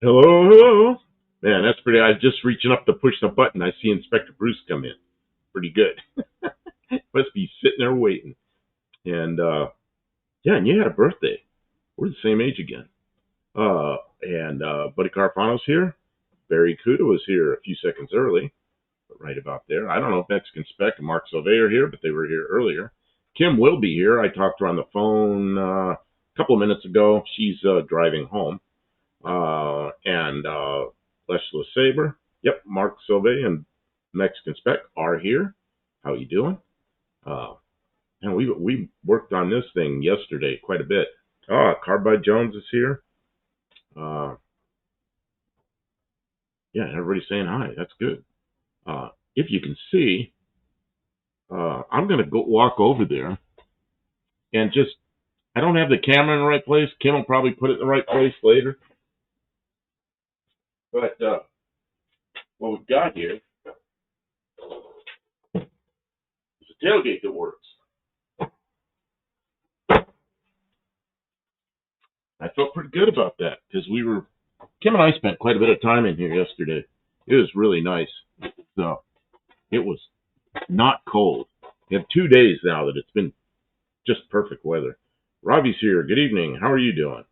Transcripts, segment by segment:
Hello, hello. Man, that's pretty. I was just reaching up to push the button. I see Inspector Bruce come in. Pretty good. Must be sitting there waiting. And yeah, and you had a birthday. We're the same age again. And Buddy Carfano's here. Barry Cuda was here a few seconds early, but right about there. I don't know if Mexican Spec and Mark Sauvé are here, but they were here earlier. Kim will be here. I talked to her on the phone a couple of minutes ago. She's driving home. And Leslie Saber. Yep, Mark Sauvé and Mexican Spec are here. How you doing? Uh, and we worked on this thing yesterday quite a bit. Carbide Jones is here. Uh, yeah, everybody's saying hi. That's good. If you can see, I'm gonna go walk over there and just. I don't have the camera in the right place. Kim will probably put it in the right place later. But what we've got here is a tailgate that works. I felt pretty good about that because Kim and I spent quite a bit of time in here yesterday. It was really nice. So it was not cold. We have 2 days now that it's been just perfect weather. Robbie's here. Good evening. How are you doing?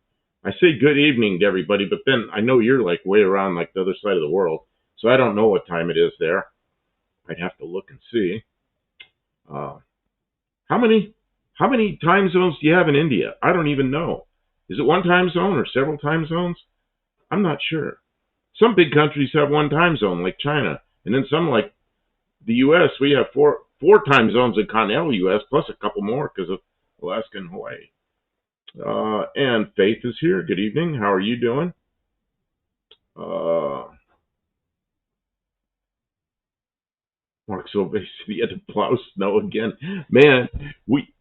I say good evening to everybody, but then I know you're like way around like the other side of the world, so I don't know what time it is there. I'd have to look and see. Uh, how many time zones do you have in India? I don't even know. Is it one time zone or several time zones? I'm not sure. Some big countries have one time zone, like China, and then some, like the U.S., we have four time zones in continental U.S. plus a couple more because of Alaska and Hawaii. And Faith is here. Good evening. How are you doing? Uh, Mark Silvestri had to plow snow again. Man,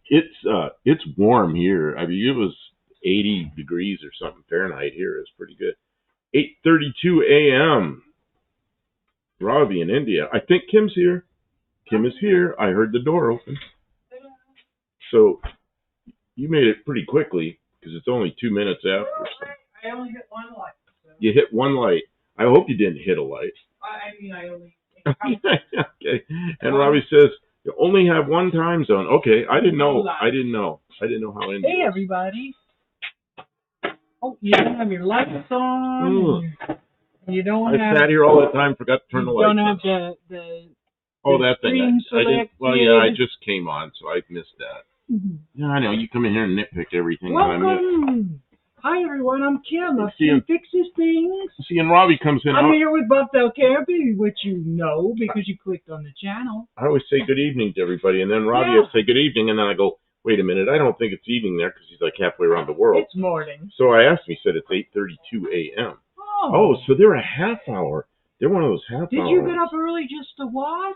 it's warm here. I mean, it was 80 degrees or something Fahrenheit here. It's pretty good. 8:32 a.m. Robbie in India. I think Kim's here. Kim is here. I heard the door open. So you made it pretty quickly because it's only 2 minutes after. So. I only hit one light. So. You hit one light. I hope you didn't hit a light. I mean, I only. Okay. And Robbie says you only have one time zone. Okay, I didn't know. I didn't know how India. Hey, everybody. Oh, you don't have your lights on. You don't have. I sat here all the time, forgot to turn the lights on. You don't have the. Oh, that thing. I didn't. Well, yeah, I just came on, so I missed that. Mm-hmm. Yeah, I know. You come in here and nitpick everything. Welcome. Hi, everyone. I'm Kim. I'm Kim Fixes Things. See, and Robbie comes in. I'm here with Buff Del Campi, which you know because you clicked on the channel. I always say good evening to everybody, and then Robbie will say good evening, and then I go, wait a minute, I don't think it's evening there because he's like halfway around the world. It's morning. So I asked him, he said it's 8:32 a.m. Oh, so they're a half hour. They're one of those half hours. Did you get up early just to watch,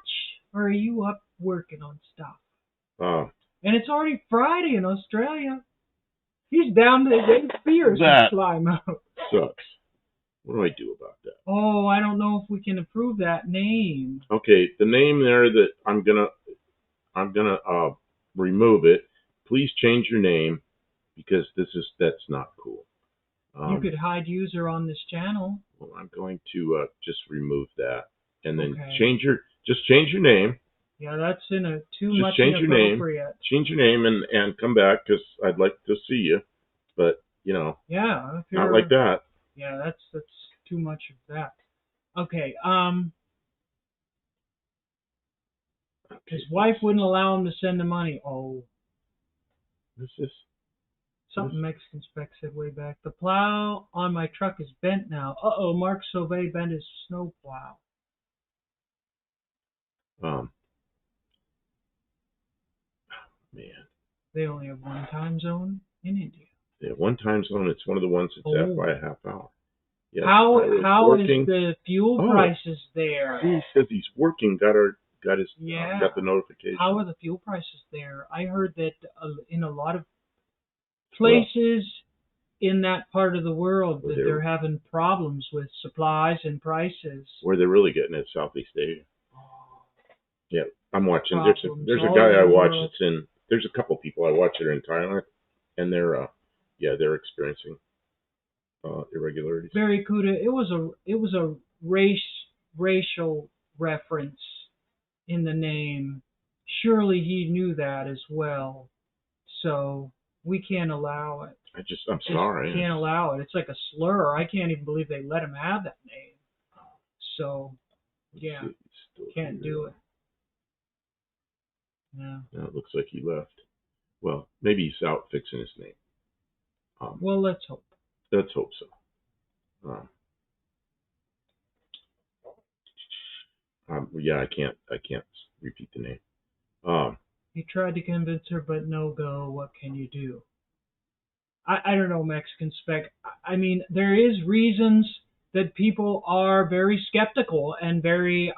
or are you up working on stuff? And it's already Friday in Australia. He's down to 8 beers to climb out. Sucks. What do I do about that? Oh, I don't know if we can approve that name. Okay, the name there that I'm gonna remove it. Please change your name because that's not cool. You could hide user on this channel. Well, I'm going to just remove that and then change your name. Yeah, that's too much inappropriate. Change your name and come back because I'd like to see you, but yeah, not like that. Yeah, that's too much of that. Okay, his wife wouldn't allow him to send the money. Oh, this is something Mexican Spec said way back. The plow on my truck is bent now. Mark Sauvé bent his snow plow. Man. They only have one time zone in India. Yeah, one time zone. It's one of the ones that's off by a half hour. Yes, how is the fuel prices there? He says he's working. Got the notification. How are the fuel prices there? I heard that in a lot of places in that part of the world that they're having problems with supplies and prices. Where they're really getting it, Southeast Asia. Yeah, I'm watching. There's a guy I watch that's in. There's a couple people I watch that are in Thailand, and they're experiencing irregularities. Barracuda. It was a racial reference in the name. Surely he knew that as well. So we can't allow it. I'm sorry. Can't allow it. It's like a slur. I can't even believe they let him have that name. So, yeah, can't do it. Yeah. No, it looks like he left. Well, maybe he's out fixing his name. Well, let's hope. Let's hope so. Yeah, I can't repeat the name. He tried to convince her, but no go. What can you do? I don't know, Mexican Spec. I mean, there is reasons that people are very skeptical and very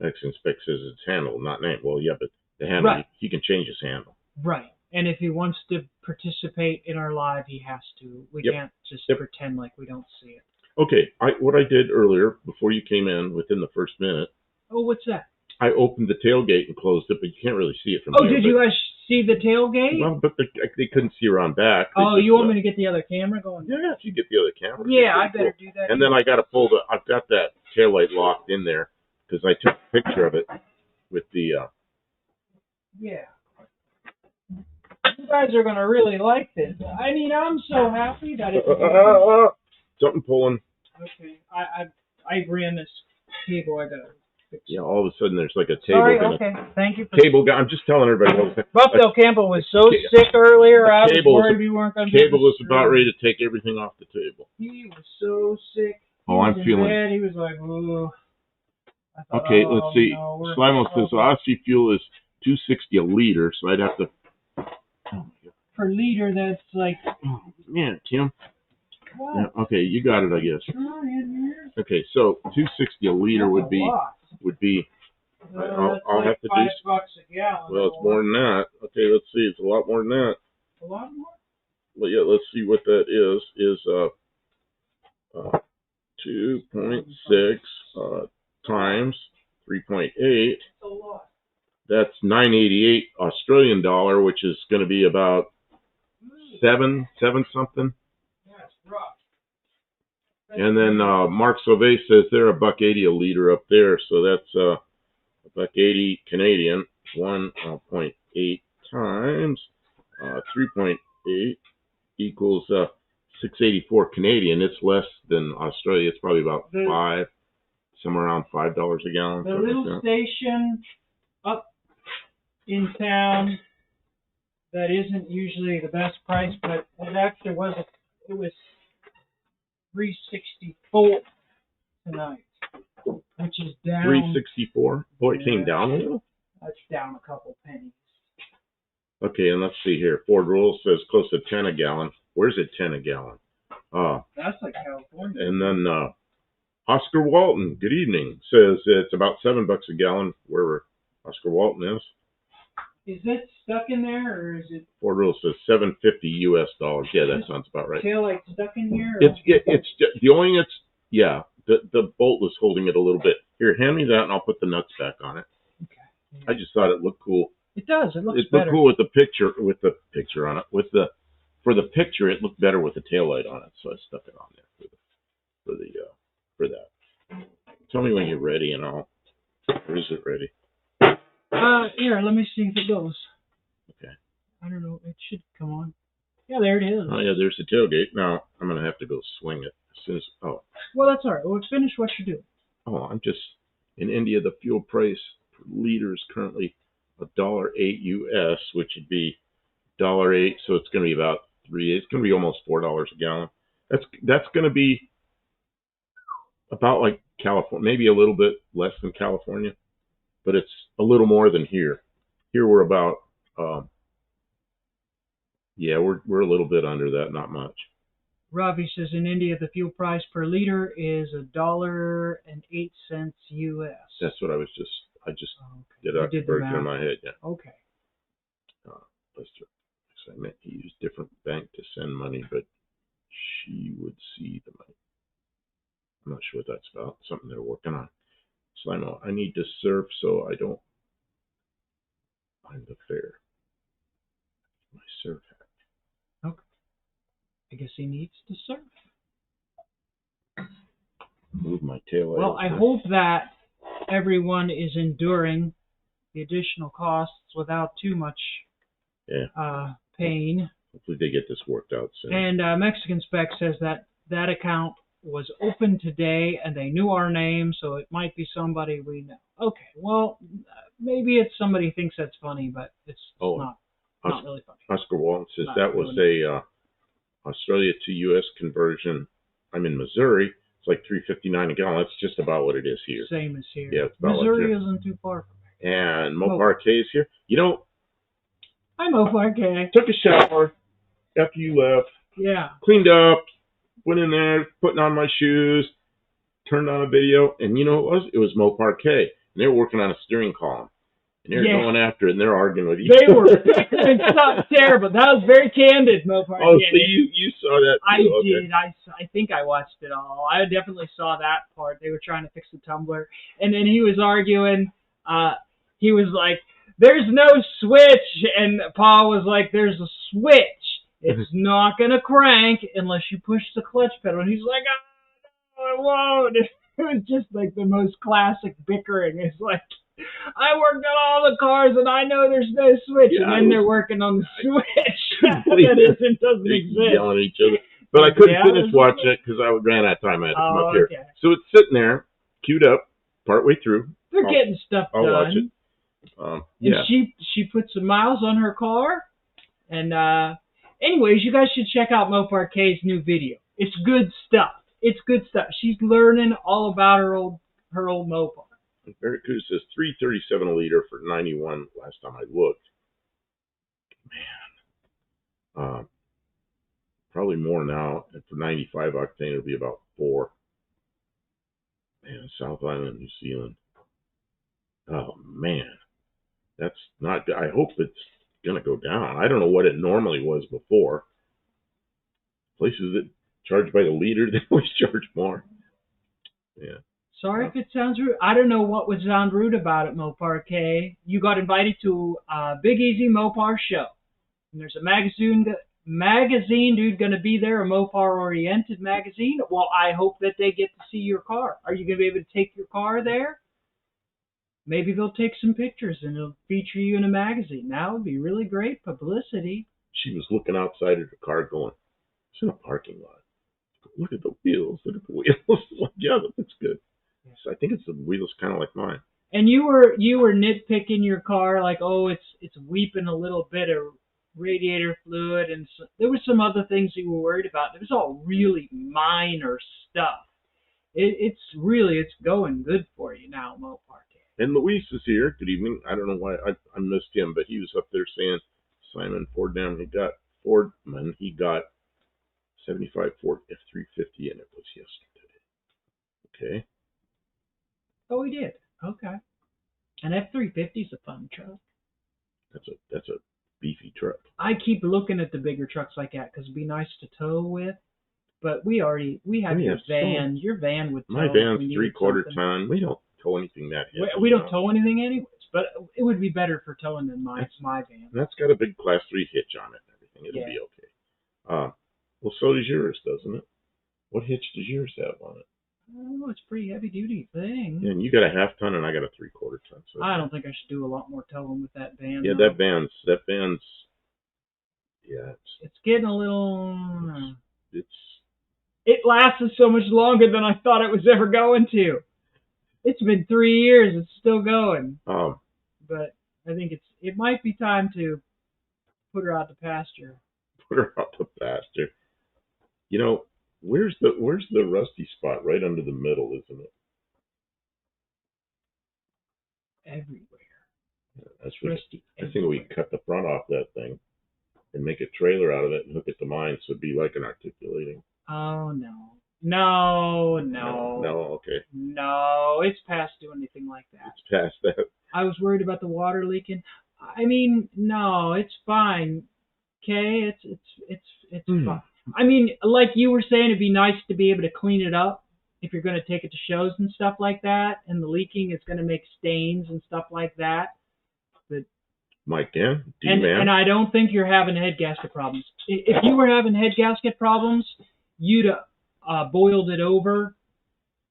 Mexican Spec says it's handle, not name. Well, yeah, but the handle, right. he can change his handle. Right. And if he wants to participate in our live, he has to. We can't just pretend like we don't see it. Okay, what I did earlier, before you came in, within the first minute. Oh, what's that? I opened the tailgate and closed it, but you can't really see it from here. Oh, did you guys see the tailgate? Well, but they couldn't see around back. You want me to get the other camera going? Yeah, if you get the other camera. Yeah, I better do that. And then I got to I've got that taillight locked in there because I took a picture of it with the. Yeah. You guys are gonna really like this. I mean, I'm so happy that it's. Something pulling. Okay, I ran this cable. I gotta fix it. Yeah, all of a sudden there's like a table. Sorry, okay. Thank you for cable guy. I'm just telling everybody. Buffalo Campbell was so sick earlier. I was worried we weren't gonna. Cable was about ready to take everything off the table. He was so sick. I'm feeling. Bed. He was like, ooh. Thought, okay, let's see. No, Slimo says Aussie fuel is $2.60 a liter, so I'd have to. Per liter, that's like. Oh, yeah, Tim. Yeah, okay, you got it, I guess. Okay, so $2.60 a liter would be. I'll like have to $5 do. a gallon. Well, it's more than that. Okay, let's see. It's a lot more than that. A lot more. Well, yeah, let's see what that is. 2.6 times 3.8. That's $9.88 Australian dollar, which is going to be about seven something. That's rough. And then Mark Sauvé says they're $1.80 a liter up there, so that's $1.80 Canadian. 1.8 times 3.8 equals 684 Canadian. It's less than Australia. It's probably about somewhere around $5 a gallon. The little station up in town that isn't usually the best price, but it actually was. It was $3.64 tonight, which is down. $3.64. Boy, it came down a little. That's down a couple pennies. Okay, and let's see here. Ford Rural says close to 10 a gallon. Where's it 10 a gallon? That's like California. And then Oscar Walton, good evening, says it's about $7 a gallon wherever Oscar Walton is. Is it stuck in there, or is it? Ford Rural says $7.50 US dollars. Yeah, that sounds about right. Taillight stuck in here? It's the only the bolt was holding it a little bit. Here, hand me that, and I'll put the nuts back on it. Okay. Yeah. I just thought it looked cool. It does. It looks better. It looked cool with the picture on it. For the picture, it looked better with the taillight on it, so I stuck it on there for that. Tell me when you're ready, and or is it ready? Here, let me see if it goes. Okay. I don't know. It should come on. Yeah, there it is. Oh yeah, there's the tailgate. Now I'm gonna have to go swing it as soon as. Oh. Well, that's all right. Well, finish what you're doing. Oh, I'm just in India. The fuel price per liter is currently $1.08 US, which would be $1.08. So it's going to be about it's going to be almost $4 a gallon. That's going to be about like California, maybe a little bit less than California, but it's a little more than here. Here we're about we're a little bit under that, not much. Ravi says in India the fuel price per liter is $1.08 US. That's what I just did a conversion in my head. Yeah. Okay. I meant to use different bank to send money, but she would see the money. I'm not sure what that's about. Something they're working on. Slimo, I need to surf so I don't find the fare. My surf hat. Okay. I guess he needs to surf. Move my tail. Well, I hope that everyone is enduring the additional costs without too much pain. Hopefully they get this worked out soon. And Mexican Spec says that account was open today, and they knew our name, so it might be somebody we know. Okay, well, maybe it's somebody who thinks that's funny, but it's not really funny. Oscar Walton says that was a Australia to U.S. conversion. I'm in Missouri. It's like $3.59 a gallon. That's just about what it is here. Same as here. Yeah, it's about Missouri isn't too far from here. And Mopar K is here. You know, I'm Mopar K. Took a shower after you left. Yeah. Cleaned up. Went in there, putting on my shoes. Turned on a video, and you know what it was? It was Mopar K. And they were working on a steering column. And they're going after it, and they're arguing with each other. They were fixing something terrible. That was very candid, Mopar K. Oh, so you saw that too. I did. I think I watched it all. I definitely saw that part. They were trying to fix the tumbler. And then he was arguing. He was like, there's no switch. And Paul was like, there's a switch. It's not going to crank unless you push the clutch pedal. And he's like, oh, no, I won't. It was just like the most classic bickering. It's like, I worked on all the cars and I know there's no switch. Yeah, and then they're working on the switch. That doesn't exist. Yelling at each other. But I couldn't finish watching it because I ran out of time. I had to come up here. Okay. So it's sitting there, queued up, partway through. They're getting stuff done. I'll watch it. And she put some miles on her car. And anyways, you guys should check out Mopar K's new video. It's good stuff. It's good stuff. She's learning all about her old Mopar. Barry Cruz says $3.37 a liter for 91 last time I looked. Man. Probably more now. And for 95 octane, it'll be about 4. Man, South Island, New Zealand. Oh, man. That's not good. I hope it's going to go down. I don't know what it normally was before. Places that charge by the liter, they always charge more. Yeah. Sorry if it sounds rude. I don't know what would sound rude about it, Mopar K. You got invited to a Big Easy Mopar show. And there's a magazine dude going to be there, a Mopar-oriented magazine. Well, I hope that they get to see your car. Are you going to be able to take your car there? Maybe they'll take some pictures and it'll feature you in a magazine. That would be really great publicity. She was looking outside at the car going, it's in a parking lot. Look at the wheels. Look at the wheels. Yeah, that looks good. So I think it's the wheels kind of like mine. And you were nitpicking your car like, oh, it's weeping a little bit of radiator fluid, and so, there were some other things you were worried about. It was all really minor stuff. It's going good for you now, Mopar. And Luis is here. Good evening. I don't know why I missed him, but he was up there saying Simon Fordham, he got 75 Ford F350, and it was yesterday. Okay. Oh, he did. Okay. An F350 is a fun truck. That's a beefy truck. I keep looking at the bigger trucks like that because it'd be nice to tow with. But we have your van. Your van would tow. My van's 3/4 ton. We don't tow anything that heavy. We don't tow anything anyways. But it would be better for towing than my van. That's got a big Class 3 hitch on it and everything. It'll be okay. Well, so does yours, doesn't it? What hitch does yours have on it? Oh, it's a pretty heavy-duty thing. Yeah, and you got a 1/2 ton, and I got a 3/4 ton. So I don't think I should do a lot more towing with that van. Yeah, though. that van's. Yeah, it's getting a little. It lasted so much longer than I thought it was ever going to. It's been 3 years. It's still going. But I think it might be time to put her out to pasture. Put her out to pasture. You know, where's the rusty spot? Right under the middle, isn't it? Everywhere. Yeah, that's rusty. I think we cut the front off that thing and make a trailer out of it and hook it to mine, so it'd be like an articulating. Oh no, okay. No, it's past doing anything like that. It's past that. I was worried about the water leaking. I mean, no, it's fine. Okay, it's fine. I mean, like you were saying, it'd be nice to be able to clean it up if you're going to take it to shows and stuff like that. And the leaking is going to make stains and stuff like that. But Mike, Dan, And D-Man. I don't think you're having head gasket problems. If you were having head gasket problems, you'd boiled it over.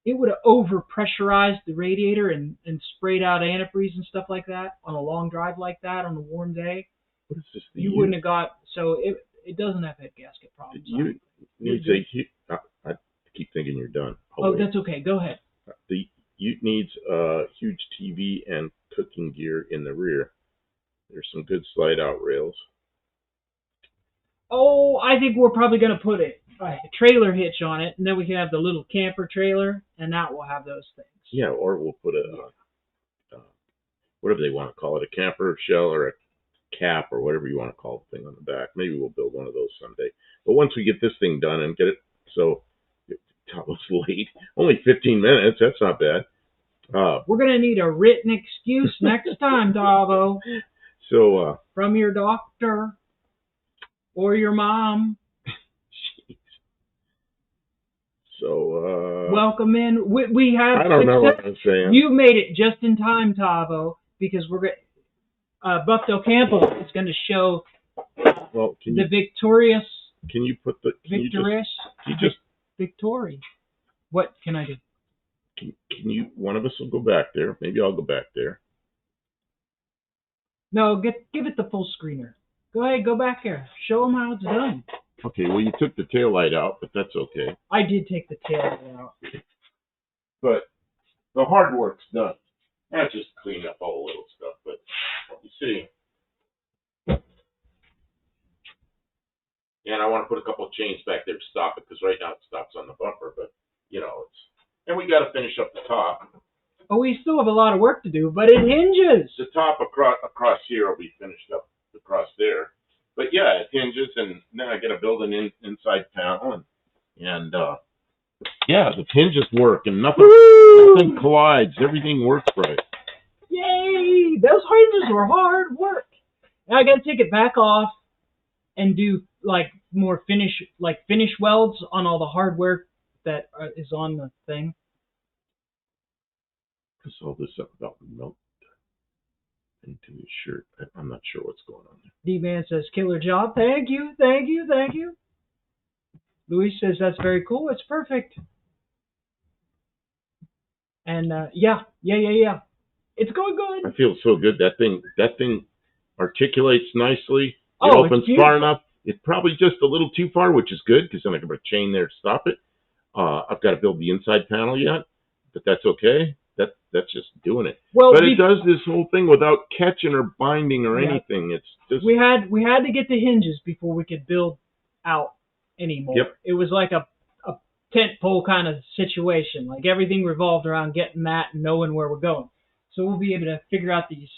It would have overpressurized the radiator and sprayed out antifreeze and stuff like that on a long drive like that on a warm day. What is this? You wouldn't have got, so it doesn't have head gasket problems. You needs I keep thinking you're done. Oh, that's okay. Go ahead. The Ute needs a huge TV and cooking gear in the rear. There's some good slide out rails. Oh, I think we're probably going to put a trailer hitch on it, and then we can have the little camper trailer, and that will have those things. Yeah, or we'll put a whatever they want to call it, a camper shell or a cap or whatever you want to call the thing on the back. Maybe we'll build one of those someday. But once we get this thing done and get it, so it's late, only 15 minutes. That's not bad. We're going to need a written excuse next time, Davo. So from your doctor or your mom. So welcome in. We have. I don't know what I'm saying. You made it just in time, Tavo, because we're going. Buff Del Campo is going to show. Well, the victorious. Can you put the victorious? Victory. What can I do? Can you? One of us will go back there. Maybe I'll go back there. No, give it the full screener. Go ahead, go back there. Show them how it's done. Okay, well, you took the tail light out, but that's okay. I did take the tail light out. But the hard work's done. That's just cleaning up all the little stuff. But you see, and I want to put a couple of chains back there to stop it, because right now it stops on the bumper. But, you know, and we got to finish up the top. Oh, we still have a lot of work to do, but it hinges. The top across here will be finished up across there. But yeah, it hinges, and then I got to build an inside panel, and yeah, the hinges work, and nothing collides. Everything works right. Yay! Those hinges were hard work. Now I got to take it back off and do like more finish welds on all the hardware that is on the thing. Because all this stuff about melt into his shirt. I'm not sure what's going on there. D-Man says, killer job. Thank you, thank you, thank you. Luis says, that's very cool. It's perfect. And yeah. It's going good. I feel so good. That thing articulates nicely. It Oh, opens far enough. It's probably just a little too far, which is good, because then I can put a chain there to stop it. I've got to build the inside panel yet, but that's okay. That's just doing it. Well, but it does this whole thing without catching or binding or anything. It's just we had to get the hinges before we could build out anymore. Yep. It was like a tent pole kind of situation. Like everything revolved around getting that and knowing where we're going. So we'll be able to figure out these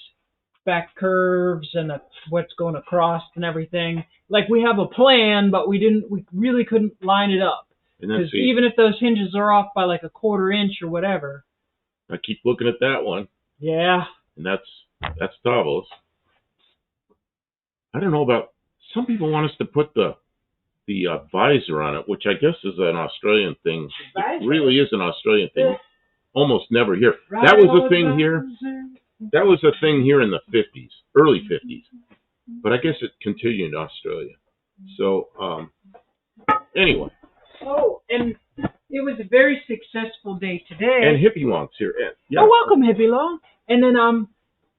back curves and what's going across and everything. Like we have a plan, but we really couldn't line it up. Because even if those hinges are off by like a 1/4 inch or whatever. I keep looking at that one. Yeah. And that's Tavo's. I don't know about, some people want us to put the visor on it, which I guess is an Australian thing. It really is an Australian thing. Almost never here. That was a thing here. That was a thing here in the 50s, early 50s. But I guess it continued in Australia. So, anyway. Oh, and it was a very successful day today. And Hippie Long's here. Yeah. Oh, welcome, Hippie Long. And then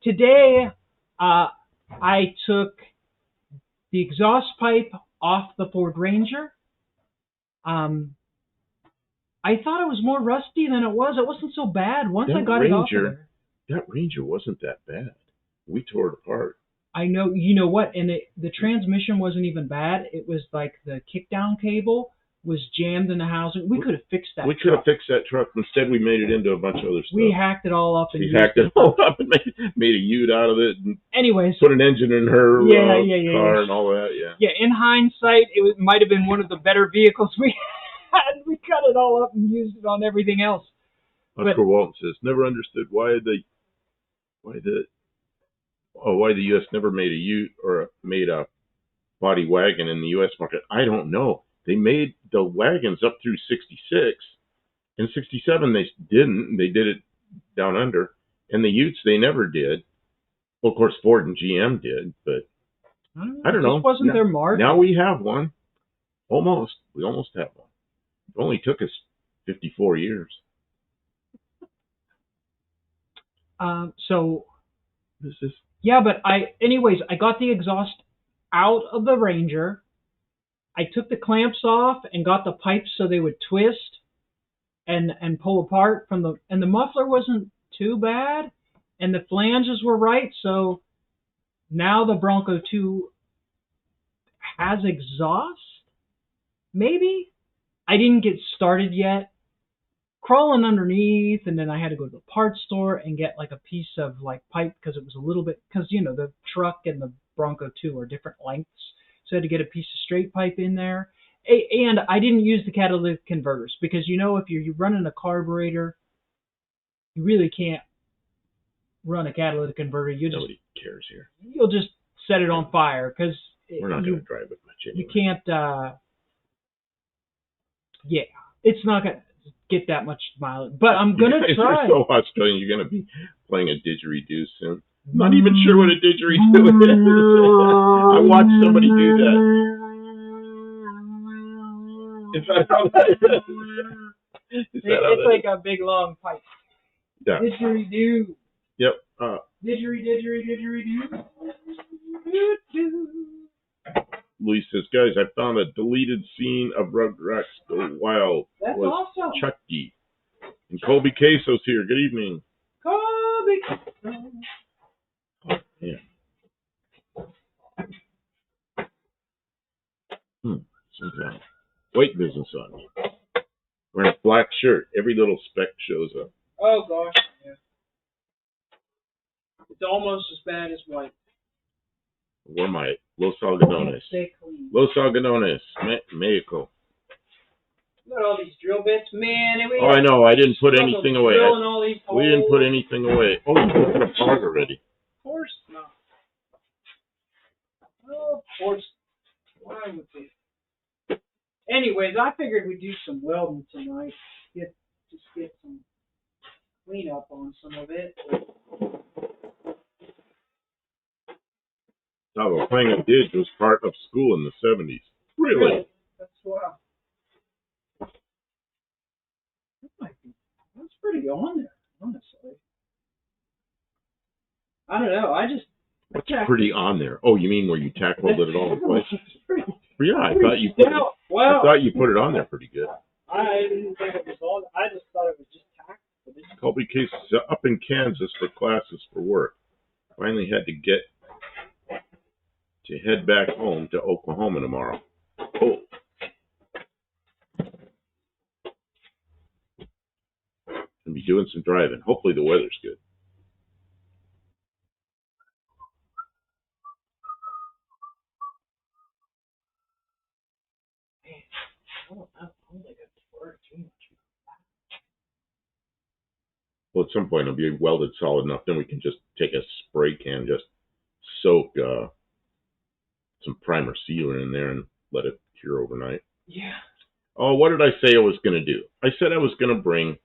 today I took the exhaust pipe off the Ford Ranger. I thought it was more rusty than it was. It wasn't so bad once I got it off of there. That Ranger wasn't that bad. We tore it apart. I know. You know what? And the transmission wasn't even bad. It was like the kickdown cable was jammed in the housing. We could have fixed that. We could have fixed that truck. Instead, we made it into a bunch of other stuff. We hacked it all up and hacked it all up and made a Ute out of it. And anyways, put an engine in her car and all that. Yeah. Yeah. In hindsight, it might have been one of the better vehicles we had. We cut it all up and used it on everything else. Oscar Walton says, never understood why the U.S. never made a Ute or made a body wagon in the U.S. market. I don't know. They made the wagons up through 66. In 67, they didn't. They did it down under. And the Utes, they never did. Well, of course, Ford and GM did, but I don't It know. just wasn't their market. Now we have one. Almost. We almost have one. It only took us 54 years. So This is yeah, but anyways, I got the exhaust out of the Ranger. I took the clamps off and got the pipes so they would twist and pull apart from the muffler wasn't too bad, and the flanges were right. So now the Bronco 2 has exhaust. Maybe I didn't get started yet. Crawling underneath, and then I had to go to the parts store and get like a piece of like pipe because it was a little bit, because the truck and the Bronco 2 are different lengths, so I had to get a piece of straight pipe in there. And I didn't use the catalytic converters because if you're running a carburetor, you really can't run a catalytic converter. Nobody cares here. You'll just set it on fire because we're not going to drive it much anyway. You can't. Yeah, it's not gonna get that much mileage, but I'm gonna try. You're so Australian, you're gonna be playing a didgeridoo soon. I'm not even sure what a didgeridoo is. I watched somebody do that. Is that how that is? It's like a big long pipe. Yeah. Didgeridoo. Yep. Didgeridoo. Louis says, guys, I found a deleted scene of Rugrats Go Wild. That's was awesome. Chucky. And Colby Queso's here. Good evening. Colby. Oh, yeah. Some kind of white business on you. Wearing a black shirt. Every little speck shows up. Oh, gosh. Yeah. It's almost as bad as white. Where am I? Los Algodones. Los Algodones. Mexico. Look at all these drill bits, man. Oh, I know. I didn't put anything away. We didn't put anything away. Oh, you put a plug already. Of course not. Oh, of course. Why would they? Anyways, I figured we'd do some welding tonight. Just get some cleanup on some of it. Oh, playing a didge was part of school in the 70s. Really? That's wow. That's pretty on there, honestly. I don't know. What's pretty on there? Oh, you mean where you tack welded it all in place? Yeah, I thought you put it on there pretty good. I didn't think it was on. I just thought it was just tacked. Colby Case is up in Kansas for classes for work. Finally had to head back home to Oklahoma tomorrow. Oh. Gonna be doing some driving. Hopefully the weather's good. Well, at some point it'll be welded solid enough, then we can just take a spray can, just soak some primer sealer in there and let it cure overnight. Yeah. Oh, what did I say I was going to do? I said I was going to bring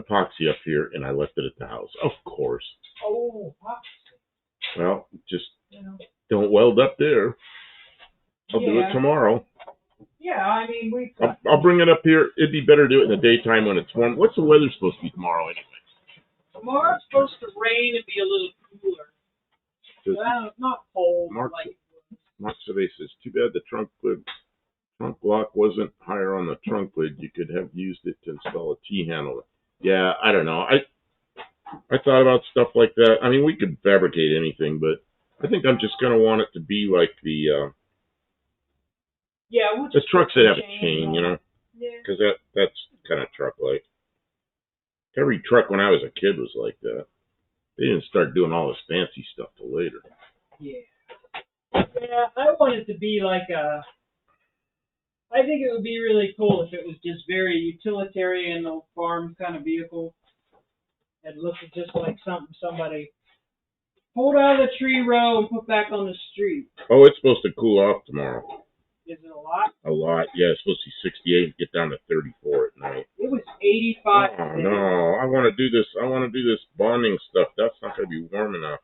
epoxy up here, and I left it at the house. Of course. Oh, epoxy. Well, just don't weld up there. I'll do it tomorrow. Yeah, I mean, I'll bring it up here. It'd be better to do it in the daytime when it's warm. What's the weather supposed to be tomorrow anyway? Tomorrow's supposed to rain and be a little cooler. Well, not cold. Mark Survey says, too bad the trunk lock wasn't higher on the trunk lid. You could have used it to install a T-handle. Yeah, I don't know. I thought about stuff like that. I mean, we could fabricate anything, but I think I'm just going to want it to be like the trucks that have a chain, because that's kind of truck-like. Every truck when I was a kid was like that. They didn't start doing all this fancy stuff till later. Yeah, I want it to be like I think it would be really cool if it was just very utilitarian, farm kind of vehicle. It looked just like something somebody pulled out of the tree row and put back on the street. Oh, it's supposed to cool off tomorrow. Is it a lot? A lot. Yeah, it's supposed to be 68 and get down to 34 at night. It was 85. Oh no, I want to do this. I want to do this bonding stuff. That's not going to be warm enough.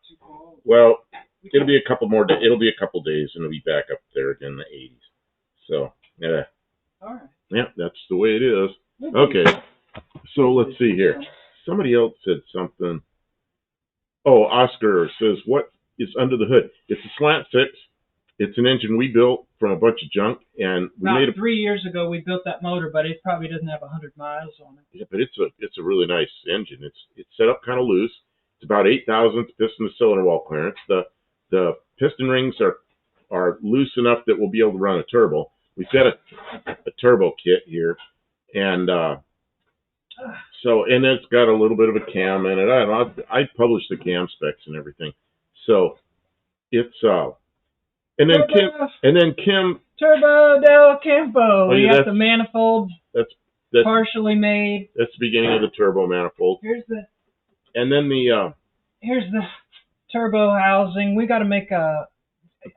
Well, it'll be a couple more days. It'll be a couple days, and it'll be back up there again in the 80s. So yeah. All right. Yeah, that's the way it is. Okay. So let's see here. Somebody else said something. Oh, Oscar says, what is under the hood? It's a slant six. It's an engine we built from a bunch of junk, and we About made 3 years ago we built that motor, but it probably doesn't have 100 miles on it. Yeah, but it's a really nice engine. It's set up kind of loose. It's about 8 thousandths piston to cylinder wall clearance. The piston rings are loose enough that we'll be able to run a turbo. We've got a turbo kit here, and so and it's got a little bit of a cam in it. I published the cam specs and everything. So it's and then Kim Turbo del Campo. Oh, We yeah, got the manifold that's partially made. That's the beginning of the turbo manifold. Here's the here's the turbo housing. We got to make a.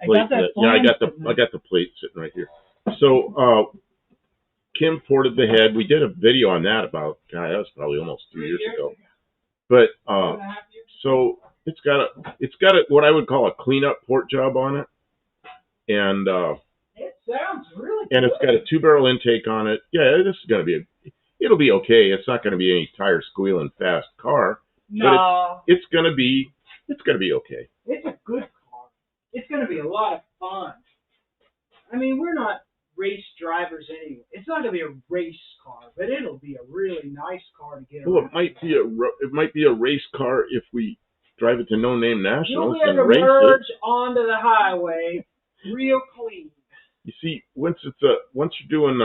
I got that. Yeah, I got the plate sitting right here. So Kim ported the head. We did a video on that about that was probably almost 2 years ago. But so it's got a what I would call a cleanup port job on it, and it sounds really good. And it's got a 2-barrel intake on it. Yeah, this is gonna be it'll be okay. It's not gonna be any tire squealing fast car. No. But it's gonna be okay. It's a good car. It's gonna be a lot of fun. I mean, we're not race drivers anyway. It's not gonna be a race car, but it'll be a really nice car to get around. Well, it might be a race car if we drive it to No Name Nationals and race merge it onto the highway real clean. You see, once you're doing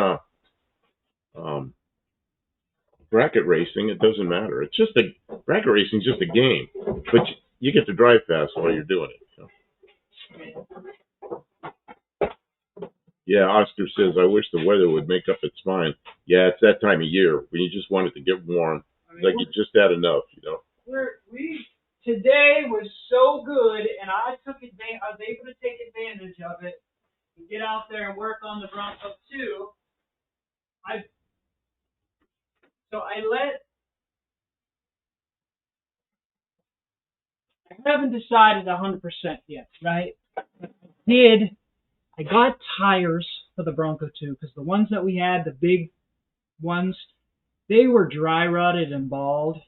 bracket racing, it doesn't matter. It's just bracket racing is just a game, but you get to drive fast while you're doing it. So. Yeah, Oscar says, I wish the weather would make up its mind. Yeah, it's that time of year when you just want it to get warm. Like you just had enough, Today was so good, and I was able to take advantage of it and get out there and work on the Bronco too. I haven't decided 100% yet, right? I got tires for the Bronco 2 because the ones that we had, the big ones, they were dry rotted and bald.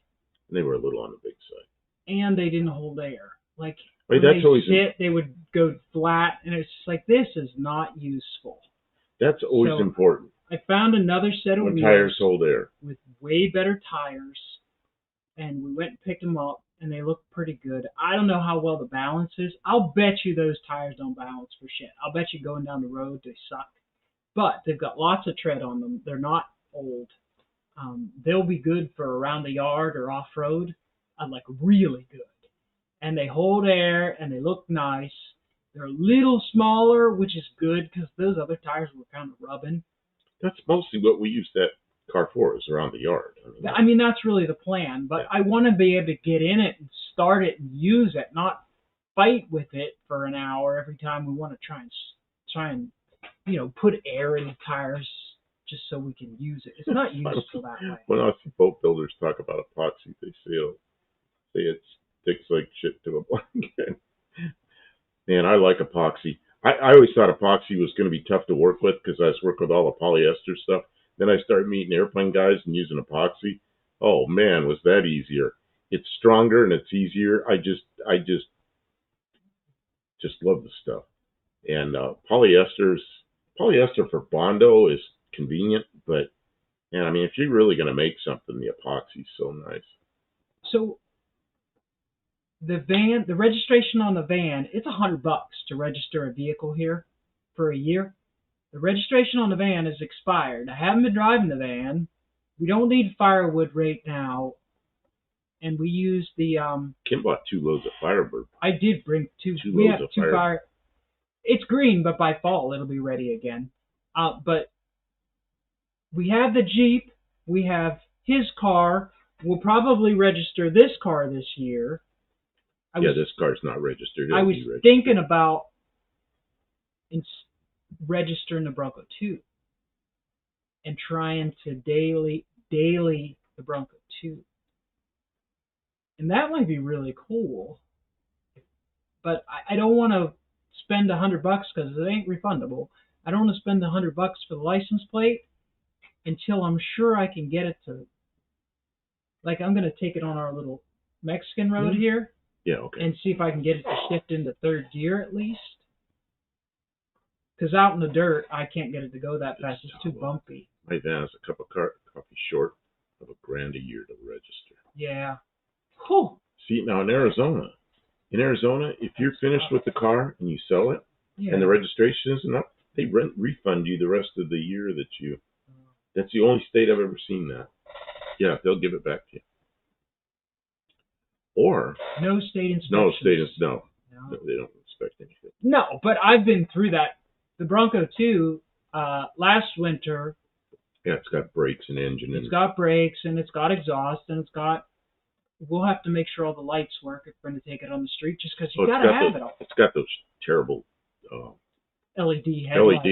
They were a little on the big side. And they didn't hold air. Like they would go flat, and it's just like, this is not useful. That's always important. I found another set of wheels tires hold air with way better tires, and we went and picked them up, and they look pretty good. I don't know how well the balance is. I'll bet you those tires don't balance for shit. I'll bet you going down the road they suck. But they've got lots of tread on them. They're not old. They'll be good for around the yard or off-road. Like really good. And they hold air, and they look nice. They're a little smaller, which is good because those other tires were kind of rubbing. That's mostly what we use that car for, is around the yard. I mean, that's really the plan. But I want to be able to get in it and start it and use it, not fight with it for an hour every time we want to try and put air in the tires just so we can use it. It's not useful that way. When I see boat builders talk about epoxy, they say it sticks like shit to a blanket. Man, I like epoxy. I always thought epoxy was going to be tough to work with because I was working with all the polyester stuff. Then I started meeting airplane guys and using epoxy. Oh man, was that easier? It's stronger and it's easier. I just love the stuff. And polyester for Bondo is convenient, but man, I mean, if you're really going to make something, the epoxy's so nice. So the registration on the van, it's $100 to register a vehicle here for a year. The registration on the van is expired. I haven't been driving the van. We don't need firewood right now, and we use the Kim bought 2 loads of firewood. I did bring two. We have 2 fire. It's green, but by fall it'll be ready again. But we have the Jeep. We have his car. We'll probably register this car this year. This car's not registered. I was thinking about registering the Bronco 2 and trying to daily the Bronco 2. And that might be really cool. But I don't want to spend $100 because it ain't refundable. I don't want to spend $100 for the license plate until I'm sure I can get it to. Like, I'm gonna take it on our little Mexican road here. Yeah, okay. And see if I can get it to shift into third gear at least. Because out in the dirt, I can't get it to go that fast. It's too bumpy. My van is a cup of coffee short of $1,000 a year to register. Yeah. Whew. See, now in Arizona, if you're finished with the car and you sell it, and the registration isn't up, they refund you the rest of the year that you. That's the only state I've ever seen that. Yeah, they'll give it back to you. Or no state inspection. No, they don't inspect anything. No, but I've been through that. The Bronco 2 last winter. Yeah, it's got brakes and engine. It's got brakes and it's got exhaust and it's got. We'll have to make sure all the lights work if we're going to take it on the street, just because you gotta have it all. It's got those terrible LED headlights.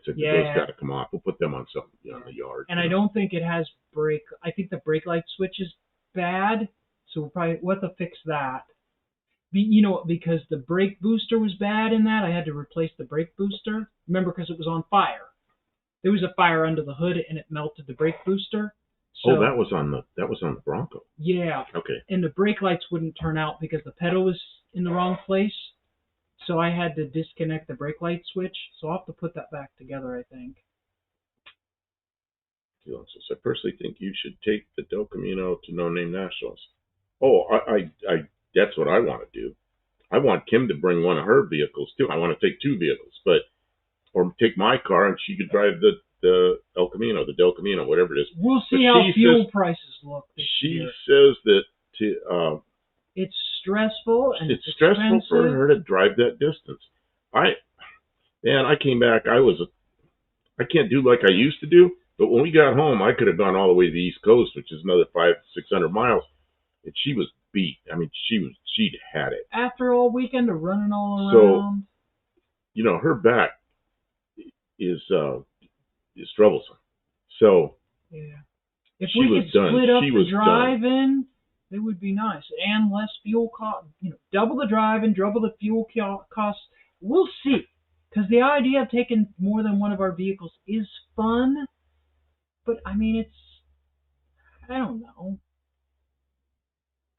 Those got to come off. We'll put them on something on the yard. And I don't think it has brake. I think the brake light switch is bad, so we'll have to fix that. Because the brake booster was bad in that, I had to replace the brake booster. Remember, because it was on fire. There was a fire under the hood, and it melted the brake booster. So, that was on the Bronco. Yeah. Okay. And the brake lights wouldn't turn out because the pedal was in the wrong place. So I had to disconnect the brake light switch. So I'll have to put that back together, I think. I personally think you should take the Del Camino to No Name Nationals. Oh, I that's what I want to do. I want Kim to bring one of her vehicles too. I want to take 2 vehicles, or take my car and she could drive the Del Camino, whatever it is. We'll see how fuel prices look this year. She says that it's stressful and it's stressful expensive. for her to drive that distance. I came back. I can't do like I used to do, but when we got home, I could have gone all the way to the East Coast, which is another 500-600 miles, and she was beat. I mean, she'd had it after all weekend of running all around. So, her back is troublesome. So yeah, if we could split up the drive-in, it would be nice, and less fuel cost. Double the drive-in, double the fuel costs. We'll see, because the idea of taking more than one of our vehicles is fun. But I mean, I don't know.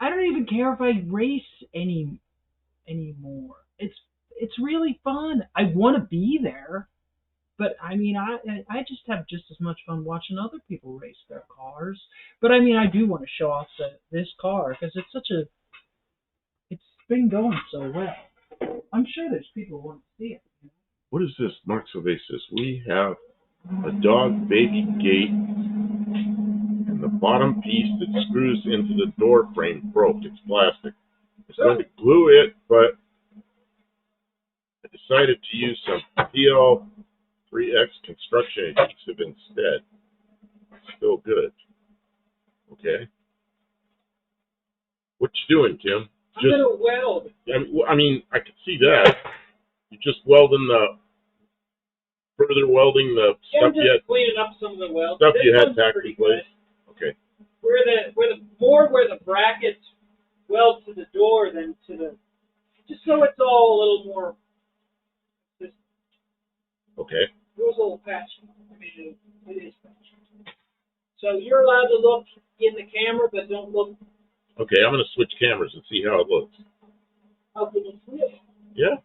I don't even care if I race anymore. It's really fun. I want to be there. But I mean, I just have just as much fun watching other people race their cars. But I mean, I do want to show off this car because it's been going so well. I'm sure there's people who want to see it. What is this, Mark Silvestris? We have a dog baby gate, and the bottom piece that screws into the door frame broke. It's plastic. I was going to glue it, but I decided to use some PL 3X construction adhesive instead. Still good. Okay. What you doing, Tim? I'm gonna weld. I mean, I can see that. You're just further welding the stuff you had. Cleaning up some of the welds. Stuff you had back in place. Okay. Where the brackets weld to the door than to the, just so it's all a little more. Okay. It was a little patchy. I mean, it is patchy. So you're allowed to look in the camera, but don't look. Okay, I'm going to switch cameras and see how it looks. Oh, can you see it? Yeah.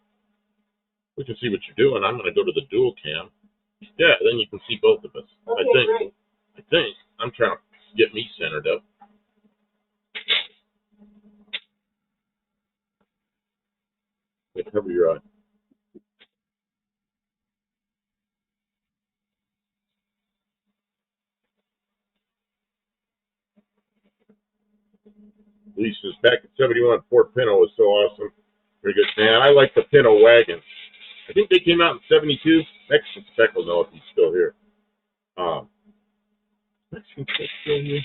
We can see what you're doing. I'm going to go to the dual cam. Yeah, then you can see both of us. Okay, great. I think. I'm trying to get me centered up. Okay, cover your eye. Lisa's back at 71 Ford Pinto was so awesome. Very good. Man, I like the Pinto wagon. I think they came out in 72. Mexican Spec will know if he's still here. Mexican Spec still here?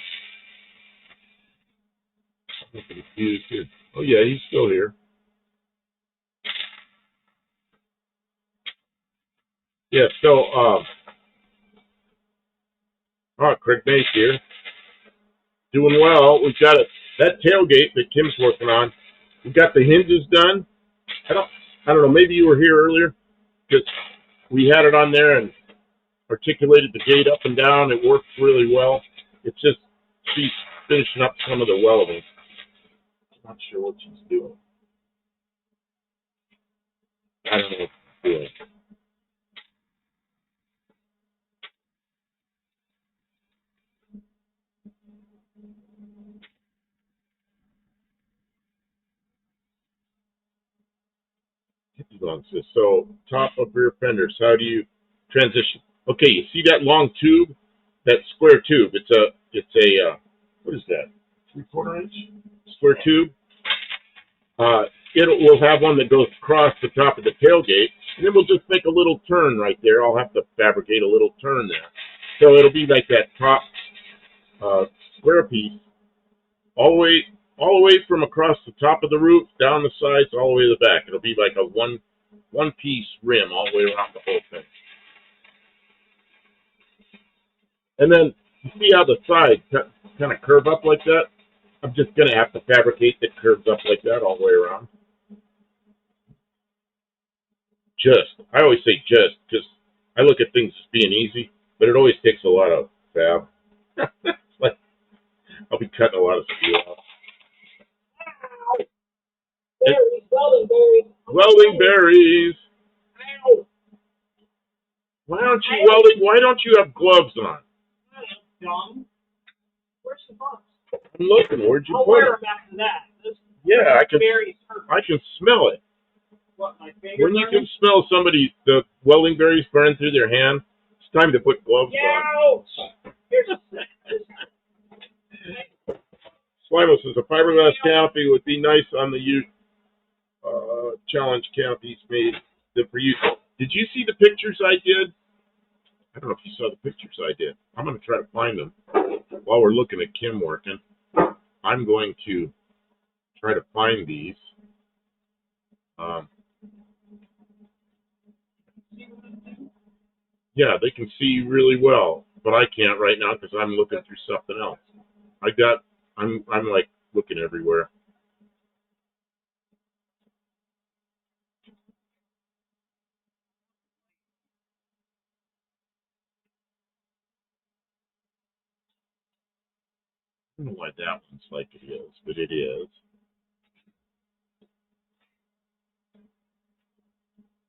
I'm confused here. Oh, yeah, he's still here. Yeah, so, Craig Mace here. Doing well. We've got that tailgate that Kim's working on. We got the hinges done. I don't, I don't know, maybe you were here earlier, because we had it on there and articulated the gate up and down. It works really well. It's just, she's finishing up some of the welding. I'm not sure what she's doing. I don't know what she's doing. So, top of rear fenders, how do you transition? Okay, you see that long tube, that square tube? It's a what is that? 3/4 inch square tube. Uh, it will have one that goes across the top of the tailgate, and then we'll just make a little turn right there. I'll have to fabricate a little turn there, so it'll be like that top square piece, all the way from across the top of the roof, down the sides, all the way to the back. It'll be like a one piece rim all the way around the whole thing. And then you see how the sides kind of curve up like that? I'm just going to have to fabricate that curves up like that all the way around. I always say just, because I look at things as being easy, but it always takes a lot of fab. Like, I'll be cutting a lot of steel out. Berries, welding berries. Welding berries. Why don't you have gloves on? John, where's the box? I'm looking. Where'd you I'll put wear it? them after that. Yeah, I can Berries hurt. I can smell it. What, my finger? When you can smell the welding berries burn through their hand, it's time to put gloves on. Ouch! Here's a second. Slimus says a fiberglass canopy would be nice on the challenge canopies made for you. Did you see the pictures I did? I don't know if you saw the pictures I did. I'm going to try to find them while we're looking at Kim working. I'm going to try to find these. Yeah, they can see really well, but I can't right now because I'm looking through something else. I'm like looking everywhere. I don't know why that one's like it is, but it is.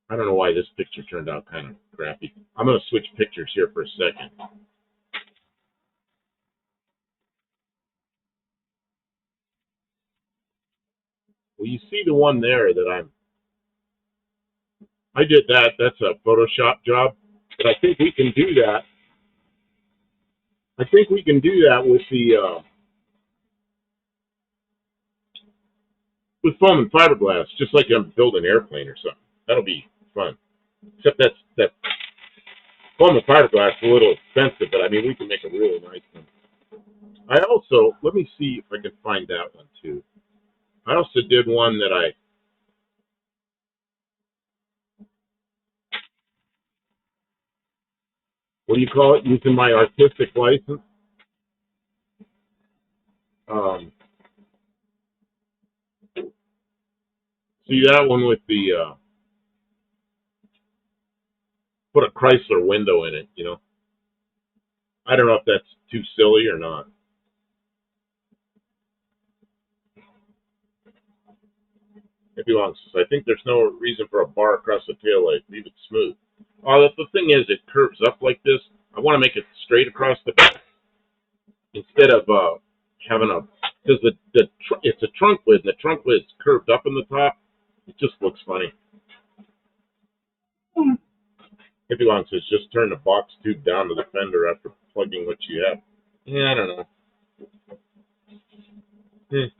I don't know why this picture turned out kind of crappy. I'm going to switch pictures here for a second. Well, you see the one there that I did that. That's a Photoshop job, but I think we can do that. I think we can do that with with foam and fiberglass, just like I'm building an airplane or something. That'll be fun. Except that foam and fiberglass is a little expensive, but I mean we can make a really nice one. I also let me see if I can find that one too. I also did one that what do you call it? Using my artistic license. Um, see that one with the put a Chrysler window in it. You know, I don't know if that's too silly or not. Maybe long says I think there's no reason for a bar across the taillight. Leave it smooth. Oh, the thing is, it curves up like this. I want to make it straight across the back instead of having a because it's a trunk lid and the trunk lid's curved up in the top. It just looks funny. Hippie Long says just turn the box tube down to the fender after plugging what you have. Yeah, I don't know.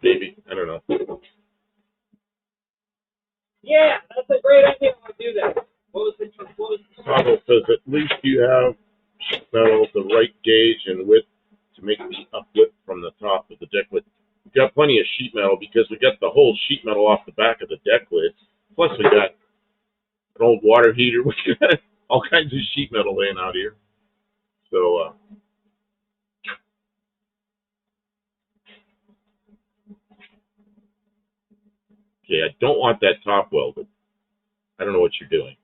Maybe. I don't know. Yeah, that's a great idea. I'll do that. What was the Pavel says at least you have sheet metal the right gauge and width to make the uplift from the top of the deck lid. We've got plenty of sheet metal because we got the whole sheet metal off the back of the deck lid. Plus we got an old water heater. We got all kinds of sheet metal laying out here. So, okay, I don't want that top welded. I don't know what you're doing.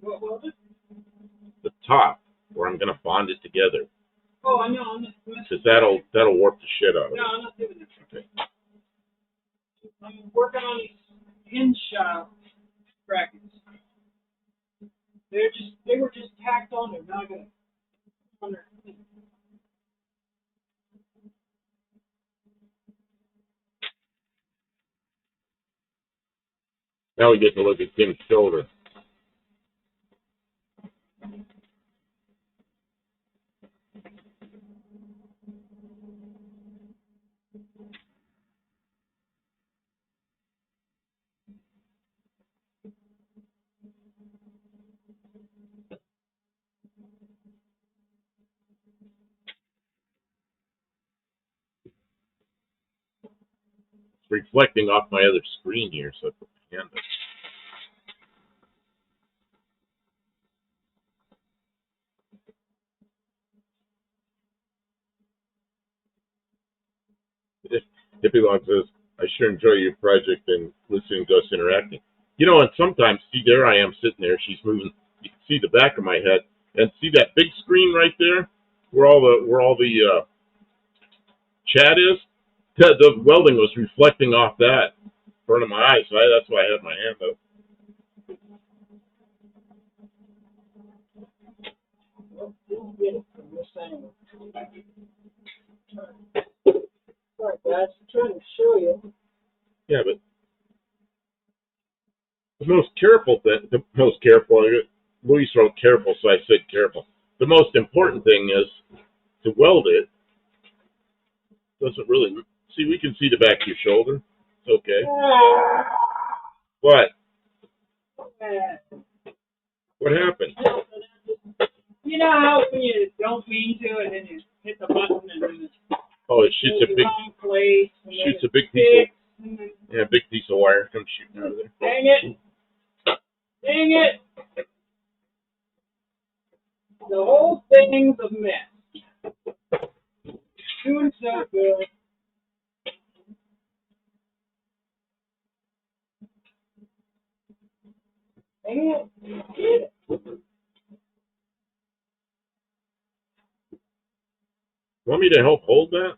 What welded? The top, where I'm going to bond it together. Oh, I know. I'm not. Because that'll warp the shit out of it. No, I'm not doing that. Okay. I'm working on these hinge brackets. They were just tacked on there. Now I got under. Now we get to look at Tim's shoulder. It's reflecting off my other screen here, so I put my hand up. Hippie says, I sure enjoy your project and listening to us interacting. You know, and sometimes, see, there I am sitting there. She's moving. You can see the back of my head, and see that big screen right there, where all the chat is. The welding was reflecting off that in front of my eyes, so that's why I had my hand up. Sorry, guys. I'm trying to show you. Yeah, but the most careful, Louis wrote careful, so I said careful. The most important thing is to weld it. Doesn't really, see, we can see the back of your shoulder. It's okay. What? What happened? You know how when you don't mean to, and then you hit the button, and then Oh, it shoots a big piece of, big piece of wire comes shooting out of there. Dang it! Dang it! The whole thing's a mess. Doing so good. Dang it! Get it. Want me to help hold that?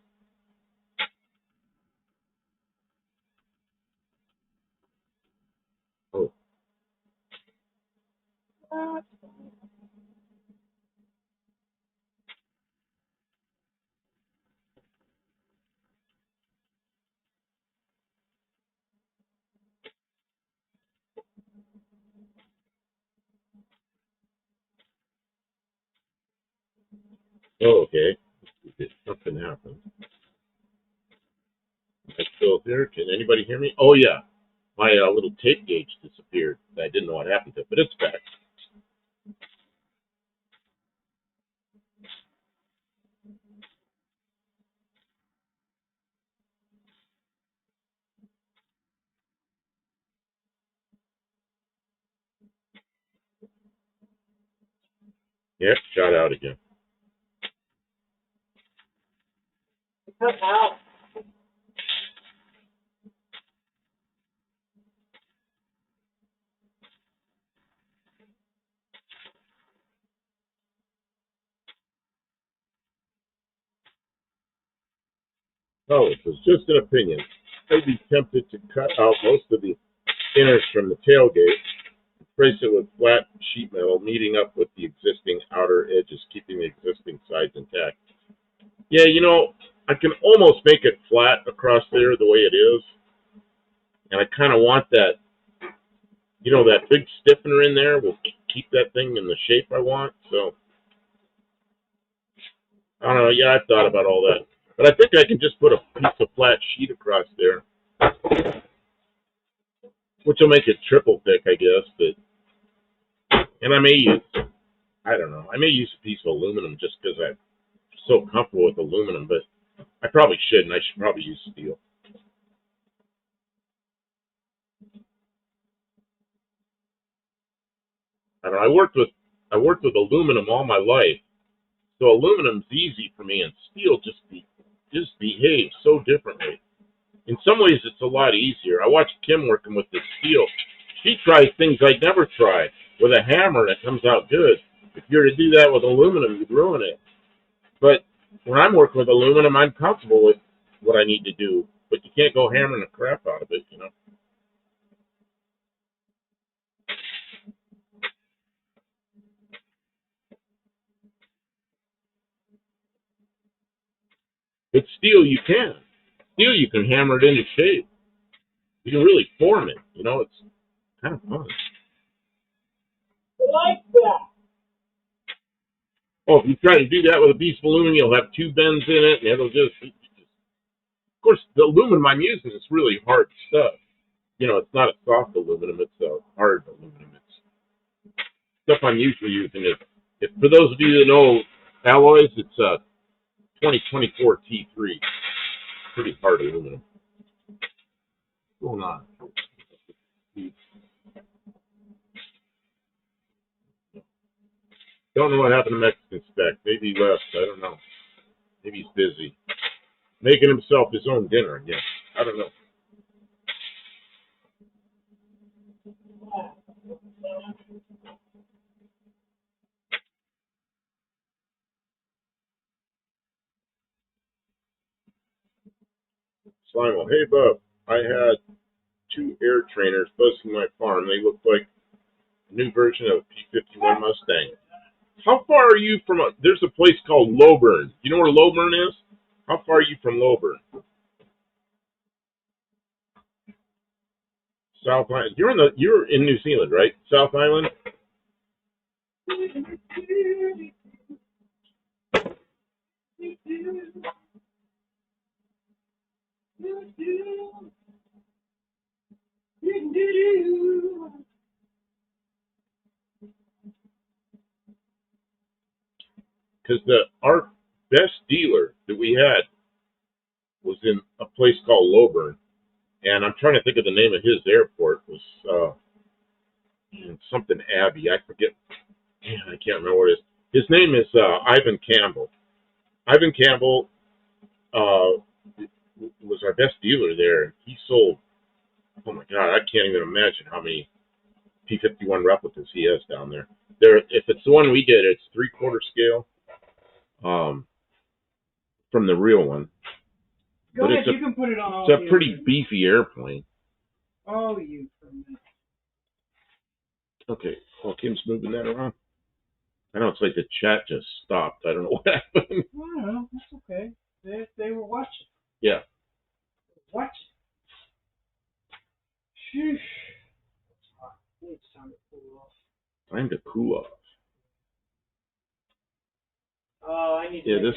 Oh. Oh, okay. Something happened. I'm still here. Can anybody hear me? Oh, yeah. My little tape gauge disappeared. I didn't know what happened to it, but it's back. Yep, shot out again. Cut out. Oh, it was just an opinion. I'd be tempted to cut out most of the inners from the tailgate, replace it with flat sheet metal, meeting up with the existing outer edges, keeping the existing sides intact. Yeah, you know, I can almost make it flat across there the way it is. And I kind of want that, you know, that big stiffener in there will keep that thing in the shape I want. So, I don't know. Yeah, I've thought about all that. But I think I can just put a piece of flat sheet across there, which will make it triple thick, I guess. But, and I may use, I don't know, I may use a piece of aluminum just because I'm so comfortable with aluminum, but I probably shouldn't. I should probably use steel. I don't know. I worked with I worked with aluminum all my life, so aluminum's easy for me, and steel just behaves so differently. In some ways, it's a lot easier. I watched Kim working with the steel. She tries things I'd never tried. With a hammer, that comes out good. If you were to do that with aluminum, you'd ruin it. But when I'm working with aluminum, I'm comfortable with what I need to do. But you can't go hammering the crap out of it, you know. But steel, you can. Steel, you can hammer it into shape. You can really form it. You know, it's kind of fun. Like that. Oh, if you try to do that with a piece of aluminum, you'll have two bends in it, and it'll just. Of course, the aluminum I'm using is really hard stuff. You know, it's not a soft aluminum; it's a hard aluminum. It's stuff I'm usually using. If for those of you that know alloys, it's 2024 T3. Pretty hard aluminum. What's going on? Don't know what happened to Mexican Spec. Maybe he left. I don't know. Maybe he's busy. Making himself his own dinner again. I don't know. Slimo, hey Bub, I had two air trainers buzzing my farm. They looked like a new version of a P-51 Mustang. How far are you from there's a place called Lowburn. You know where Lowburn is? How far are you from Lowburn? South Island. You're in New Zealand, right? South Island? Because our best dealer that we had was in a place called Lowburn, and I'm trying to think of the name of his airport. It was something Abbey. I forget. I can't remember what it is. His name is Ivan Campbell. Ivan Campbell was our best dealer there. He sold. Oh my God, I can't even imagine how many P-51 replicas he has down there. If it's the one we did, it's 3/4 scale. From the real one. Go ahead, you can put it on. It's a pretty beefy airplane. Oh, you. Okay. Well, Kim's moving that around. I know it's like the chat just stopped. I don't know what happened. I don't know. That's okay. They were watching. Yeah. Watching. Sheesh. It's time to cool off. Time to cool off. Oh, I need to. Yeah, this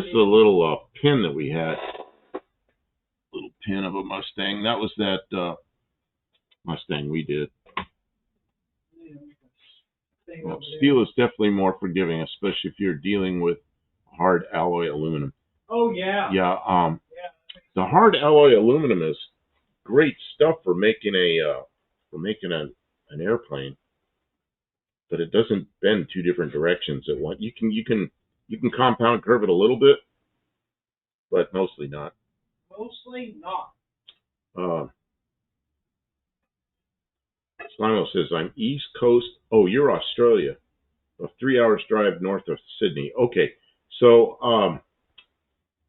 is a little pin that we had. Little pin of a Mustang. That was that Mustang we did. Well, steel is definitely more forgiving, especially if you're dealing with hard alloy aluminum. Oh yeah. Yeah. The hard alloy aluminum is great stuff for making an airplane, but it doesn't bend two different directions at once. You can compound curve it a little bit, but mostly not. Mostly not. Slimo says, I'm East Coast. Oh, you're Australia. A 3 hours drive north of Sydney. Okay. So,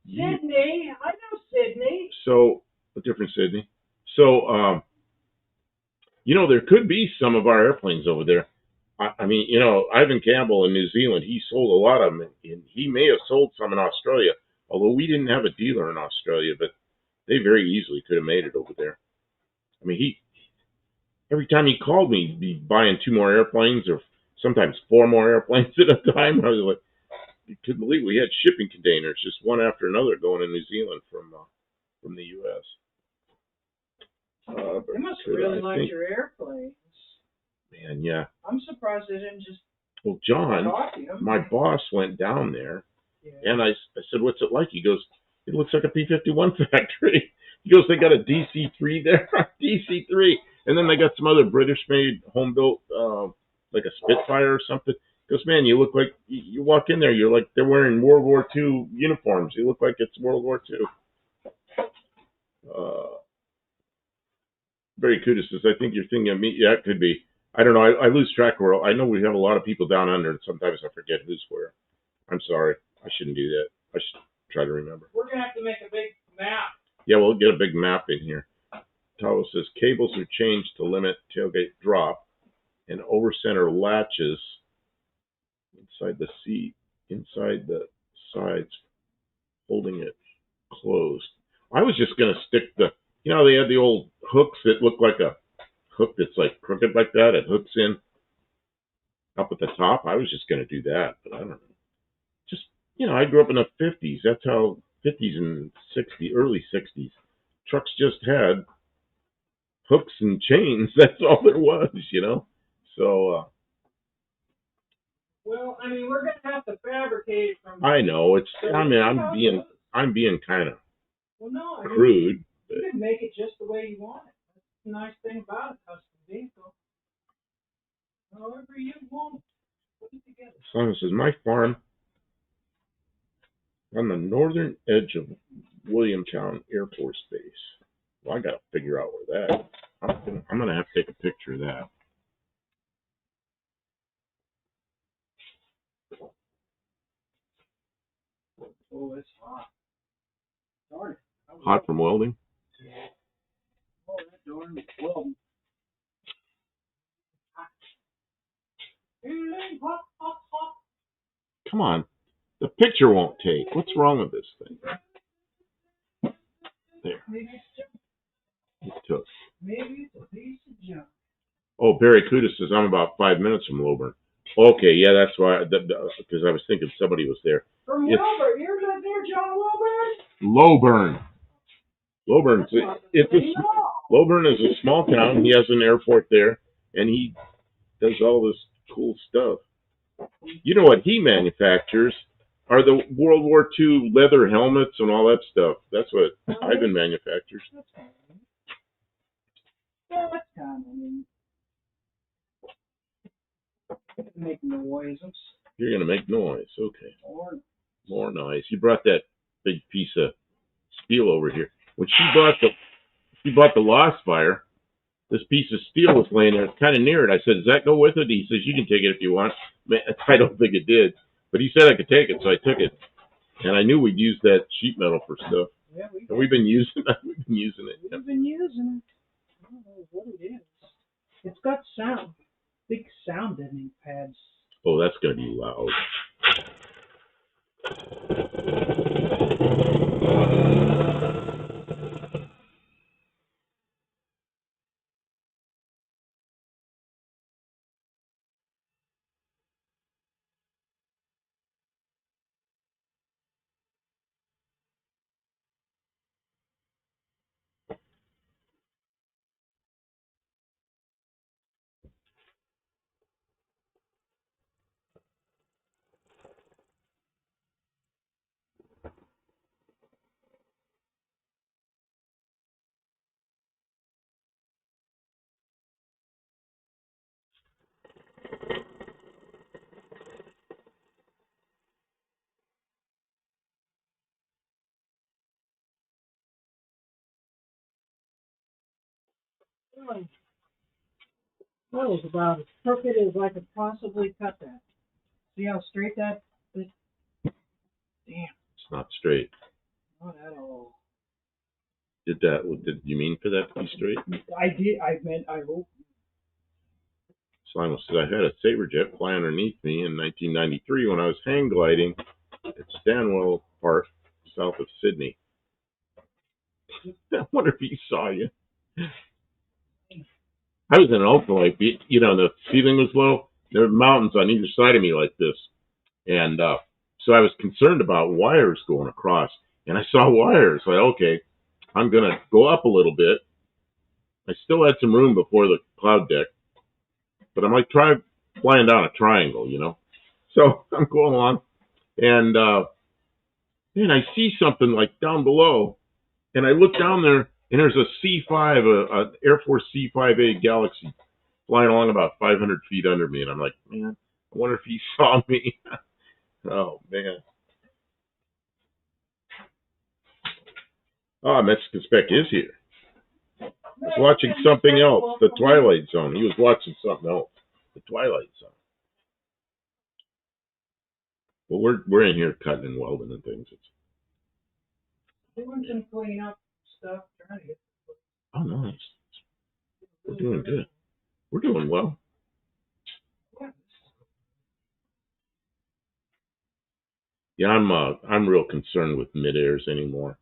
Sydney. I know Sydney. So, a different Sydney. So, there could be some of our airplanes over there. I mean, Ivan Campbell in New Zealand, he sold a lot of them, and he may have sold some in Australia, although we didn't have a dealer in Australia, but they very easily could have made it over there. I mean, every time he called me, he'd be buying 2 more airplanes or sometimes 4 more airplanes at a time. I was like, you couldn't believe we had shipping containers just one after another going to New Zealand from the U.S. They must have really liked your airplanes. Man, yeah. I'm surprised they didn't just. Well, John, my boss went down there, and I said, what's it like? He goes, it looks like a P-51 factory. He goes, they got a DC-3 there, DC-3. And then they got some other British-made, home-built like a Spitfire or something. Because, man, you look like, you walk in there, you're like, they're wearing World War II uniforms. You look like it's World War II. Barry Kudus says, I think you're thinking of me. Yeah, it could be. I don't know. I lose track of I know we have a lot of people down under, and sometimes I forget who's where. I'm sorry. I shouldn't do that. I should try to remember. We're going to have to make a big map. Yeah, we'll get a big map in here. Tavo says, cables are changed to limit tailgate drop and over center latches inside the seat, inside the sides, holding it closed. I was just going to stick the, they had the old hooks that look like a hook that's like crooked like that. It hooks in up at the top. I was just going to do that, but I don't know. Just, I grew up in the 50s. That's how 50s and 60s, early 60s. Trucks just had hooks and chains. That's all there was, So, well, I mean, we're going to have to fabricate it from. I know I'm being kind of crude. You can make it just the way you want it. That's the nice thing about a custom vehicle. However you want it, put it together. Simon says, my farm on the northern edge of Williamstown Air Force Base. Well, I got to figure out where that is. I'm going to have to take a picture of that. Oh, it's hot. Darn it. Hot from welding? Yeah. Oh, that darn welding. Hot, hot, hot. Come on. The picture won't take. What's wrong with this thing? There. Maybe it's junk. It took. Maybe it's a piece of junk. Oh, Barry Kudus says, I'm about 5 minutes from Lowburn. Okay, yeah, that's why, because I was thinking somebody was there. From Wilbur. You live there, John Wilbur? Lowburn. Lowburn is a small town. He has an airport there, and he does all this cool stuff. You know what he manufactures are the World War II leather helmets and all that stuff. That's what Ivan manufactures. Yeah, that's kind of neat. Make noises. You're going to make noise. Okay. More noise. You brought that big piece of steel over here. When she bought the Lost Fire, this piece of steel was laying there. It's kind of near it. I said, does that go with it? He says, you can take it if you want. Man, I don't think it did. But he said I could take it, so I took it. And I knew we'd use that sheet metal for stuff. Yeah, we've been using it. We've been using it. I don't know what it is. It's got sound. Big sound deadening pads. Oh, that's going to be loud. That was about as crooked as I could possibly cut that. See how straight that is? Damn. It's not straight. Not at all. Did you mean for that to be straight? I did. I hope. Simon says, I had a Saberjet fly underneath me in 1993 when I was hang gliding at Stanwell Park, south of Sydney. I wonder if he saw you. I was in an open lake, the ceiling was low. There were mountains on either side of me like this. And so I was concerned about wires going across. And I saw wires. Like, okay, I'm going to go up a little bit. I still had some room before the cloud deck. But I'm like, try flying down a triangle, So I'm going along. And then I see something like down below. And I look down there, and there's a C5, an Air Force C5A Galaxy flying along about 500 feet under me, and I'm like, man, I wonder if he saw me. Oh, man. Oh, Mexican Spec is here. He was watching something else, the Twilight Zone. He was watching something else, the Twilight Zone. Well, we're in here cutting and welding and things. Doing some cleanup stuff, trying to get. Oh, nice. We're doing good. We're doing well. Yeah, I'm real concerned with mid-airs anymore.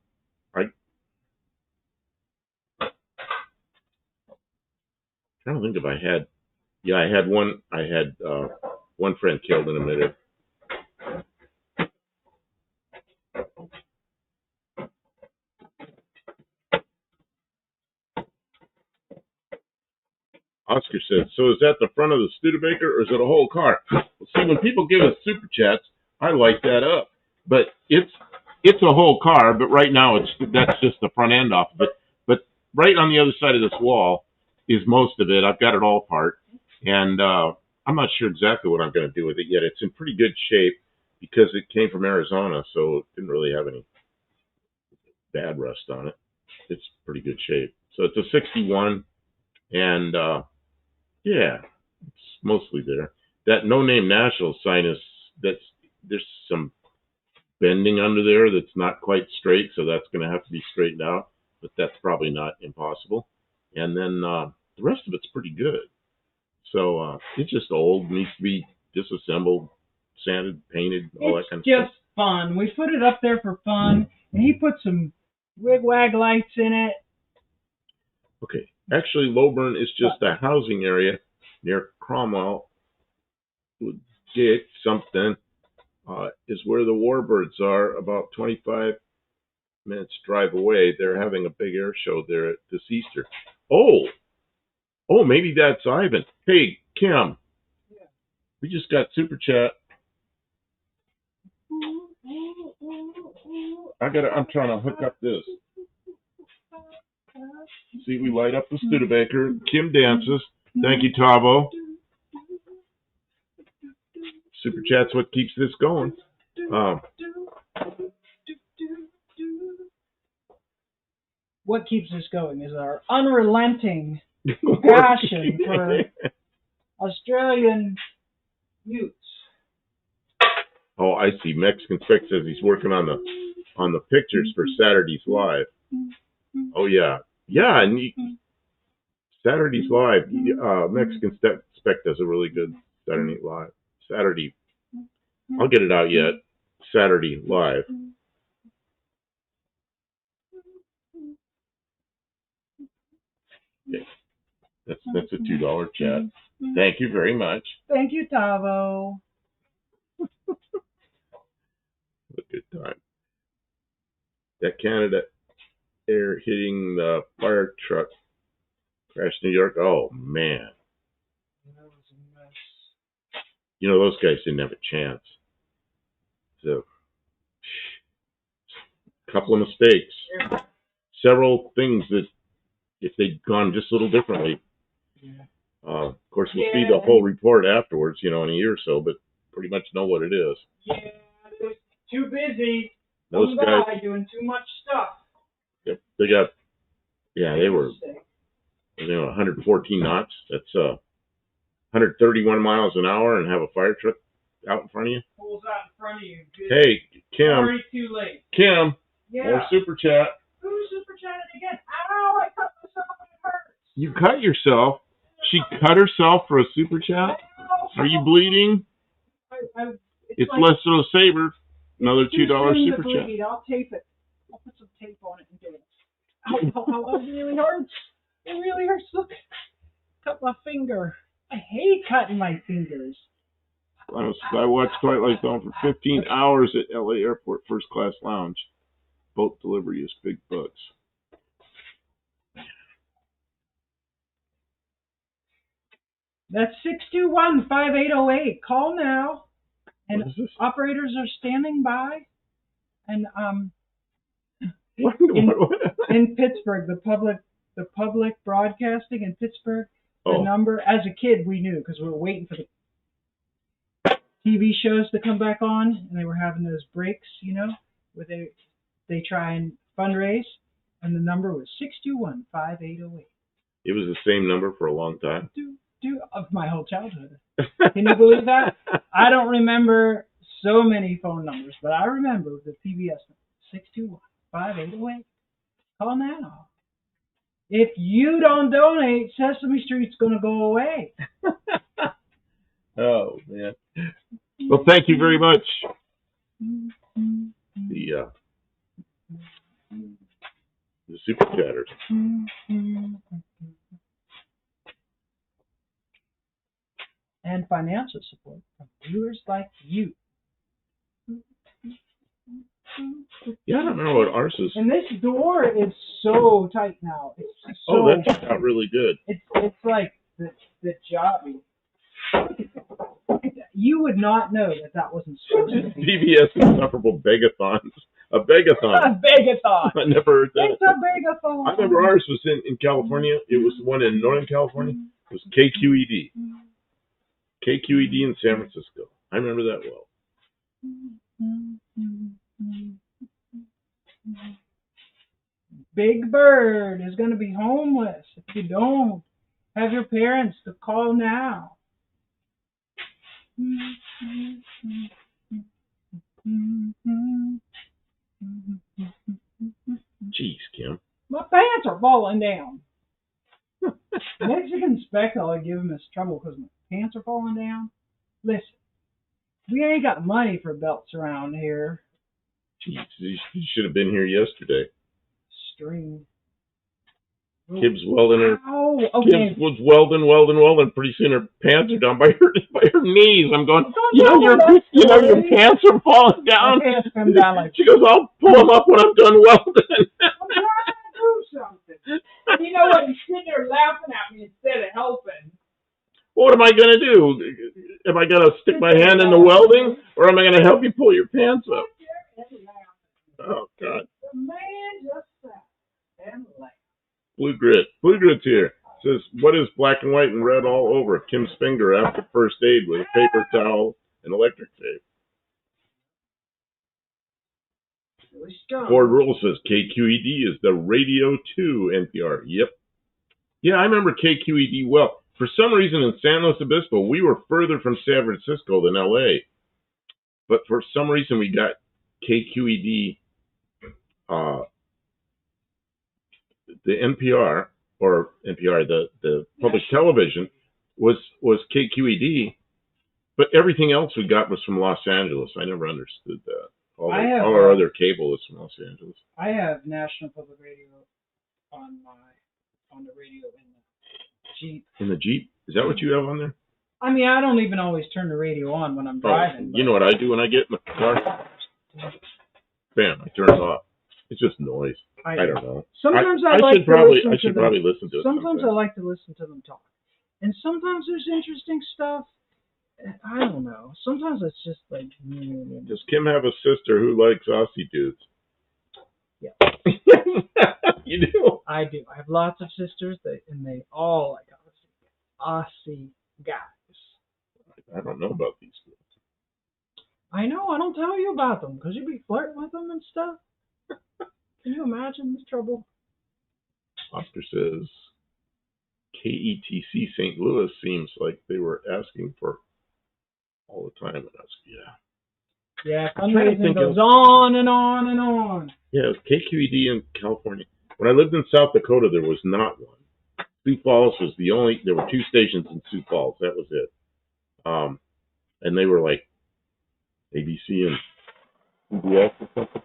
I don't think if I had. Yeah, I had one. I had one friend killed in a mid-air. Oscar said, so is that the front of the Studebaker or is it a whole car? Well, see, when people give us super chats, I light that up. But it's a whole car, but right now that's just the front end off of it. But right on the other side of this wall is most of it. I've got it all apart. And I'm not sure exactly what I'm going to do with it yet. It's in pretty good shape because it came from Arizona, so it didn't really have any bad rust on it. It's pretty good shape. So it's a 61, and yeah, it's mostly there. That No Name National sign there's some bending under there that's not quite straight, so that's going to have to be straightened out, but that's probably not impossible. And then the rest of it's pretty good. So it's just old, needs to be disassembled, sanded, painted, all that kind of stuff. It's just fun. We put it up there for fun, and he put some wig-wag lights in it. Okay. Actually, Lowburn is just a housing area near Cromwell. Dick something is where the Warbirds are, about 25 minutes drive away. They're having a big air show there this Easter. Oh, maybe that's Ivan. Hey, Kim. Yeah. We just got super chat. I'm trying to hook up this. See, we light up the Studebaker. Kim dances. Thank you, Tavo. Super chat's what keeps this going. What keeps us going is our unrelenting passion for Australian youths. Oh, I see. Mexican Spec says he's working on the pictures for Saturday's Live. Oh yeah, and Saturday's Live. Mexican Spec does a really good Saturday Night Live. Saturday. I'll get it out yet. Saturday Live. Okay. That's a $2 chat. Thank you very much. Thank you, Tavo. A good time. That Canada Air hitting the fire truck crash New York. Oh man. That was a mess. You know, those guys didn't have a chance. So, a couple of mistakes. Several things that if they'd gone just a little differently. Yeah. Of course, we'll see the whole report afterwards, in a year or so, but pretty much know what it is. Yeah, they're too busy. Those guys doing too much stuff. Yep, they were 114 knots. That's 131 miles an hour, and have a fire truck out in front of you. Pulls out in front of you. Good. Hey, Kim. Already too late. Kim. Yeah. More super chat. Who's super chatted again? Ow! I cut myself and it hurts. You cut yourself. She cut herself for a super chat. Are you bleeding? It's like Lester Saber. Another $2 super chat. I'll tape it. I'll put some tape on it and do it. Ow, it really hurts. It really hurts. Look. Cut my finger. I hate cutting my fingers. I watched Twilight Zone for 15 hours at LA Airport First Class Lounge. Boat delivery is big bucks. That's 621-5808. Call now. And operators are standing by. And in Pittsburgh, the public broadcasting in Pittsburgh, The Oh. number, as a kid, we knew because we were waiting for the TV shows to come back on, and they were having those breaks, where they try and fundraise, and the number was 621-5808. It was the same number for a long time. Of my whole childhood. Can you believe that? I don't remember so many phone numbers, but I remember the PBS 621-5808. Call now. If you don't donate, Sesame Street's going to go away. Oh, man. Well, thank you very much. The Super Chatters. And financial support from viewers like you. Yeah, I don't know what ours is. And this door is so tight now. It's so, oh, that turned out really good. It's like the job. You would not know that wasn't supposed to be. PBS insufferable begathons. A begathon. A begathon. I never heard that. It's a begathon. I remember ours was in California. It was the one in Northern California. It was KQED. KQED in San Francisco. I remember that well. Big Bird is going to be homeless if you don't have your parents to call now. Jeez, Kim. My pants are falling down. Mexican Speckle, I give him this trouble because my pants are falling down. Listen, we ain't got money for belts around here. Jeez, you should have been here yesterday. String. Kim's welding her. Oh, okay. Kim was welding. Pretty soon her pants are down by her knees. I'm going. Your pants are falling down. My pants come down like. She goes, I'll pull them up when I'm done welding. I'm trying to do something. And you know what? He's sitting there laughing at me instead of helping. What am I going to do? Am I going to stick my hand in the welding, or am I going to help you pull your pants up? Oh, God. The man just sat and laughed. Blue Grit's here. Says, what is black and white and red all over Kim's finger after first aid with a paper towel and electric tape? Really strong. Ford Rule says KQED is the Radio 2 NPR. Yep. Yeah, I remember KQED well. For some reason in San Luis Obispo, we were further from San Francisco than LA. But for some reason we got KQED, the NPR, the public television was KQED, but everything else we got was from Los Angeles. I never understood that. All our other cable was from Los Angeles. I have National Public Radio on the radio in the Jeep. In the Jeep? Is that what you have on there? I mean, I don't even always turn the radio on when I'm driving. You know what I do when I get in the car? Bam, I turn it off. It's just noise. I don't know. Sometimes I should probably listen to it. Sometimes I like to listen to them talk. And sometimes there's interesting stuff. I don't know. Sometimes it's just like... Does Kim have a sister who likes Aussie dudes? Yeah. You do? I do. I have lots of sisters, and they all like Aussie guys. I don't know about these girls. I know. I don't tell you about them because you'd be flirting with them and stuff. Can you imagine this trouble? Oscar says, KETC St. Louis seems like they were asking for all the time. And I was, yeah, fundraising goes on and on and on. Yeah, it was KQED in California. When I lived in South Dakota, there was not one. Sioux Falls was the only, there were 2 stations in Sioux Falls. That was it. And they were like ABC and CBS or something.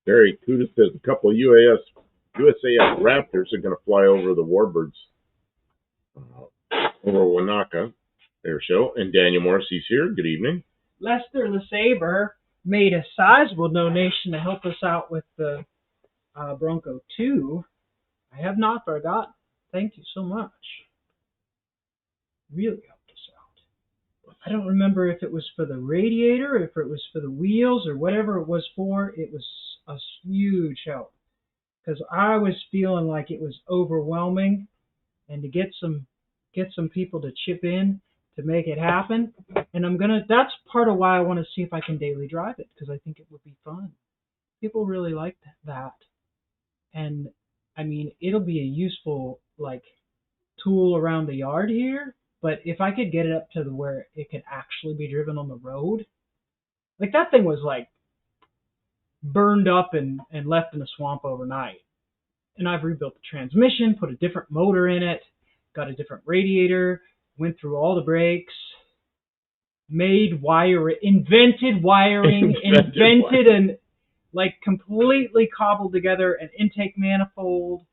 Barry Kuda says a couple of USAF Raptors are going to fly over the Warbirds over Wanaka Air Show. And Daniel Morrissey's here. Good evening. Lester LeSabre made a sizable donation to help us out with the Bronco 2. I have not forgotten. Thank you so much. Really helped us out. I don't remember if it was for the radiator, if it was for the wheels, or whatever it was for. It was a huge help because I was feeling like it was overwhelming, and to get some people to chip in to make it happen. And that's part of why I want to see if I can daily drive it, because I think it would be fun. People really like that. And I mean, it'll be a useful like tool around the yard here, but if I could get it up to where it could actually be driven on the road, like that thing was like burned up and left in a swamp overnight. And I've rebuilt the transmission, put a different motor in it, got a different radiator, went through all the brakes, invented wiring, and like completely cobbled together an intake manifold.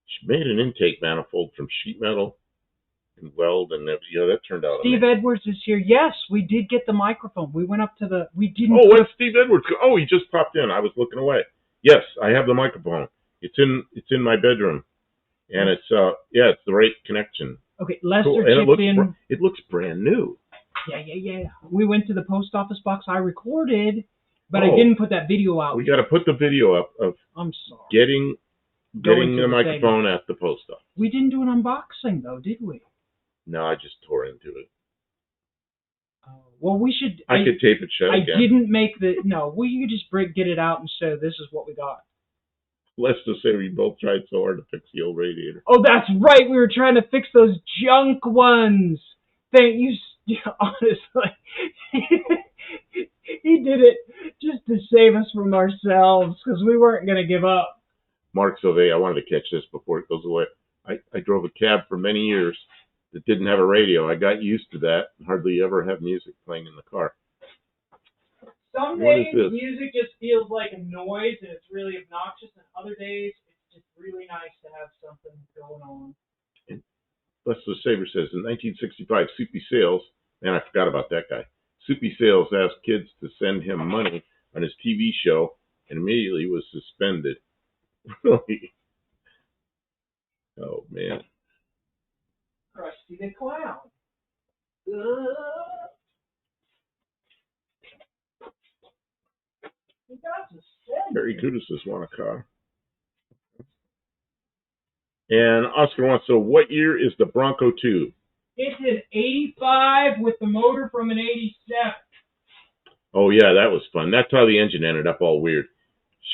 She made an intake manifold from sheet metal and weld, and that turned out. Steve Edwards is here. Yes, we did get the microphone. We went up to we didn't. Oh, where's Steve Edwards? Oh, he just popped in. I was looking away. Yes, I have the microphone. It's in my bedroom, and it's the right connection. Okay, Lester cool. chipped in. It looks brand new. Yeah. We went to the post office box. I recorded, but I didn't put that video out. We got to put the video up of I'm sorry. Getting the microphone at the post office. We didn't do an unboxing though, did we? No, I just tore into it. Well, we should. I could tape it shut again. Didn't make the. No, you could just get it out and say this is what we got. Let's just say we both tried so hard to fix the old radiator. Oh, that's right. We were trying to fix those junk ones. Thank you. Honestly, he did it just to save us from ourselves because we weren't going to give up. Mark Sauvé, I wanted to catch this before it goes away. I drove a cab for many years that didn't have a radio. I got used to that and hardly ever have music playing in the car. Some days music just feels like a noise and it's really obnoxious, and other days it's just really nice to have something going on. And Lester Saber says, in 1965, Soupy Sales, man, I forgot about that guy. Soupy Sales asked kids to send him money on his TV show and immediately was suspended. Really? Oh, man. Krusty the Clown. Barry Kudis want a car. And Oscar wants, so what year is the Bronco 2? It's an 85 with the motor from an 87. Oh, yeah, that was fun. That's how the engine ended up all weird.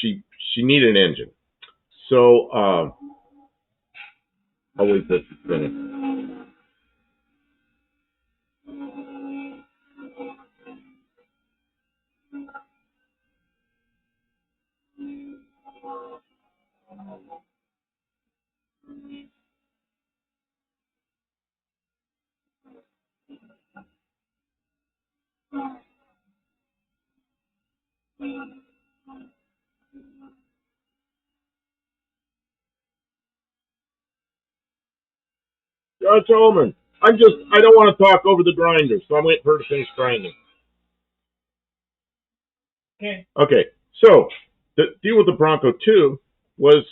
She needed an engine. So, I'll wait till it's finished. John Tolman, I don't want to talk over the grinder, so I'm waiting for her to finish grinding. Okay, so the deal with the Bronco 2 was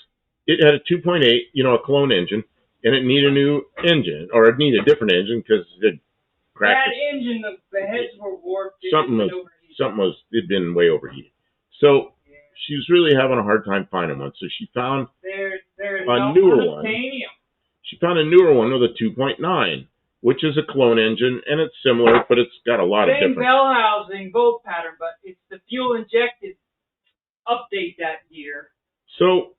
it had a 2.8, a clone engine, and it needed a new engine, or it needed a different engine because it cracked. That engine, the heads were warped. It'd been way overheated. So she was really having a hard time finding one. So she found a newer one. She found a newer one with a 2.9, which is a clone engine, and it's similar, but it's got a lot of different. Same bell housing, bolt pattern, but it's the fuel injected update that year. So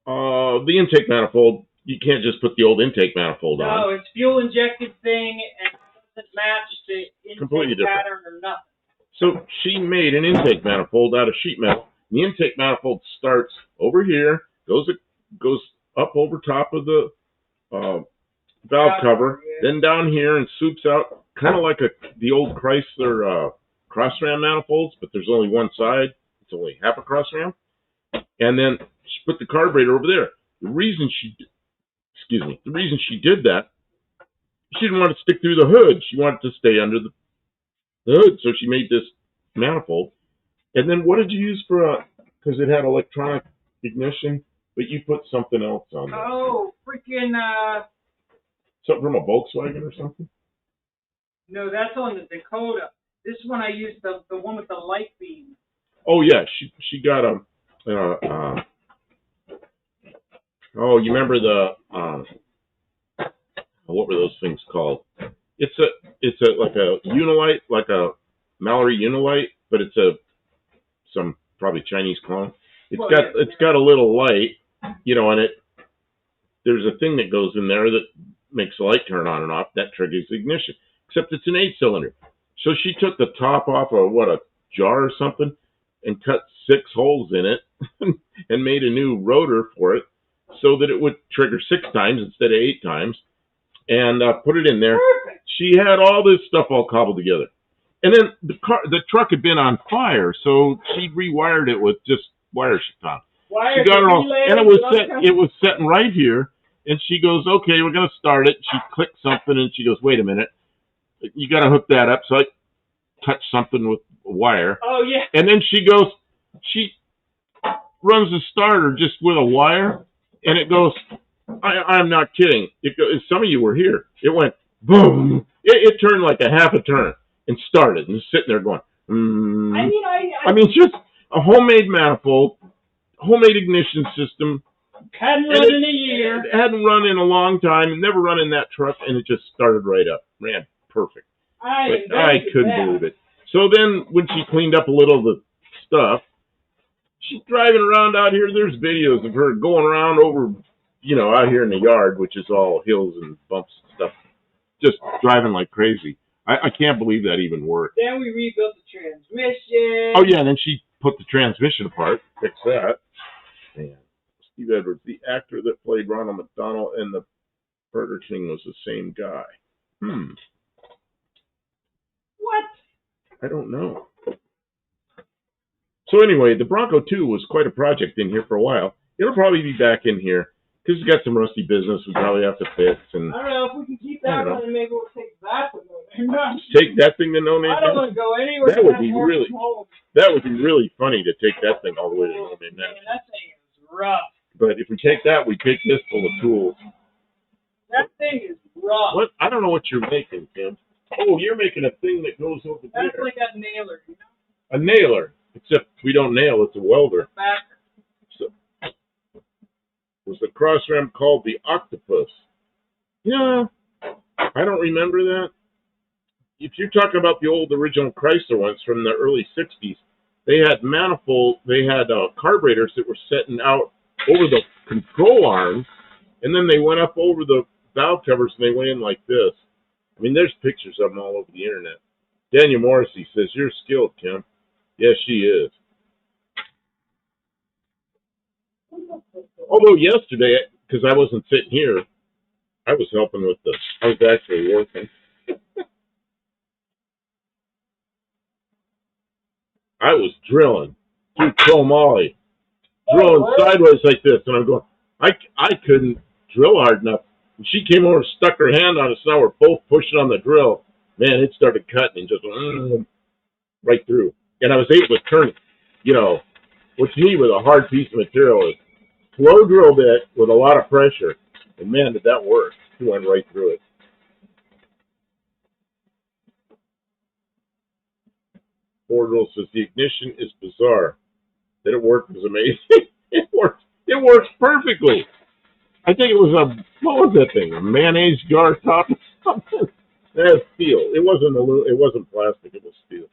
the intake manifold, you can't just put the old intake manifold on. No, it's fuel injected thing, and it doesn't match the intake pattern or nothing. So she made an intake manifold out of sheet metal. The intake manifold starts over here, goes up over top of the valve cover, then down here and swoops out, kind of like the old Chrysler cross ram manifolds, but there's only one side. It's only half a cross ram. And then she put the carburetor over there. The reason she did that, she didn't want to stick through the hood. She wanted to stay under the hood, so she made this manifold. And then what did you use for because it had electronic ignition, but you put something else on there. Oh, freaking, Something from a Volkswagen or something? no, that's on the Dakota. This one I used the one with the light beam. Oh yeah, she got a. Oh, you remember the what were those things called? It's like a Unilite, like a Mallory Unilite, but it's some probably Chinese clone. It's got a little light, and there's a thing that goes in there that makes the light turn on and off. That triggers ignition. Except it's an 8-cylinder. So she took the top off of a jar or something and cut 6 holes in it and made a new rotor for it so that it would trigger 6 times instead of 8 times, and put it in there. Perfect. She had all this stuff all cobbled together. And then the truck had been on fire, so she rewired it with just wire she found. She got it all, and it was sitting right here, and she goes, okay, we're going to start it. She clicked something, and she goes, wait a minute, you got to hook that up. So I touched something with a wire. Oh, yeah. And then she runs the starter just with a wire, and it goes, I'm not kidding. It goes, some of you were here. It went boom. It turned like a half a turn and started, and sitting there going, I mean, just a homemade manifold, homemade ignition system. Hadn't run in a year. It hadn't run in a long time, never run in that truck, and it just started right up. Ran perfect. I couldn't believe it. So then when she cleaned up a little of the stuff, she's driving around out here. There's videos of her going around over, out here in the yard, which is all hills and bumps and stuff, just driving like crazy. I can't believe that even worked. Then we rebuilt the transmission. Oh, yeah, and then she put the transmission apart, fixed that. Man, Steve Edwards, the actor that played Ronald McDonald in the Burger King, was the same guy. What? I don't know. So anyway, the Bronco 2 was quite a project in here for a while. It'll probably be back in here because it's got some rusty business we probably have to fix. And I don't know if we can keep that one, and maybe we'll take that one. Take that thing to No Name. I don't want to go anywhere. That would be really funny to take that thing all the way to No Name. Man, that thing is rough. But if we take that, we take this full of tools. That thing is rough. What? I don't know what you're making, Tim. Oh, you're making a thing that goes over there. That's like a nailer. A nailer, except we don't nail. It's a welder. Back. So, was the cross ram called the Octopus? Yeah, I don't remember that. If you're talking about the old original Chrysler ones from the early 60s, they had carburetors that were setting out over the control arms, and then they went up over the valve covers and they went in like this. I mean, there's pictures of them all over the internet. Daniel Morrissey says, you're skilled, Tim. Yes, she is. Although yesterday, because I wasn't sitting here, I was helping with I was actually working. I was drilling through chromoly, drilling sideways like this, and I'm going, I couldn't drill hard enough. And she came over and stuck her hand on us, and now we're both pushing on the drill. Man, it started cutting and just right through. And I was able to turn it. What's neat with a hard piece of material is slow drill bit with a lot of pressure. And man, did that work. It went right through it. Fordwell says the ignition is bizarre. That it worked was amazing. It works perfectly. I think it was what was that thing? A mayonnaise jar top or something? That's steel. It wasn't plastic, it was steel.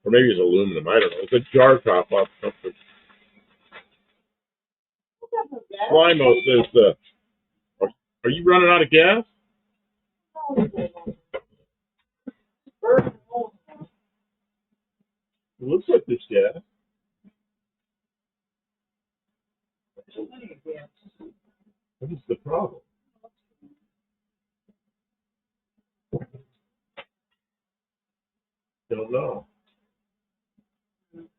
Or maybe it was aluminum, I don't know. It's a jar top off something. Slimo says, are you running out of gas? It looks like there's gas. What is the problem? Don't know.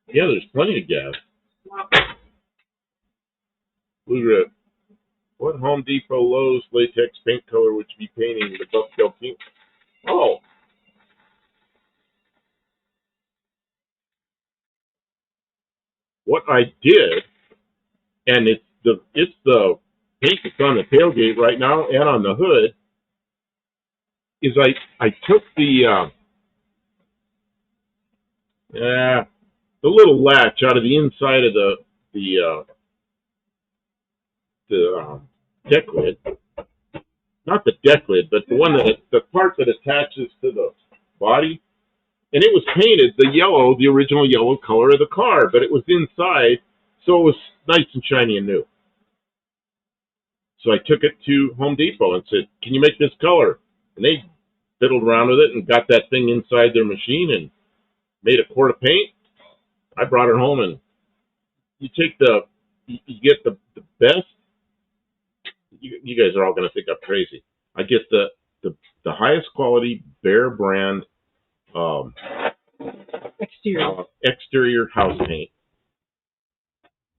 Yeah, there's plenty of gas. Blue Rip. What Home Depot Lowe's latex paint color would you be painting the Bucktail team? Oh. What I did, and the paint that's on the tailgate right now and on the hood. Is I took the little latch out of the inside of the deck lid, not the deck lid, but the part that attaches to the body, and it was painted the original yellow color of the car, but it was inside, so it was nice and shiny and new. So I took it to Home Depot and said, "Can you make this color?" And they fiddled around with it and got that thing inside their machine and made a quart of paint. I brought it home, and you take you get the best. You guys are all going to think I'm crazy. I get the highest quality Behr brand exterior house paint,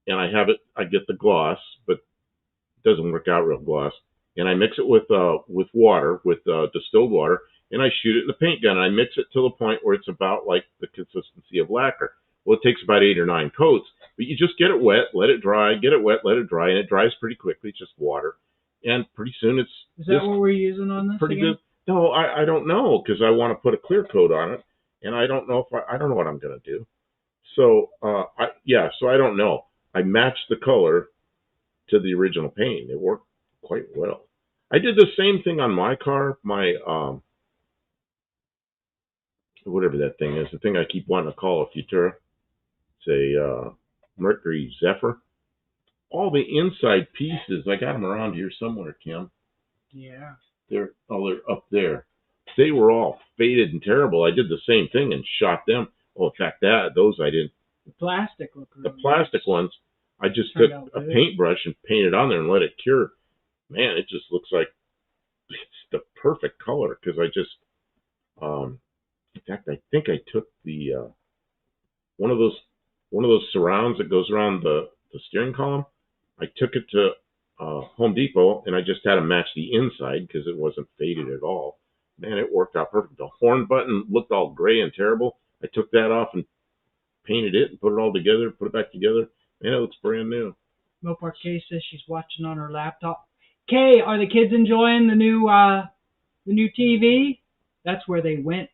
and I get the gloss, but it doesn't work out real gloss, and I mix it with water, with distilled water, and I shoot it in the paint gun, and I mix it to the point where it's about like the consistency of lacquer. Well, it takes about 8 or 9 coats, but you just get it wet, let it dry, get it wet, let it dry, and it dries pretty quickly. It's just water, and pretty soon it's... Is that what we're using on this pretty again? good. No, I don't know, because I want to put a clear coat on it, and I don't know I don't know what I'm going to do. So, so I don't know. I matched the color to the original paint. It worked quite well. I did the same thing on my car, my whatever that thing is, the thing I keep wanting to call a Futura. It's a Mercury Zephyr. All the inside pieces, I got them around here somewhere, Kim. Yeah. They're up there. They were all faded and terrible. I did the same thing and shot them. Oh, in fact, those I didn't. The plastic look really The plastic ones, I just took a paintbrush and painted on there and let it cure. Man, it just looks like it's the perfect color, because I just, in fact, I think I took the one of those surrounds that goes around the steering column. I took it to Home Depot, and I just had to match the inside because it wasn't faded at all. Man, it worked out perfect. The horn button looked all gray and terrible. I took that off and painted it and put it all together, put it back together. Man, it looks brand new. Mopar Kay says she's watching on her laptop. Kay, are the kids enjoying the new TV? That's where they went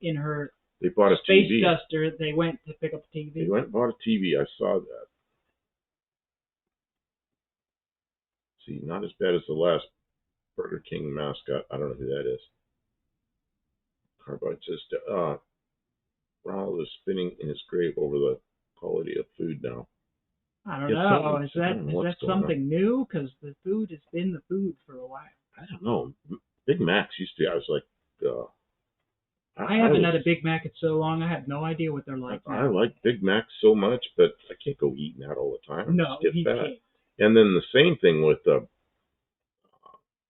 in her They bought a space TV. duster. They went to pick up a TV. They went and bought a TV. I saw that. See, not as bad as the last Burger King mascot. I don't know who that is. Carbide says, Ronald is spinning in his grave over the quality of food now. I don't know. Is that something new? Because the food has been the food for a while. I don't know. Big Macs used to be, I was like... I haven't had a Big Mac in so long, I have no idea what they're like now. I like Big Macs so much, but I can't go eating that all the time. No, you can't. And then the same thing with the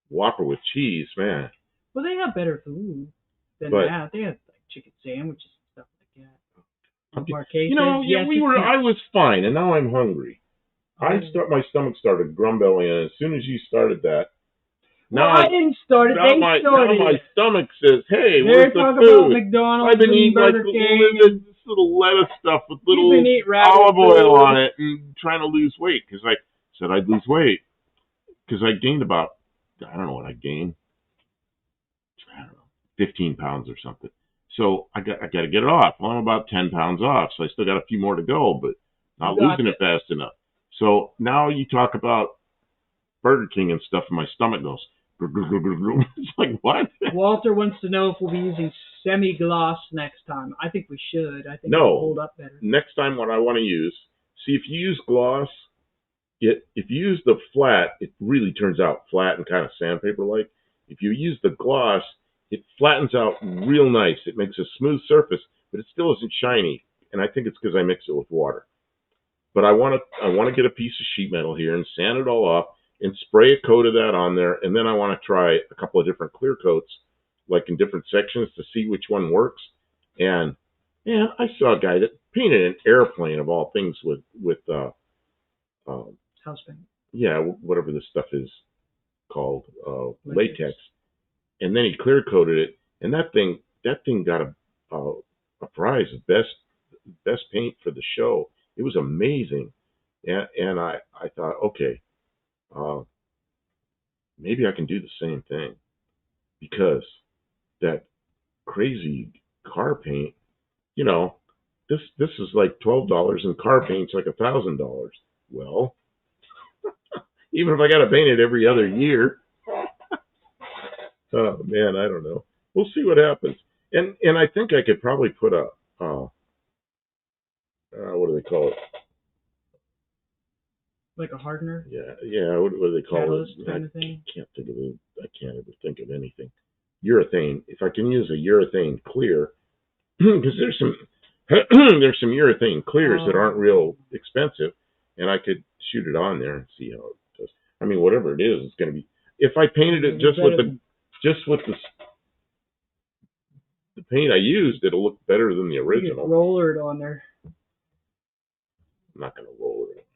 Whopper with cheese, man. Well, they have better food than that. They have like chicken sandwiches and stuff like that. I was fine, and now I'm hungry. My stomach started grumbling, and as soon as you started that, I didn't start it. They started it. Now my stomach says, "Hey, where's the food?" About McDonald's. I've been eating Burger King. this little lettuce stuff with little olive oil on it, and trying to lose weight because I said I'd lose weight because I gained about, I don't know what I gained, 15 pounds or something. So I got to get it off. Well, I'm about 10 pounds off, so I still got a few more to go, but not losing it fast enough. So now you talk about Burger King and stuff, and my stomach goes. It's like, what? Walter wants to know if we'll be using semi-gloss next time. I think we should. I think it'll hold up better. Next time, what I want to use, see, if you use gloss, if you use the flat, it really turns out flat and kind of sandpaper-like. If you use the gloss, it flattens out real nice. It makes a smooth surface, but it still isn't shiny, and I think it's because I mix it with water. But I want to get a piece of sheet metal here and sand it all off, and spray a coat of that on there, and then I want to try a couple of different clear coats, like in different sections, to see which one works. And yeah, I saw a guy that painted an airplane of all things with house paint. Yeah, whatever this stuff is called, latex. And then he clear coated it, and that thing got a prize of best paint for the show. It was amazing. And I thought, okay, uh, maybe I can do the same thing because that crazy car paint, you know, this is like $12 and car paint's like $1,000. Well, even if I got to paint it every other year, oh man, I don't know. We'll see what happens. And I think I could probably put a what do they call it? Like a hardener? Yeah. What do they call Catalyst it? kind of thing? Can't think of it. I can't ever think of anything. Urethane. If I can use a urethane clear, because there's some there's some urethane clears that aren't real expensive, and I could shoot it on there and see how it does. I mean, whatever it is, it's going to be. If I painted it just with the paint I used, it'll look better than the original. Roller it on there. I'm not going to roll it.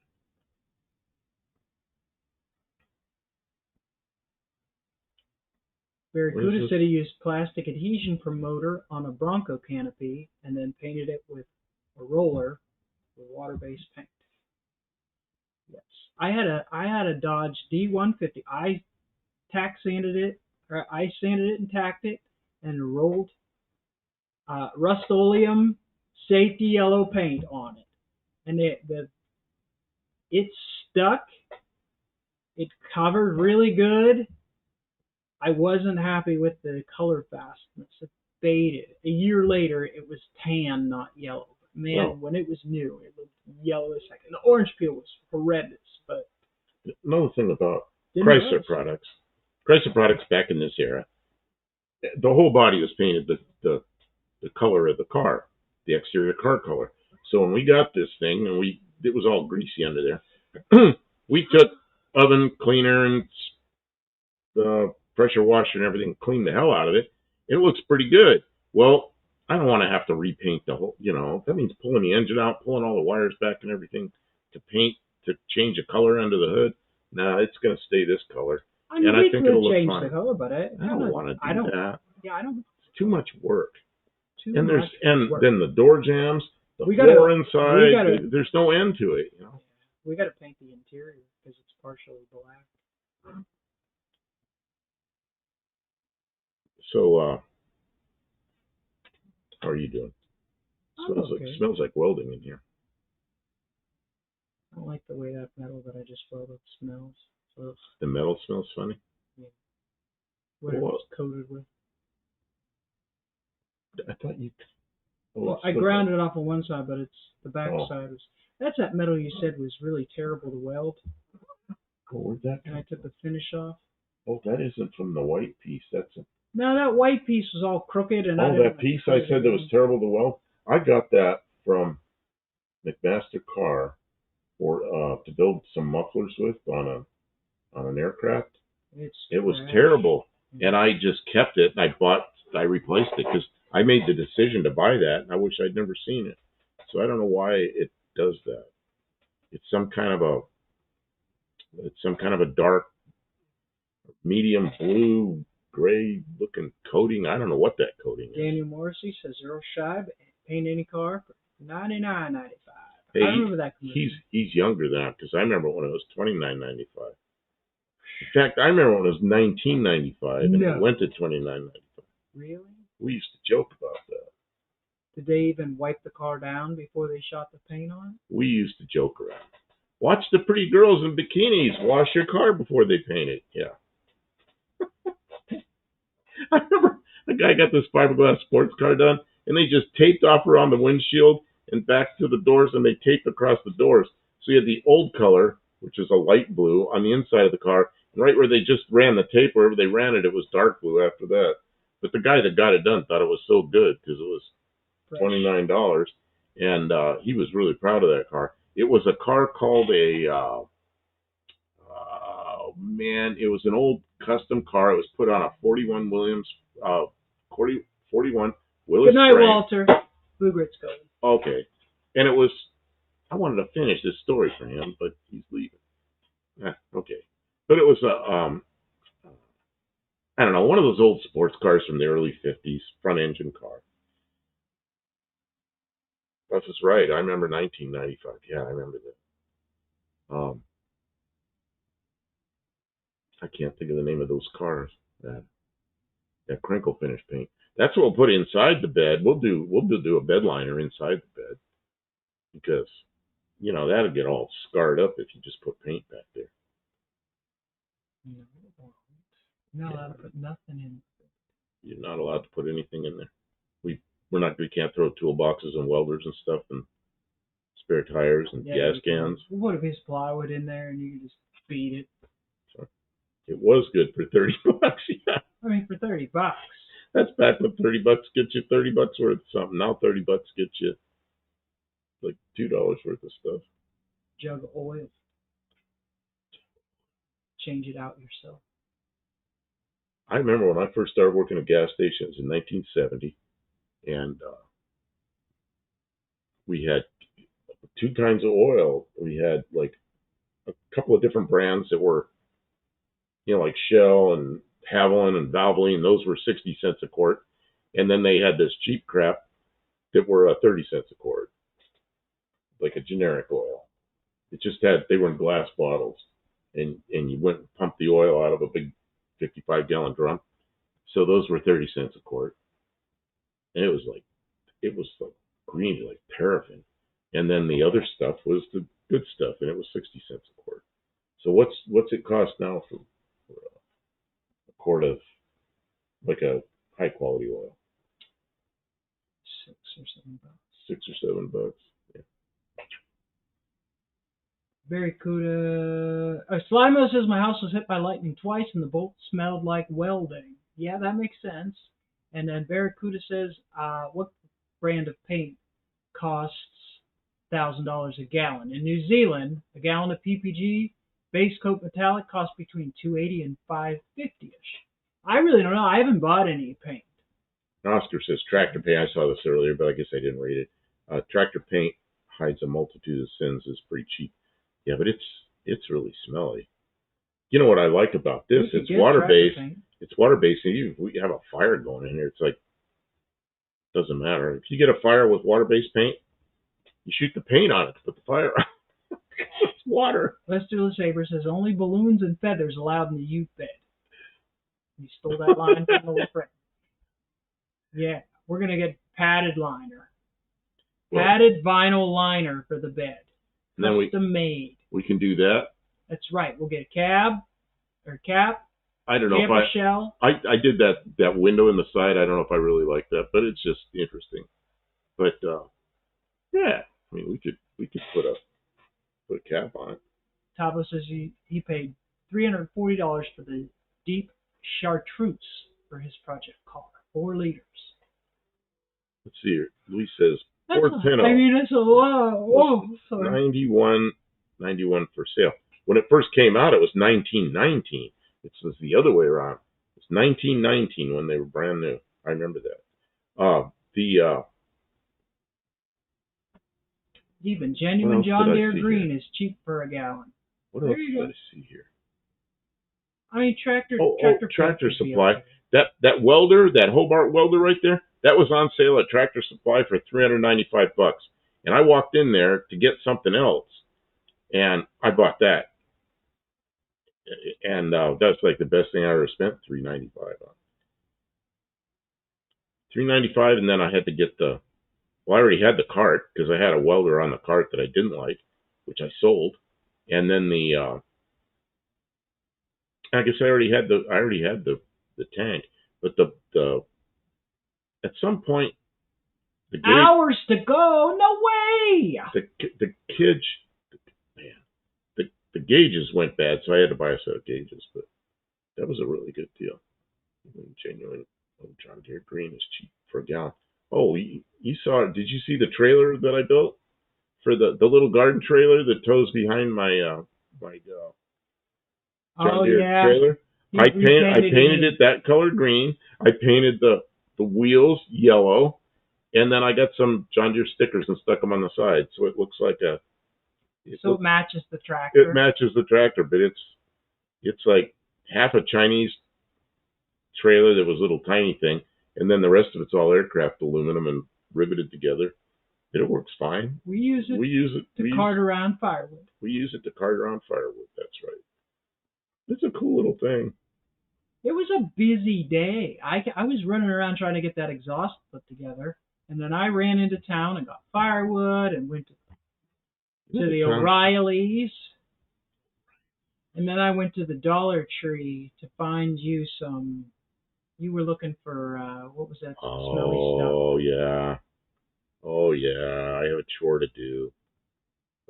Barracuda said he used plastic adhesion promoter on a Bronco canopy and then painted it with a roller with water-based paint. Yes, I had a Dodge D150. I sanded it and tacked it and rolled Rust-Oleum safety yellow paint on it, and it stuck. It covered really good. I wasn't happy with the color fastness. It faded. A year later, it was tan, not yellow. But man, when it was new, it looked yellow as heck. And the orange peel was horrendous. But another thing about Chrysler products back in this era, the whole body was painted the color of the car, the exterior car color. So when we got this thing, and it was all greasy under there, we took oven cleaner and pressure washer and everything, cleaned the hell out of it. It looks pretty good. Well, I don't want to have to repaint the whole, that means pulling the engine out, pulling all the wires back and everything to change the color under the hood. Nah, it's going to stay this color. I mean, and I think it'll look fine. The color, but I don't want to do that. Yeah, I don't. It's too much work. Then the door jambs, the floor inside. There's no end to it. We got to paint the interior because it's partially black. So, how are you doing? Smells like welding in here. I don't like the way that metal that I just welded smells. So, the metal smells funny? Yeah. Whatever it's coated with. I thought you... Well, I ground it off on one side, but it's the back side was... That's that metal you said was really terrible to weld. Where'd that come? And I took the finish off. Oh, that isn't from the white piece. No, that white piece was all crooked. And that piece I said that was terrible to weld? I got that from McMaster Car to build some mufflers with on an aircraft. It was terrible. And I just kept it, and I replaced it because I made the decision to buy that, and I wish I'd never seen it. So I don't know why it does that. It's some kind of a dark, medium blue, gray looking coating. I don't know what that coating is. Daniel Morrissey says Earl Scheib, paint any car for $99.95. Hey, I remember that commercial. He's younger than that because I remember when it was $29.95. In fact, I remember when it was $19.95 and it went to $29.95. Really? We used to joke about that. Did they even wipe the car down before they shot the paint on it? We used to joke around. Watch the pretty girls in bikinis wash your car before they paint it. Yeah. I remember a guy got this fiberglass sports car done, and they just taped off around the windshield and back to the doors, and they taped across the doors. So you had the old color, which is a light blue, on the inside of the car, and right where they just ran the tape, wherever they ran it, it was dark blue after that. But the guy that got it done thought it was so good because it was $29, and he was really proud of that car. It was a car called it was an old custom car. It was put on a 41 Williams, 41 Willis. Good night, Walter. Blue Grits go. Okay, and it was. I wanted to finish this story for him, but he's leaving. Okay, but it was I don't know, one of those old sports cars from the early 50s, front engine car. That's right. I remember 1995. Yeah, I remember that. Um, I can't think of the name of those cars. That crinkle finish paint. That's what we'll put inside the bed. We'll do a bed liner inside the bed because that'll get all scarred up if you just put paint back there. No, you're not allowed to put nothing in. You're not allowed to put anything in there. We can't throw toolboxes and welders and stuff and spare tires and gas cans. We'll put a piece of plywood in there and you can just beat it. So it was good for $30. Yeah. I mean, for $30. That's back when $30 gets you $30 worth of something. Now $30 gets you like $2 worth of stuff. Jug of oil. Change it out yourself. I remember when I first started working at gas stations in 1970, and we had 2 kinds of oil. We had like a couple of different brands that were, like Shell and Haviland and Valvoline. Those were 60 cents a quart, and then they had this cheap crap that were 30 cents a quart, like a generic oil. They were in glass bottles, and you went and pumped the oil out of a big 55-gallon drum. So those were 30 cents a quart, and it was like green, like paraffin. And then the other stuff was the good stuff, and it was 60 cents a quart. So what's it cost now for a quart of like a high quality oil? $6 or $7. $6 or $7. Yeah. Barracuda. Slimo says my house was hit by lightning twice and the bolt smelled like welding. Yeah, that makes sense. And then Barracuda says, what brand of paint costs $1,000 a gallon? In New Zealand, a gallon of PPG base coat metallic costs between $2.80 and $5.50-ish. I really don't know. I haven't bought any paint. Oscar says tractor paint. I saw this earlier, but I guess I didn't read it. Tractor paint hides a multitude of sins. Is pretty cheap. Yeah, but it's really smelly. You know what I like about this? It's water-based. It's water-based. And we have a fire going in here. It's like, doesn't matter. If you get a fire with water-based paint, you shoot the paint on it to put the fire out. It's water. Lester LeSabre says only balloons and feathers allowed in the youth bed. You stole that line from the old friend. Yeah, we're going to get padded liner. Padded vinyl liner for the bed. Custom made. We can do that. That's right. We'll get a cap. I don't know if shell. I did that window in the side. I don't know if I really like that, but it's just interesting. But yeah, I mean we could put a cap on it. Tavo says he paid $340 for the deep chartreuse for his project car, 4 liters. Let's see here. Luis says Ford Pinto. I mean, it's a lot. Whoa, sorry. 91 for sale. When it first came out, it was 1919. It was the other way around. It's 1919 when they were brand new. I remember that. Even genuine John Deere green is cheap for a gallon. What else did I see here? I mean, tractor Supply. That welder, that Hobart welder right there, that was on sale at Tractor Supply for $395. And I walked in there to get something else, and I bought that. And that's like the best thing I ever spent, $395 on. $395, and then I had to get I already had the cart because I had a welder on the cart that I didn't like, which I sold, and then I guess I already had the tank, but the at some point the gauge, hours to go, no way. The kids, man, the gauges went bad, so I had to buy a set of gauges, but that was a really good deal. Genuine John Deere green is cheap for a gallon. Oh, you saw it? Did you see the trailer that I built for the little garden trailer that tows behind my John Deere trailer? I painted it that color green. I painted the wheels yellow, and then I got some John Deere stickers and stuck them on the side, so it looks like it matches the tractor. It matches the tractor, but it's like half a Chinese trailer that was a little tiny thing, and then the rest of it's all aircraft aluminum and riveted together. It works fine. We use it to cart around firewood. We use it to cart around firewood. That's right. It's a cool little thing. It was a busy day. I was running around trying to get that exhaust put together, and then I ran into town and got firewood and went to the O'Reillys, and then I went to the Dollar Tree to find you some. You were looking for what was that smelly stuff? Oh yeah. I have a chore to do.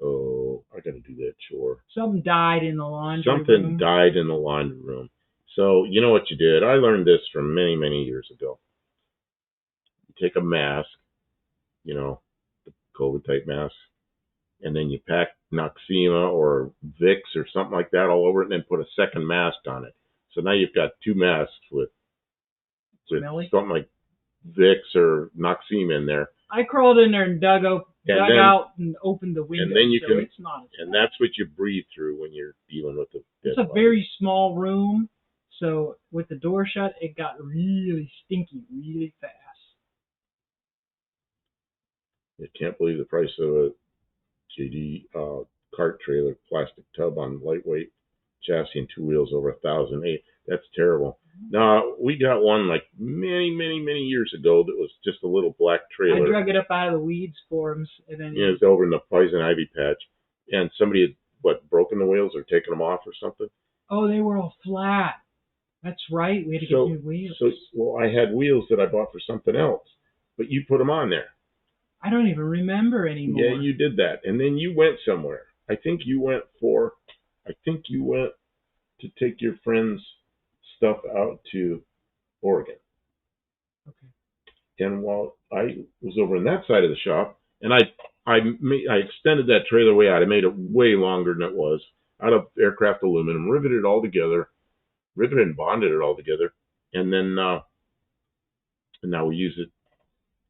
Oh, I gotta do that chore. Something died in the laundry room. Something died in the laundry room. So, you know what you did? I learned this from many, many years ago. You take a mask, you know, the COVID-type mask, and then you pack Noxema or Vicks or something like that all over it, and then put a second mask on it. So now you've got two masks with something like Vicks or Noxema in there. I crawled in there and dug out and opened the window. And then you can, it's not and that's what you breathe through when you're dealing with the dead It's a body. very small room, so with the door shut, it got really stinky really fast. You can't believe the price of a JD cart trailer plastic tub on lightweight chassis and two wheels over $1,008. That's terrible. Now, we got one like many, many, many years ago that was just a little black trailer. I drug it up out of the weeds for him. And then it was over in the poison ivy patch. And somebody had, broken the wheels or taken them off or something? Oh, they were all flat. That's right. We had to get new wheels. Well, I had wheels that I bought for something else, but you put them on there. I don't even remember anymore. Yeah, you did that. And then you went somewhere. I think you went to take your friend's stuff out to Oregon. Okay. And while I was over on that side of the shop, and I extended that trailer way out. I made it way longer than it was, out of aircraft aluminum, riveted it all together, riveted and bonded it all together, and then and now we use it.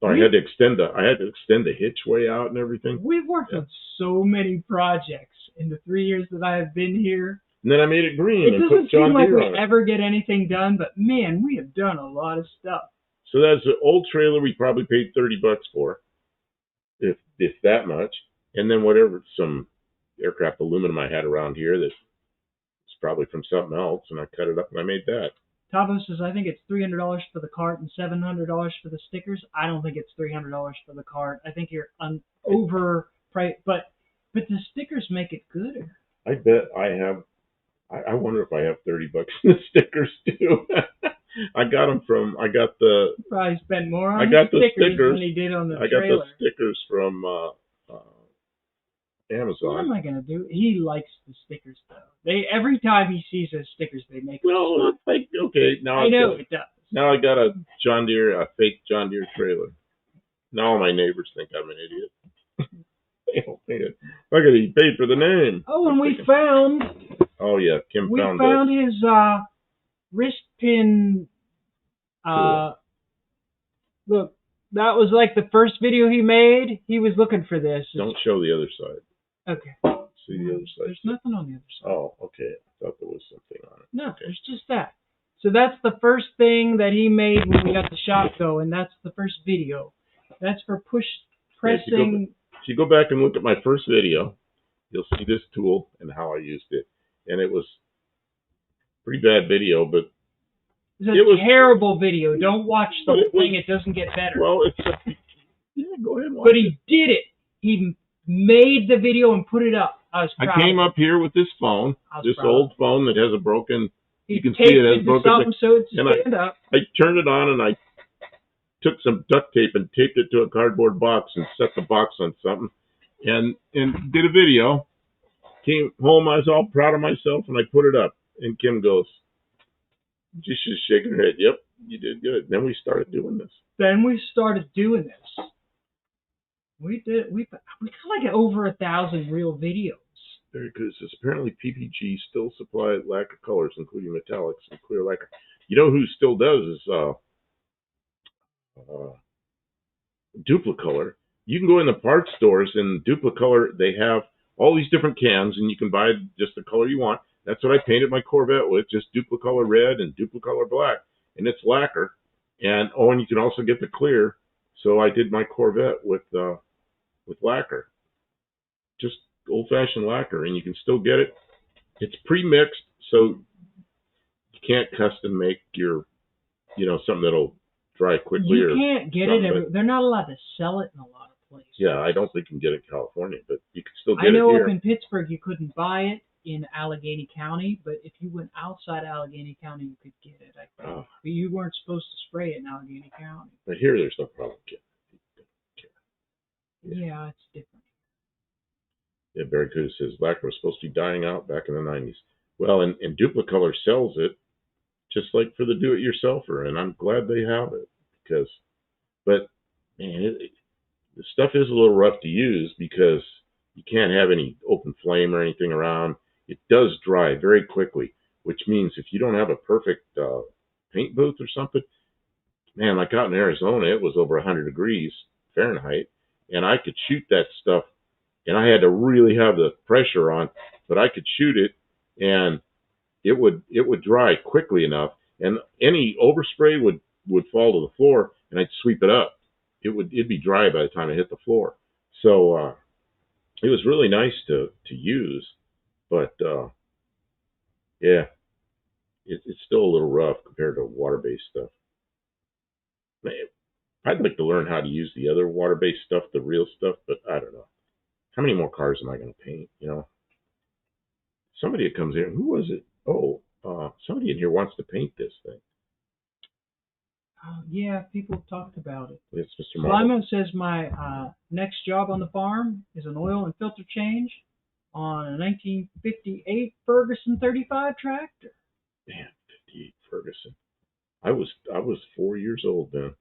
I had to extend the hitch way out and everything. We've worked on so many projects in the 3 years that I have been here. And then I made it green. It doesn't seem like we ever get anything done, but man, we have done a lot of stuff. So that's an old trailer we probably paid $30 for, if that much. And then whatever, some aircraft aluminum I had around here that's probably from something else, and I cut it up and I made that. Tavo says, I think it's $300 for the cart and $700 for the stickers. I don't think it's $300 for the cart. I think you're overpriced, but the stickers make it gooder. I bet I have. I wonder if I have $30 in the stickers too. I got the. You probably spent more on the stickers than he did on the trailer. I got the stickers from Amazon. What am I gonna do? He likes the stickers though. Every time he sees those stickers, they make. Well, it's like okay now. I know it does. Now I got a fake John Deere trailer. Now all my neighbors think I'm an idiot. They don't think it. Look at he paid for the name. Oh, and we found. Oh yeah, Kim found. We found his wrist pin. Look, that was like the first video he made. He was looking for this. Don't show the other side. Okay. See the other side. There's nothing on the other side. Oh, okay. I thought there was something on it. No, okay. There's just that. So that's the first thing that he made when we got the shop going. That's the first video. That's for pressing. If you go back and look at my first video, you'll see this tool and how I used it. And it was a pretty bad video, but it was a terrible video. Don't watch the whole thing. It doesn't get better. Well, yeah, go ahead and watch But he did it. He made the video and put it up. I came up here with this phone, this old phone that has a broken. You can see it has broken. Something so it's stand up. I turned it on and I took some duct tape and taped it to a cardboard box and set the box on something, and did a video. Came home, I was all proud of myself, and I put it up. And Kim goes, just shaking her head. Yep, you did good. Then we started doing this. We got like over 1,000 real videos. Very good. It says apparently PPG still supply lacquer colors, including metallics and clear lacquer. You know who still does is Duplicolor. You can go in the parts stores and Duplicolor. They have all these different cans, and you can buy just the color you want. That's what I painted my Corvette with, just Duplicolor red and Duplicolor black, and it's lacquer. And you can also get the clear. So I did my Corvette with with lacquer, just old-fashioned lacquer, and you can still get it. It's pre-mixed, so you can't custom make your, something that'll dry quickly. You can't get it everywhere. They're not allowed to sell it in a lot of places. Yeah, I don't think you can get it in California, but you can still get it here. I know here. up in Pittsburgh you couldn't buy it in Allegheny County, but if you went outside Allegheny County, you could get it, I think. But you weren't supposed to spray it in Allegheny County. But here, there's no problem getting it. Yeah, it's different. Yeah, Barracuda says lacquer was supposed to be dying out back in the 90s. Well, and Duplicolor sells it just like for the do-it-yourselfer, and I'm glad they have it but man, the stuff is a little rough to use because you can't have any open flame or anything around. It does dry very quickly, which means if you don't have a perfect paint booth or something, man, like out in Arizona, it was over 100 degrees Fahrenheit, and I could shoot that stuff, and I had to really have the pressure on, but I could shoot it, and it would dry quickly enough, and any overspray would fall to the floor, and I'd sweep it up. It'd be dry by the time it hit the floor. So it was really nice to use, but yeah, it's still a little rough compared to water-based stuff. Man, I'd like to learn how to use the other water-based stuff, the real stuff, but I don't know. How many more cars am I going to paint, Somebody that comes here, who was it? Oh, somebody in here wants to paint this thing. Yeah, people have talked about it. It's Mr. Marble. Simon says my next job on the farm is an oil and filter change on a 1958 Ferguson 35 tractor. Man, 58 Ferguson. I was 4 years old then.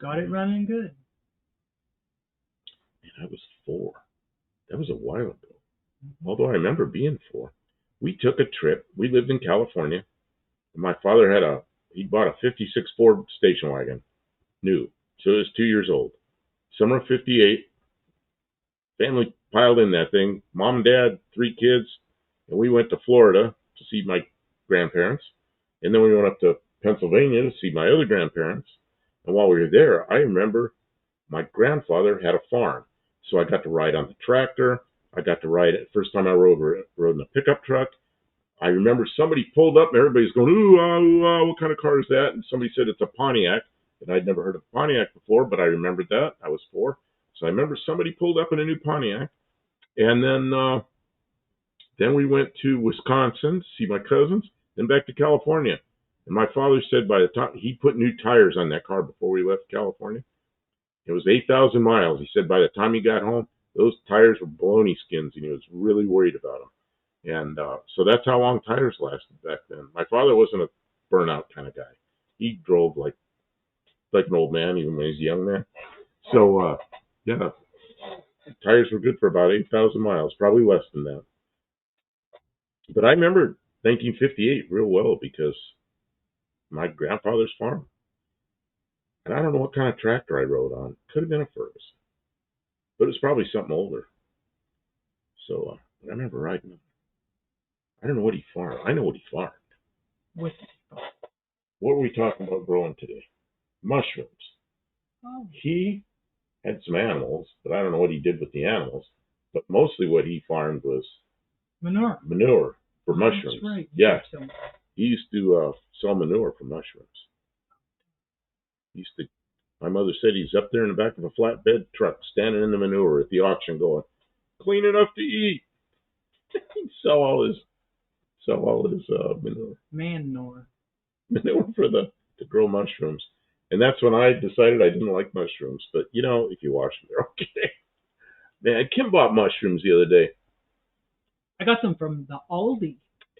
Got it running good. Man, I was 4. That was a while ago. Mm-hmm. Although I remember being 4. We took a trip. We lived in California. And my father he bought a 56 Ford station wagon, new. So it was 2 years old. Summer of 58. Family piled in that thing. Mom and Dad, 3 kids. And we went to Florida to see my grandparents. And then we went up to Pennsylvania to see my other grandparents. And while we were there, I remember my grandfather had a farm. So I got to ride on the tractor. I got to ride it. First time I rode in a pickup truck. I remember somebody pulled up and everybody's going, ooh, what kind of car is that? And somebody said it's a Pontiac. And I'd never heard of a Pontiac before, but I remembered that. I was 4. So I remember somebody pulled up in a new Pontiac. And then we went to Wisconsin to see my cousins, then back to California. And my father said by the time he put new tires on that car before we left California, it was 8,000 miles. He said by the time he got home, those tires were baloney skins, and he was really worried about them. And so that's how long tires lasted back then. My father wasn't a burnout kind of guy. He drove like an old man, even when he was a young man. So, yeah, tires were good for about 8,000 miles, probably less than that. But I remember 1958 real well because my grandfather's farm. And I don't know what kind of tractor I rode on. Could have been a Ferguson. But it was probably something older. So I remember riding him. I don't know what he farmed. I know what he farmed. What were we talking about growing today? Mushrooms. Oh. He had some animals, but I don't know what he did with the animals. But mostly what he farmed was manure for mushrooms. That's right. Yeah. He used to sell manure for mushrooms. My mother said he's up there in the back of a flatbed truck, standing in the manure at the auction, going, "Clean enough to eat." He'd sell all his manure. Manure to grow mushrooms, and that's when I decided I didn't like mushrooms. But if you wash them, they're okay. Man, Kim bought mushrooms the other day. I got them from the Aldi.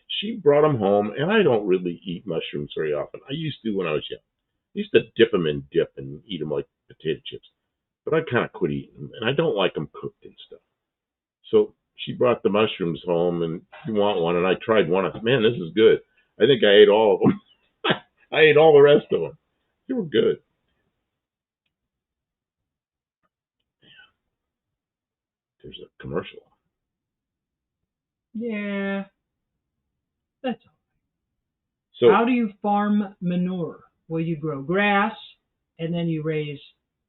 She brought them home, and I don't really eat mushrooms very often. I used to when I was young. I used to dip them in dip and eat them like potato chips. But I kind of quit eating them, and I don't like them cooked and stuff. So she brought the mushrooms home, and you want one, and I tried one. I said, man, this is good. I think I ate all of them. I ate all the rest of them. They were good. There's a commercial. Yeah. That's all. So how do you farm manure? Well, you grow grass, and then you raise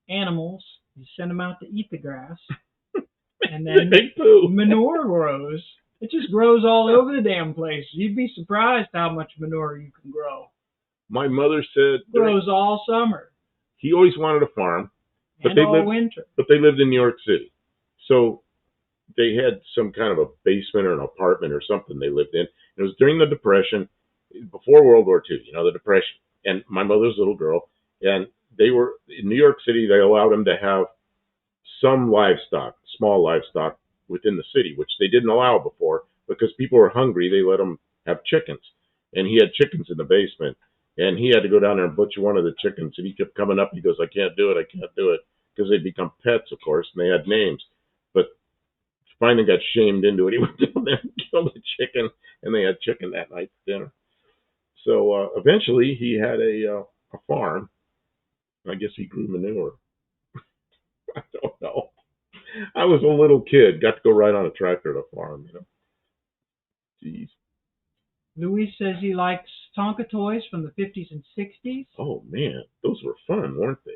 animals, You send them out to eat the grass, and then Big poo. manure grows. It just grows all over the damn place. You'd be surprised how much manure you can grow. My mother said It grows all summer. he always wanted a farm, but and all winter. But they lived in New York City, so they had some kind of a basement or an apartment or something they lived in. It was during the Depression, before World War II. You know, the Depression. And my mother's a little girl, and they were in New York City. They allowed them to have some livestock, small livestock within the city, which they didn't allow before because people were hungry. They let them have chickens, and he had chickens in the basement, and he had to go down there and butcher one of the chickens, and he kept coming up. He goes, I can't do it, because they'd become pets, of course, and they had names. But finally got shamed into it. He went down there and killed a chicken, and they had chicken that night for dinner. So eventually he had a farm. I guess he grew manure. I don't know. I was a little kid, got to go ride on a tractor at a farm, you know. Jeez. Louis says he likes Tonka toys from the 50s and 60s. Oh, man. Those were fun, weren't they?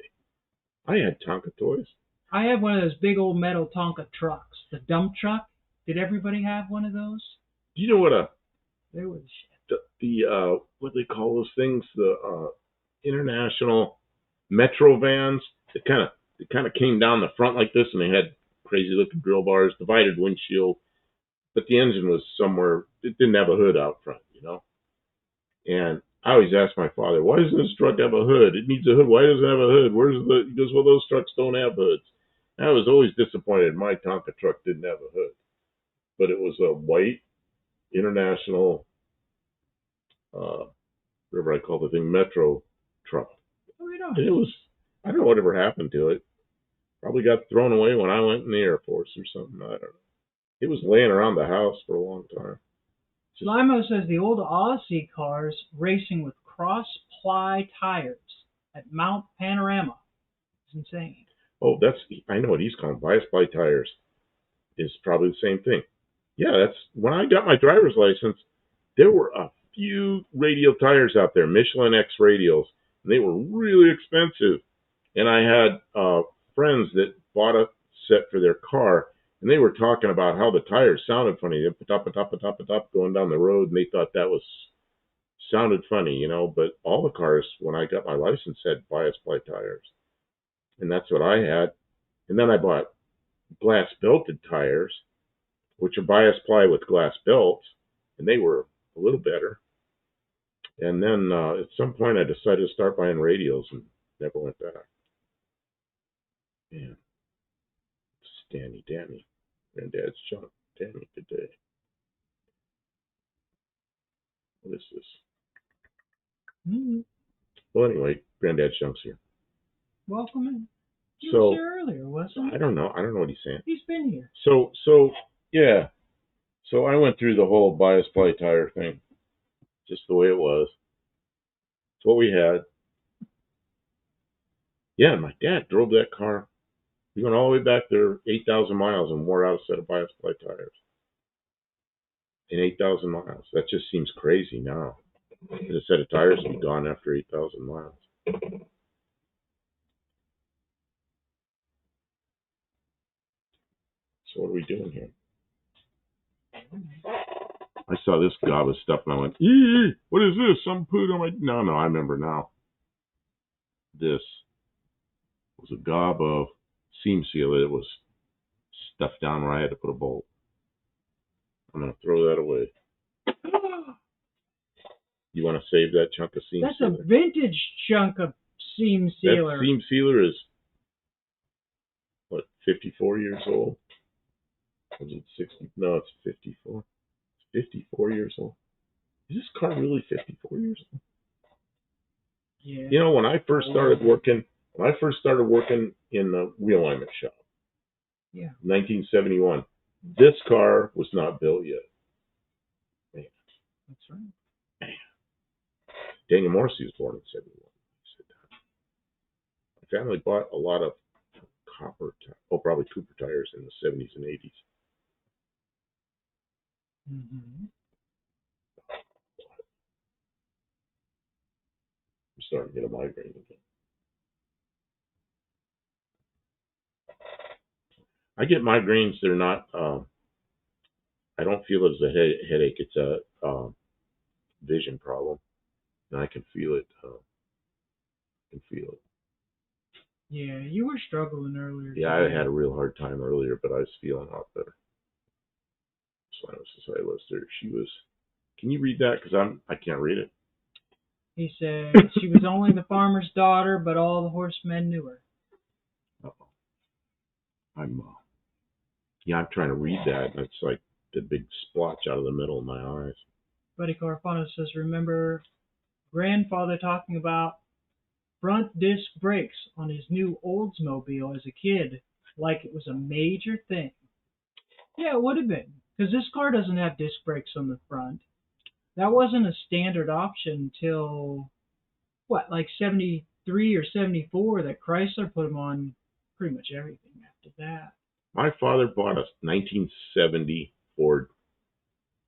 I had Tonka toys. I had one of those big old metal Tonka trucks, the dump truck. Did everybody have one of those? Do you know what They were what do they call those things? The international metro vans. They kind of came down the front like this, and they had crazy looking grill bars, divided windshield, but the engine was somewhere. It didn't have a hood out front, you know. And I always asked my father, why doesn't this truck have a hood? It needs a hood. Why doesn't it have a hood? He goes, well, those trucks don't have hoods. And I was always disappointed my Tonka truck didn't have a hood, but it was a white international, whatever I call the thing, metro truck. And it was, I don't know whatever happened to it. Probably got thrown away when I went in the Air Force or something. I don't know. It was laying around the house for a long time. Limo says the old Aussie cars racing with cross-ply tires at Mount Panorama. It's insane. Oh, I know what he's calling bias ply tires. Is probably the same thing. Yeah, that's when I got my driver's license. There were a few radial tires out there, Michelin X radials, and they were really expensive. And I had friends that bought a set for their car, and they were talking about how the tires sounded funny. They put going down the road, and they thought that sounded funny, you know. But all the cars, when I got my license, had bias ply tires, and that's what I had. And then I bought glass belted tires, which are bias ply with glass belts, and they were a little better. And then at some point, I decided to start buying radials and never went back. Man, Danny, Granddad's junk. Danny, good day. What is this? Mm-hmm. Well, anyway, Granddad's junk's here. Welcome in. He was here earlier, wasn't he? I don't know what he's saying. He's been here. So yeah. So I went through the whole bias ply tire thing, just the way it was. It's what we had. Yeah, my dad drove that car. He went all the way back there, 8,000 miles, and wore out a set of bias ply tires. In 8,000 miles. That just seems crazy now. A set of tires would be gone after 8,000 miles. So what are we doing here? I saw this gob of stuff and I went, eee, what is this? Some poo on my... No, I remember now. This was a gob of seam sealer that was stuffed down where I had to put a bolt. I'm going to throw that away. You want to save that chunk of seam sealer? That's a vintage chunk of seam sealer. That seam sealer is, what, 54 years old? Was it 60? No, it's 54. It's 54 years old. Is this car really 54 years old? Yeah. You know, when I first started working in the wheel alignment shop, 1971, this car was not built yet. Man. That's right. Man. Daniel Morrissey was born in 71. My family bought a lot of probably Cooper tires in the 70s and 80s. Mm-hmm. I'm starting to get a migraine again. I get migraines. They're not. I don't feel it as a headache. It's a vision problem, and I can feel it. Can feel it. Yeah, you were struggling earlier. Yeah, today. I had a real hard time earlier, but I was feeling a lot better. Society Lister. She was. Can you read that? Because I can't read it. He said she was only the farmer's daughter, but all the horsemen knew her. Uh-oh. I'm trying to read that, and it's like the big splotch out of the middle of my eyes. Buddy Carfano says, remember grandfather talking about front disc brakes on his new Oldsmobile as a kid, like it was a major thing. Yeah, it would have been, because this car doesn't have disc brakes on the front. That wasn't a standard option until, like 73 or 74 that Chrysler put them on pretty much everything after that. My father bought a 1970 Ford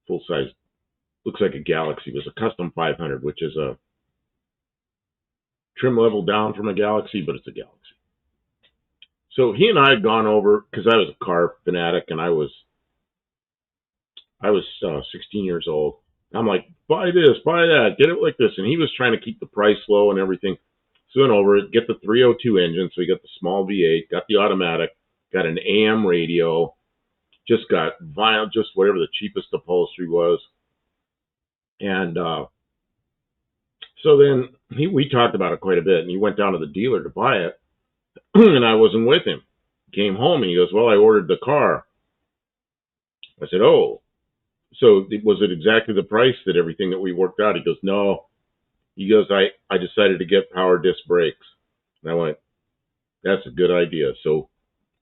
full-size, looks like a Galaxy. It was a custom 500, which is a trim level down from a Galaxy, but it's a Galaxy. So he and I had gone over, because I was a car fanatic, and I was 16 years old. I'm like, buy this, buy that, get it like this. And he was trying to keep the price low and everything. So went over it, get the 302 engine, so we got the small V8, got the automatic, got an AM radio, just got vinyl, just whatever the cheapest upholstery was. And so then we talked about it quite a bit, and he went down to the dealer to buy it, and I wasn't with him. Came home, and he goes, well, I ordered the car. I said, oh. So was it exactly the price that everything that we worked out? He goes, no. He goes, I decided to get power disc brakes. And I went, that's a good idea. So,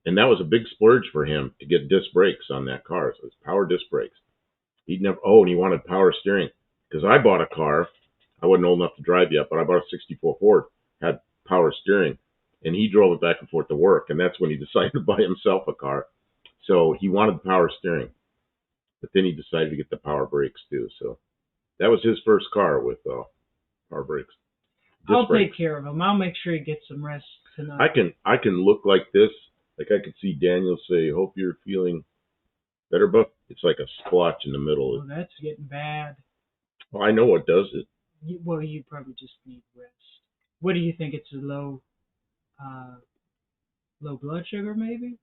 and that was a big splurge for him to get disc brakes on that car. So it's power disc brakes. And he wanted power steering. Because I bought a car, I wasn't old enough to drive yet, but I bought a 64 Ford, had power steering. And he drove it back and forth to work. And that's when he decided to buy himself a car. So he wanted the power steering. But then he decided to get the power brakes too. So that was his first car with power brakes. I'll take care of him. I'll make sure he gets some rest tonight. I can look like this. Like I could see Daniel say, hope you're feeling better, but it's like a splotch in the middle. Oh, that's getting bad. Well, I know what does it. You probably just need rest. What do you think? It's a low blood sugar, maybe?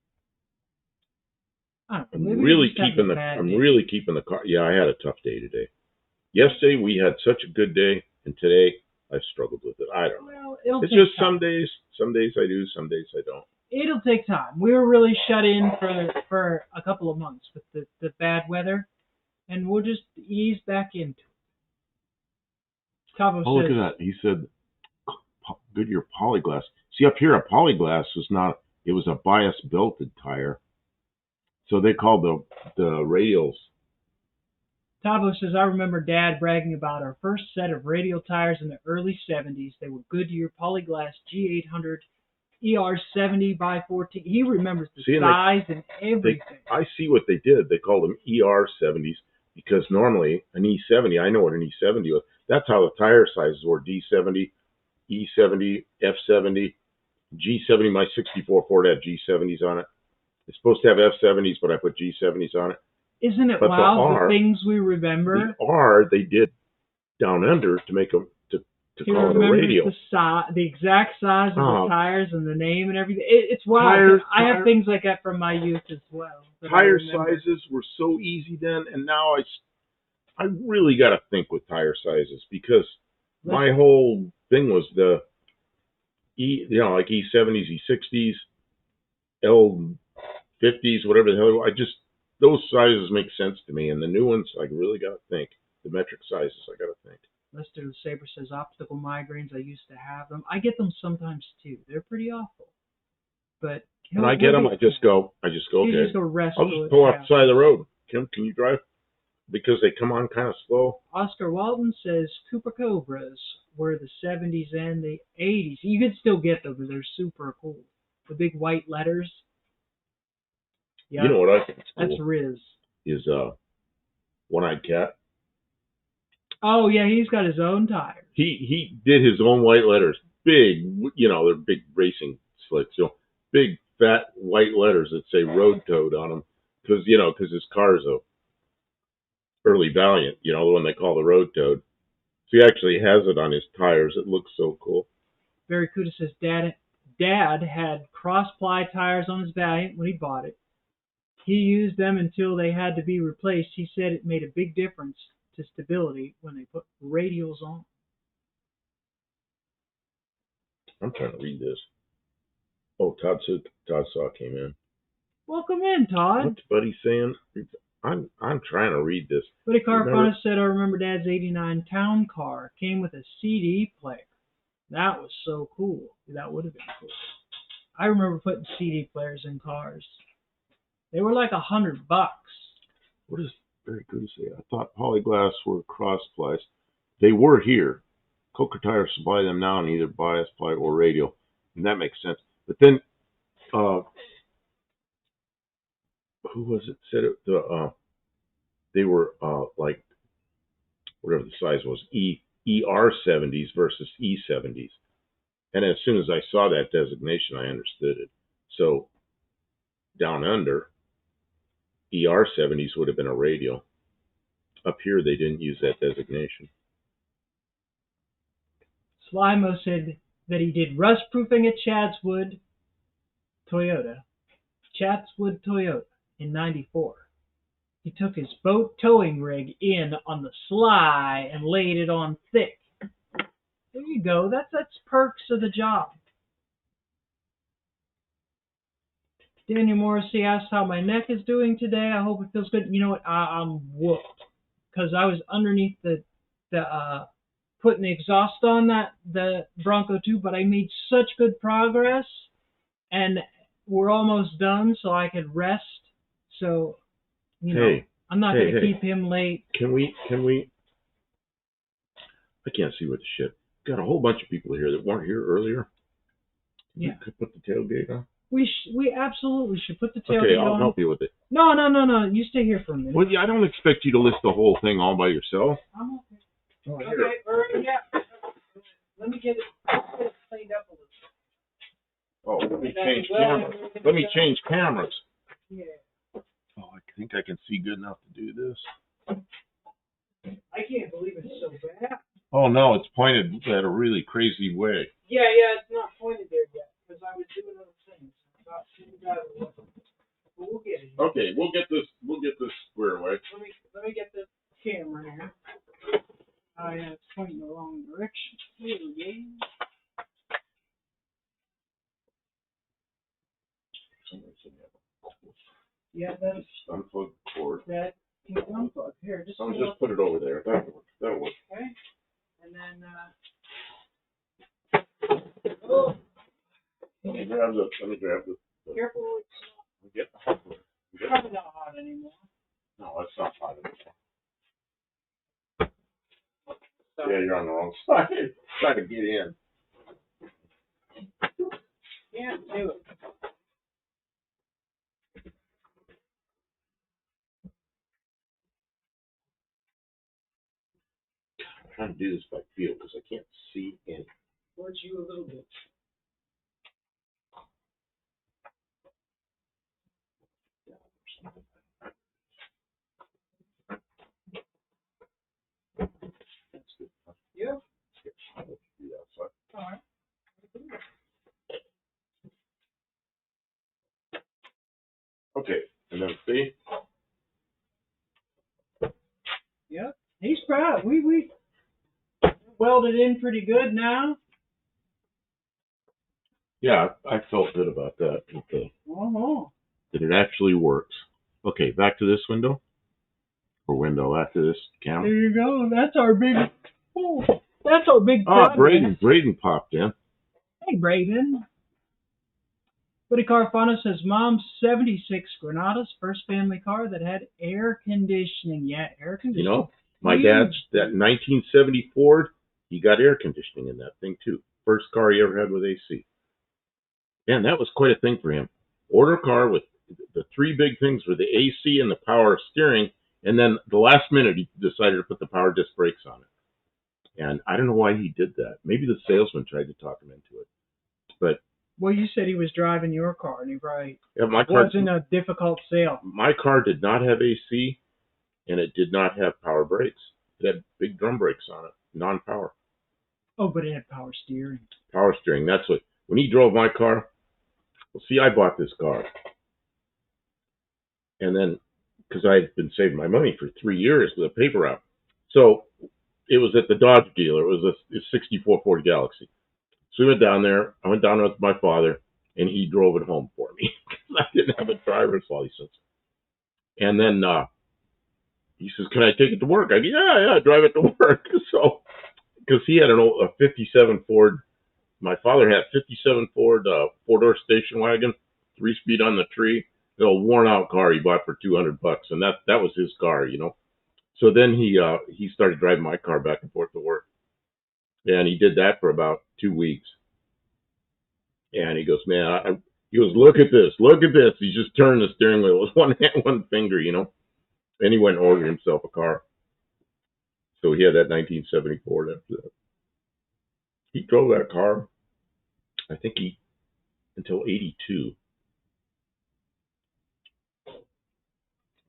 I don't know. I'm really keeping the car. Yeah, I had a tough day today. Yesterday we had such a good day, and today I struggled with it. I don't know. Well, it's just time. Some days I do, some days I don't. It'll take time. We were really shut in for a couple of months with the bad weather, and we'll just ease back into it. Cabo look at that. He said, Goodyear Polyglass. See, up here, a Polyglass was not, it was a bias belted tire. So they called the radials. Tavo says, I remember Dad bragging about our first set of radial tires in the early 70s. They were Goodyear Polyglass G800 ER70 by 14. He remembers the size and everything. I see what they did. They called them ER70s because normally an E70, I know what an E70 was. That's how the tire sizes were. D70, E70, F70, G70. My 64 Ford had G70s on it. It's supposed to have F70s, but I put G70s on it. Isn't it wild the things we remember? The R they did down under to make them to call it a radio. The exact size of the tires and the name and everything. It's wild. I have things like that from my youth as well. Tire sizes were so easy then, and now I really got to think with tire sizes because my whole thing was the like E70s, E60s, L50s, whatever the hell. Those sizes make sense to me, and the new ones, I really got to think. The metric sizes, I got to think. Lester Saber says, optical migraines, I used to have them. I get them sometimes, too. They're pretty awful. But when I get them, I just go, okay. You just go rest. I'll just pull off the side of the road. Kim, can you drive? Because they come on kind of slow. Oscar Walton says, Cooper Cobras were the 70s and the 80s. You can still get them, but they're super cool. The big white letters. Yep. You know what I think is cool? That's Riz. Is One-Eyed Cat. Oh, yeah, he's got his own tires. He did his own white letters. Big, they're big racing slicks. Big, fat, white white letters that say Road Toad on them, because his car's a early Valiant, the one they call the Road Toad. So he actually has it on his tires. It looks so cool. Barry Cuda says Dad had cross-ply tires on his Valiant when he bought it. He used them until they had to be replaced. He said it made a big difference to stability when they put radials on. I'm trying to read this. Oh, Todd Saw came in. Welcome in, Todd. What's Buddy saying? I'm trying to read this. Buddy Carfona said, I remember Dad's 89 town car came with a CD player. That was so cool. That would have been cool. I remember putting CD players in cars. They were like $100. What is very good to say? I thought polyglass were cross plies. They were here. Coker Tires supply them now in either bias ply or radial, and that makes sense. But then, who was it said it? They were like whatever the size was, ER70s versus E70s. And as soon as I saw that designation, I understood it. So down under, ER70s would have been a radial. Up here, they didn't use that designation. Slimo said that he did rust proofing at Chatswood, Toyota in '94. He took his boat towing rig in on the sly and laid it on thick. There you go. That's perks of the job. Daniel Morrissey asked how my neck is doing today. I hope it feels good. You know what? I'm whooped because I was underneath the putting the exhaust on the Bronco 2, but I made such good progress, and we're almost done, so I could rest. So, I'm not going to keep him late. Can we? I can't see what the shit. Got a whole bunch of people here that weren't here earlier. Yeah. You could put the tailgate on. We absolutely should put the tailgate on. Okay, I'll help you with it. No. You stay here for a minute. Well, yeah, I don't expect you to list the whole thing all by yourself. I'm okay. Oh, Okay, yeah. Let me get it cleaned up a little. Oh, let me change cameras. Let me change cameras. Yeah. Oh, I think I can see good enough to do this. I can't believe it's so bad. Oh, no, it's pointed at a really crazy way. Yeah, it's not pointed there yet, because I was doing other things. But we'll get it. Okay, we'll get this squared away. Let me get the camera here. It's pointing the wrong direction. Here we go. Yeah, that's unplug the cord. That can unplug. Here, just put it over there. That'll work. Okay. And then let me grab the careful, get the hot one. It's probably not hot anymore. No, it's not hot anymore. Yeah, you're on the wrong side. Trying to get in. Can't do it. I'm trying to do this by feel because I can't see any. Towards you a little bit. That's good. Yeah. I'll let you do that. All right. Okay, and then see. Yep. He's proud. We welded in pretty good now. Yeah, I felt good about that. That it actually works. Okay, back to this window. Or window after this camera. There you go. That's our big. Oh, that's our big. Braden popped in. Hey, Braden. Buddy Carfana says, Mom's 76 Granada's first family car that had air conditioning. Yeah, air conditioning. My dad's, that 1970 Ford, he got air conditioning in that thing too. First car he ever had with AC. Man, that was quite a thing for him. Order a car with the three big things were the AC and the power steering, and then the last minute he decided to put the power disc brakes on it. And I don't know why he did that. Maybe the salesman tried to talk him into it. But Well, you said he was driving your car, and he probably my car wasn't a difficult sale. My car did not have AC, and it did not have power brakes. It had big drum brakes on it, non-power. Oh, but it had power steering. Power steering. That's what. When he drove my car, well, see, I bought this car, and then because I had been saving my money for 3 years with a paper route, so it was at the Dodge dealer. It was a '64 Ford Galaxy. So we went down there. I went down with my father, and he drove it home for me because I didn't have a driver's license. And then he says, "Can I take it to work?" I go, "Yeah, drive it to work." So, because he had a '57 Ford. My father had a '57 Ford four-door station wagon, 3-speed on the tree. An old worn-out car he bought for $200, and that was his car, you know. So then he started driving my car back and forth to work, and he did that for about 2 weeks. And he goes, "Man," he goes, "Look at this, look at this." He just turned the steering wheel with one hand, one finger, you know. And he went and ordered himself a car. So he had that 1970 Ford after that. He drove that car, I think until '82.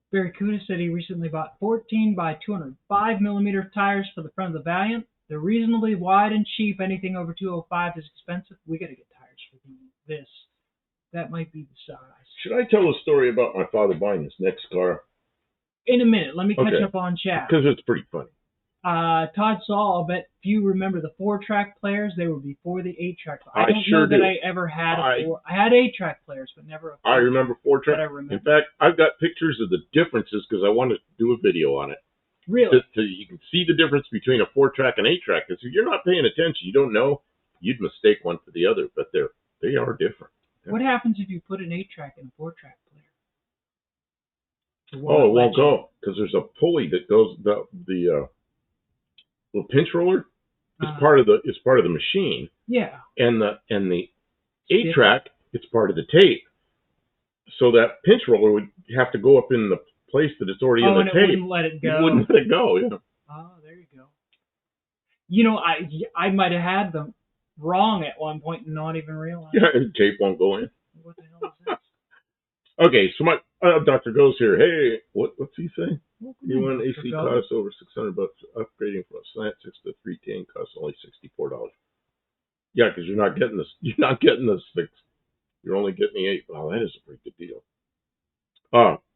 Barracuda said he recently bought 14 by 205 millimeter tires for the front of the Valiant. They're reasonably wide and cheap. Anything over 205 is expensive. We got to get tires for this. That might be the size. Should I tell a story about my father buying his next car? In a minute. Let me catch up on chat. Because it's pretty funny. Todd Saul, I'll bet if you remember the 4-track players, they were before the 8-track. I don't sure know that do. I ever had a 4. I had 8-track players, but never a 4. I remember 4-track. In fact, I've got pictures of the differences because I wanted to do a video on it. Really? So you can see the difference between a 4-track and 8-track. Because if you're not paying attention, you don't know, you'd mistake one for the other. But they are different. Yeah. What happens if you put an 8-track in a 4-track player? It won't go because there's a pulley that goes the pinch roller is part of the machine. Yeah. And the 8-track, it's part of the tape. So that pinch roller would have to go up in the place that it's already in the tape. Oh, and it wouldn't let it go. It wouldn't let it go. Yeah. Oh, there you go. You know, I might have had them wrong at one point and not even realize. Yeah, and the tape won't go in. What the hell is this? Okay, so my Dr. Goes here. Hey, what's he saying? You want an AC costs over $600. Upgrading from a slant 6 to 310 costs only $64. Yeah, because you're not getting this. You're not getting the 6. You're only getting the 8. Wow, that is a pretty good deal.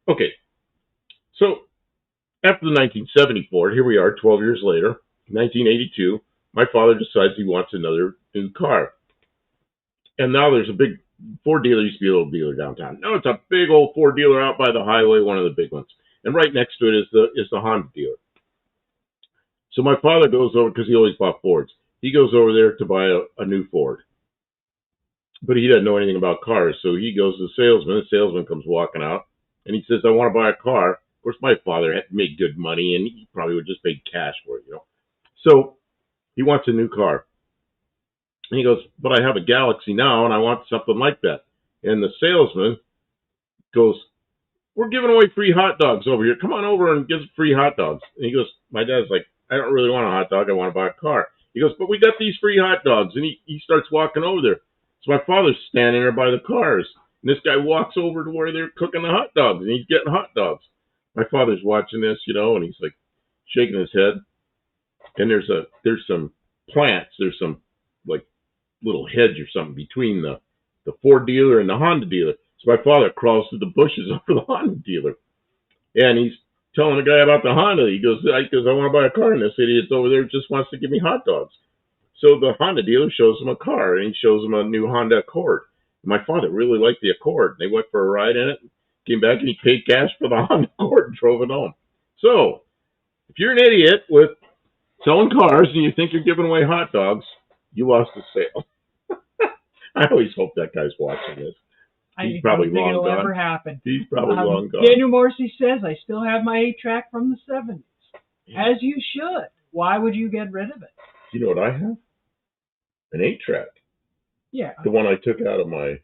Okay. So after the 1970 Ford, here we are, 12 years later, 1982. My father decides he wants another new car, and now there's a big Ford dealer. Used to be a little dealer downtown. Now it's a big old Ford dealer out by the highway, one of the big ones. And right next to it is the Honda dealer. So my father goes over, because he always bought Fords. He goes over there to buy a new Ford. But he doesn't know anything about cars, so he goes to the salesman. The salesman comes walking out, and he says, "I want to buy a car." Of course, my father had made good money, and he probably would just pay cash for it, you know. So he wants a new car. And he goes, "But I have a Galaxy now, and I want something like that." And the salesman goes, "We're giving away free hot dogs over here. Come on over and give us free hot dogs." And he goes, my dad's like, "I don't really want a hot dog. I want to buy a car." He goes, "But we got these free hot dogs." And he starts walking over there. So my father's standing there by the cars. And this guy walks over to where they're cooking the hot dogs, and he's getting hot dogs. My father's watching this, you know, and he's like shaking his head. And there's some plants. There's some like little hedge or something between the Ford dealer and the Honda dealer. So my father crawls through the bushes over the Honda dealer. And he's telling the guy about the Honda. He goes, "I want to buy a car, and this idiot's over there just wants to give me hot dogs." So the Honda dealer shows him a car, and he shows him a new Honda Accord. And my father really liked the Accord. They went for a ride in it, came back, and he paid cash for the Honda Accord and drove it home. So if you're an idiot with selling cars and you think you're giving away hot dogs, you lost the sale. I always hope that guy's watching this. He's probably long gone. I don't think it'll ever happen. He's probably long gone. Daniel Morrissey says, "I still have my 8-track from the 70s. Yeah. As you should. Why would you get rid of it?" You know what I have? An 8-track. Yeah. The one I took out of the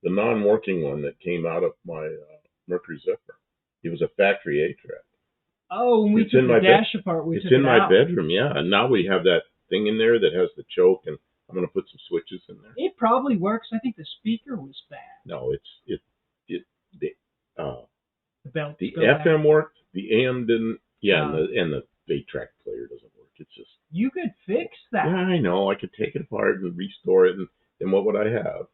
non-working one that came out of my Mercury Zephyr. It was a factory 8-track. Oh, when we took the dash apart, we took it out. It's in my bedroom, yeah. And now we have that thing in there that has the choke, and I'm going to put some switches in there. It probably works. I think the speaker was bad. No, the The FM worked, the AM didn't. Yeah, Oh. and the 8-track player doesn't work. It's just. You could fix that. Yeah, I know. I could take it apart and restore it, and then what would I have?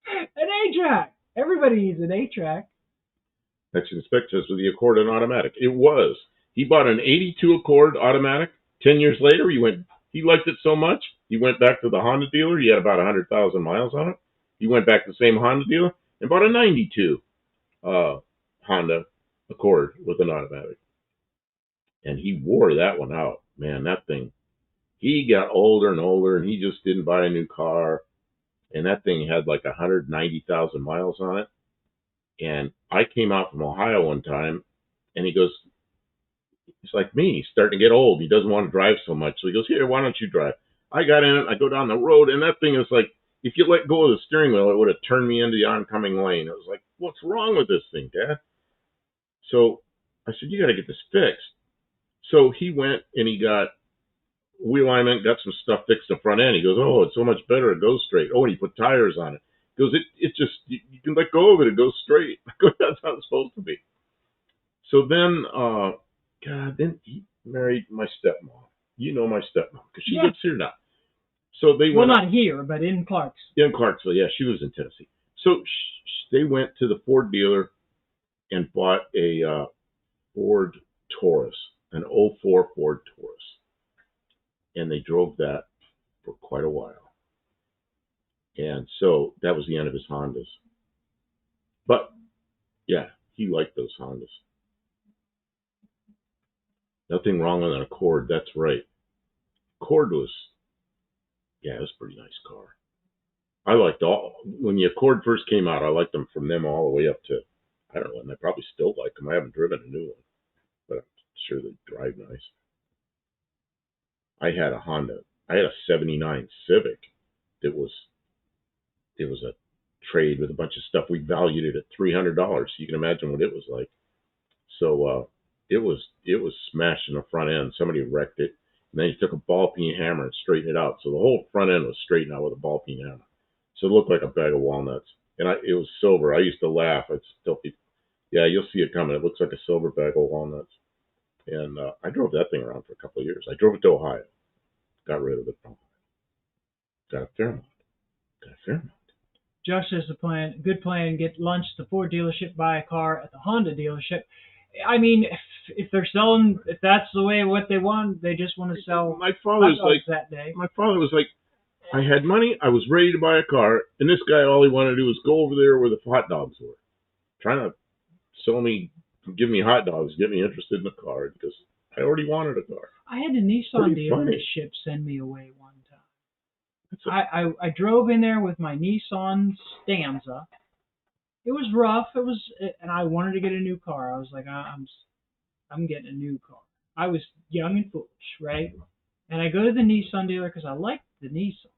An 8-track. Everybody needs an 8-track. Next inspect says with the Accord and automatic. It was. He bought an 82 Accord automatic. 10 years later, he liked it so much, he went back to the Honda dealer. He had about 100,000 miles on it. He went back to the same Honda dealer and bought a 92 Honda Accord with an automatic. And he wore that one out. Man, that thing, he got older and older, and he just didn't buy a new car. And that thing had like 190,000 miles on it. And I came out from Ohio one time, and he goes, he's like me. He's starting to get old. He doesn't want to drive so much. So he goes, here, why don't you drive? I got in it. I go down the road, and that thing is like, if you let go of the steering wheel, it would have turned me into the oncoming lane. I was like, what's wrong with this thing, Dad? So I said, you got to get this fixed. So he went and he got wheel alignment, got some stuff fixed the front end. He goes, oh, it's so much better. It goes straight. Oh, and he put tires on it. He goes, it just, you can let go of it. It goes straight. I go, that's how it's supposed to be. So then, then he married my stepmom. You know my stepmom because she lives here now. So they went. Well, not here, but in Clarksville. In Clarksville, yeah, she lives in Tennessee. So they went to the Ford dealer and bought a Ford Taurus, an 04 Ford Taurus. And they drove that for quite a while. And so that was the end of his Hondas. But, yeah, he liked those Hondas. Nothing wrong with an Accord, that's right. Accord was, it was a pretty nice car. I liked when the Accord first came out, I liked them from them all the way up to, I don't know, and I probably still like them. I haven't driven a new one, but I'm sure they drive nice. I had a Honda. I had a 79 Civic that was, it was a trade with a bunch of stuff. We valued it at $300. You can imagine what it was like. So it was smashed in the front end. Somebody wrecked it, and then he took a ball peen hammer and straightened it out. So the whole front end was straightened out with a ball peen hammer. So it looked like a bag of walnuts. And it was silver. I used to laugh. I'd tell people, yeah, you'll see it coming. It looks like a silver bag of walnuts. And I drove that thing around for a couple of years. I drove it to Ohio. Got rid of it. Got a Fairmont. Josh says good plan, get lunch at the Ford dealership, buy a car at the Honda dealership. I mean, if they're selling, if that's the way what they want, they just want to sell. My father's like that day. My father was like, I had money, I was ready to buy a car, and this guy, all he wanted to do was go over there where the hot dogs were, trying to give me hot dogs, get me interested in the car because I already wanted a car. I had a Nissan dealership send me away one time. I drove in there with my Nissan Stanza. It was rough. And I wanted to get a new car. I was like, I'm getting a new car. I was young and foolish, right? And I go to the Nissan dealer because I liked the Nissan,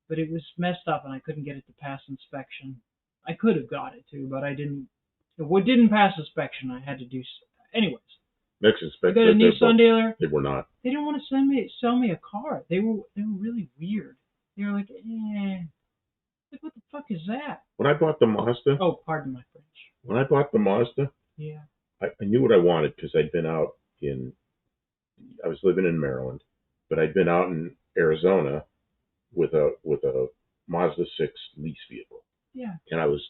but it was messed up and I couldn't get it to pass inspection. I could have got it to, but I didn't. It didn't pass inspection. I had to do. Anyways. Next inspection. I go to a Nissan dealer. They were not. They didn't want to sell me a car. They were really weird. They were like, like, what the fuck is that? When I bought the Mazda. Oh, pardon my French. When I bought the Mazda. Yeah. I knew what I wanted because I'd been out I was living in Maryland, but I'd been out in Arizona with a Mazda 6 lease vehicle. Yeah. And I was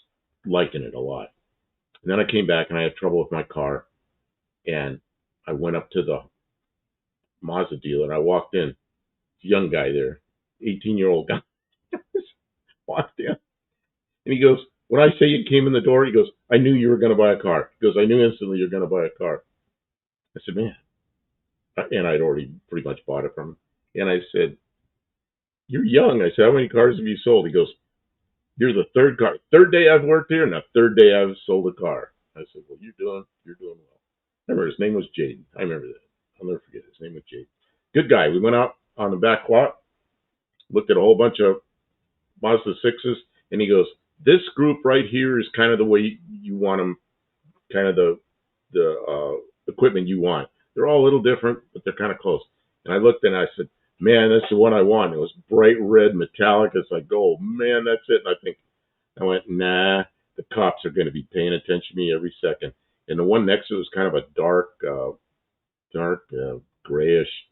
liking it a lot. And then I came back and I had trouble with my car, and I went up to the Mazda dealer and I walked in. Young guy there, 18-year-old guy, walked in, and he goes, when I say you came in the door, he goes, I knew you were going to buy a car. He goes, I knew instantly you're going to buy a car. I said, man. And I'd already pretty much bought it from him. And I said, you're young. I said, how many cars have you sold? He goes, you're the third day I've worked here, and the third day I've sold a car. I said, well, you're doing well. I remember his name was Jaden. I remember that. I'll never forget his name was Jaden. Good guy. We went out on the back lot, looked at a whole bunch of Mazda 6s, and he goes, this group right here is kind of the way you want them, kind of the equipment you want. They're all a little different, but they're kind of close. And I looked and I said, man, that's the one I want. It was bright red metallic. It's like, oh man, that's it. And I went, nah, the cops are going to be paying attention to me every second. And the one next to it was kind of a dark grayish,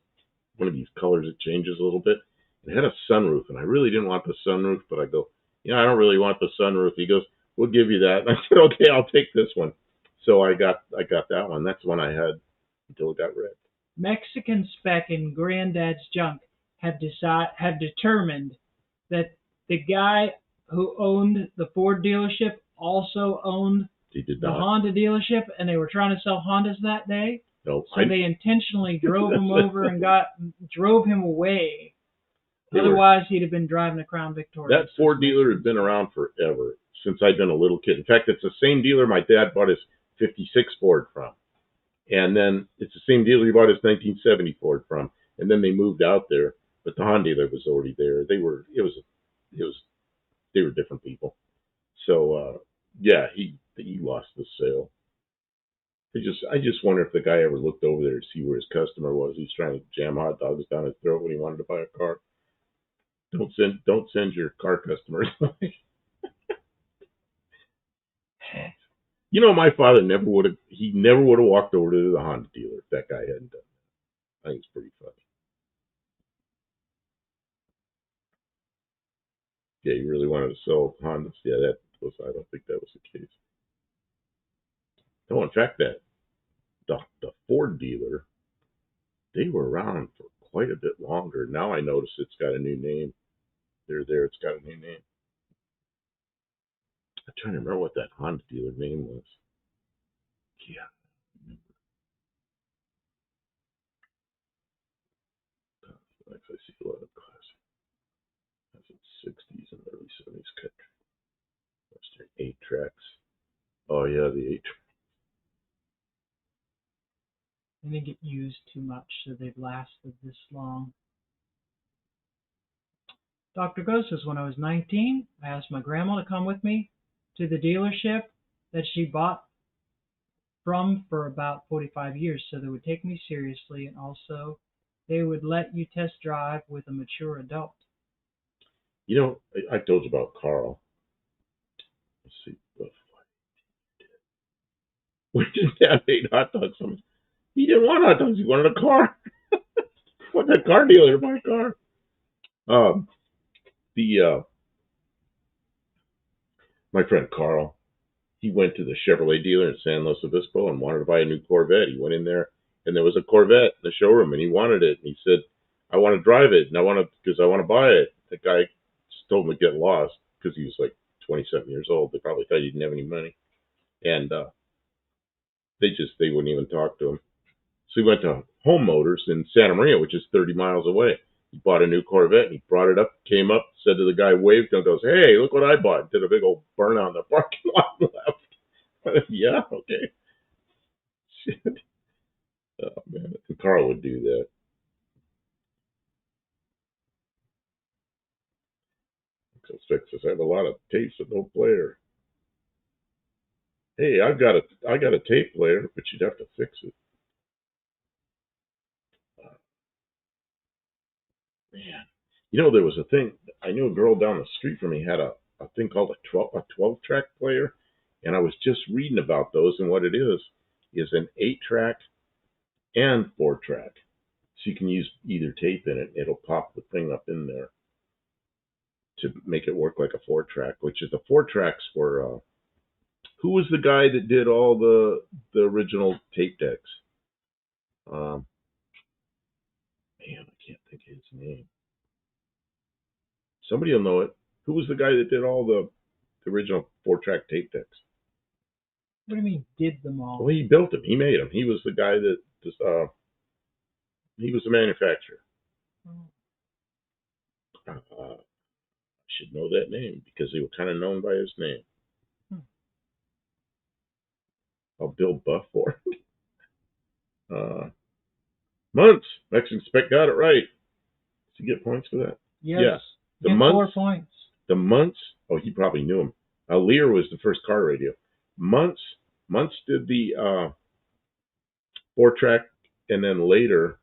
one of these colors that changes a little bit. It had a sunroof, and I really didn't want the sunroof, but I go, I don't really want the sunroof. He goes, we'll give you that. And I said, okay, I'll take this one. So I got that one. That's the one I had until it got red. Mexican Spec and Granddad's Junk have determined that the guy who owned the Ford dealership also owned the Honda dealership, and they were trying to sell Hondas that day. No, so they intentionally drove him over and drove him away. Otherwise, he'd have been driving a Crown Victoria. That Ford dealer has been around forever, since I've been a little kid. In fact, it's the same dealer my dad bought his 56 Ford from. And then it's the same dealer he bought his 1970 Ford from. And then they moved out there, but the Honda dealer was already there. They were different people. So yeah, he lost the sale. I just wonder if the guy ever looked over there to see where his customer was. He's trying to jam hot dogs down his throat when he wanted to buy a car. Don't send your car customers. My father never would have walked over to the Honda dealer if that guy hadn't done that. I think it's pretty funny. Yeah, he really wanted to sell Hondas. Yeah, I don't think that was the case. No, in fact, the Ford dealer, they were around for quite a bit longer. Now I notice it's got a new name. It's got a new name. I'm trying to remember what that Honda dealer name was. Yeah. I see a lot of classic. That's in 60s and early 70s country. Western 8-tracks. Oh, yeah, the 8-tracks. They didn't get used too much, so they've lasted this long. Dr. Ghost says, when I was 19, I asked my grandma to come with me to the dealership that she bought from for about 45 years, so they would take me seriously, and also they would let you test drive with a mature adult. I told you about Carl. Let's see. We just had 8 hot dogs. He didn't want hot dogs. He wanted a car. What that car dealer to buy a car? My friend Carl, he went to the Chevrolet dealer in San Luis Obispo and wanted to buy a new Corvette. He went in there, and there was a Corvette in the showroom, and he wanted it. And he said, I want to drive it, and I want to buy it. The guy just told him to get lost because he was like 27 years old. They probably thought he didn't have any money. And they wouldn't even talk to him. So he went to Home Motors in Santa Maria, which is 30 miles away. He bought a new Corvette, and he brought it up, came up, said to the guy, waved, and goes, hey, look what I bought. Did a big old burnout in the parking lot and left. Yeah, okay. Shit. Oh, man. And Carl would do that. So Stick says, I have a lot of tapes that don't play her. Hey, I got a tape player, but you'd have to fix it. Man, there was a thing. I knew a girl down the street from me had a thing called a 12-track player, and I was just reading about those, and what it is an 8-track and 4-track. So you can use either tape in it. It'll pop the thing up in there to make it work like a 4-track, which is the 4-tracks were. Who was the guy that did all the original tape decks? Man, I can't think of his name. Somebody will know it. Who was the guy that did all the original 4-track tape decks? What do you mean, did them all? Well, he built them. He made them. He was the guy that just, he was the manufacturer. I should know that name because they were kind of known by his name. I'll build Buff for it. Months. Mexican Spec got it right. Did you get points for that? Yes. Yeah. The Get months. 4 points. The months. Oh, he probably knew him. Lear was the first car radio. Months did the 4-track, and then later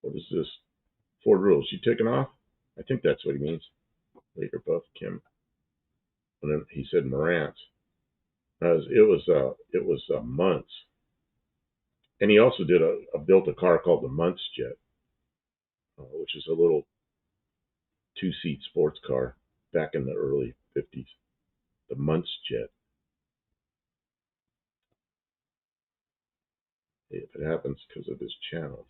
What is this? Ford rules. You taking off? I think that's what he means. Later, Buff Kim. And then he said Marantz. It was months. And he also built a car called the Muntz Jet, which is a little 2-seat sports car back in the early 50s. The Muntz Jet. Hey, if it happens because of his channel,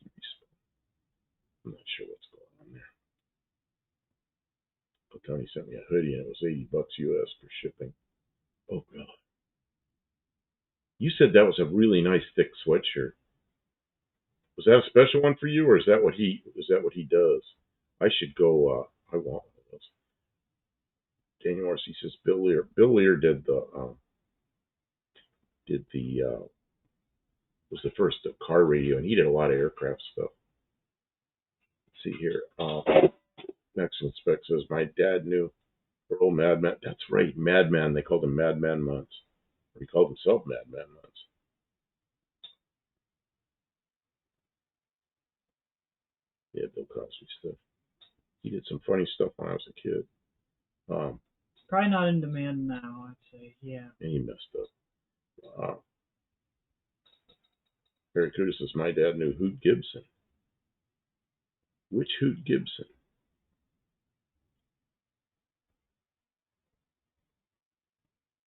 I'm not sure what's going on there. But Tony sent me a hoodie and it was $80 US for shipping. Oh God. You said that was a really nice thick sweatshirt. Was that a special one for you, or is that what he does? I should go. I want one of those. Daniel Morrissey says Bill Lear. Bill Lear did the was the first car radio, and he did a lot of aircraft stuff. Let's see here. Mexican Spec says my dad knew Earl Madman. That's right, Madman. They called him Madman Muntz. Or he called himself Madman Muntz. Yeah, Bill Cosby stuff. He did some funny stuff when I was a kid. Probably not in demand now, I'd say. Yeah. And he messed up. Barry Cuda says, my dad knew Hoot Gibson. Which Hoot Gibson?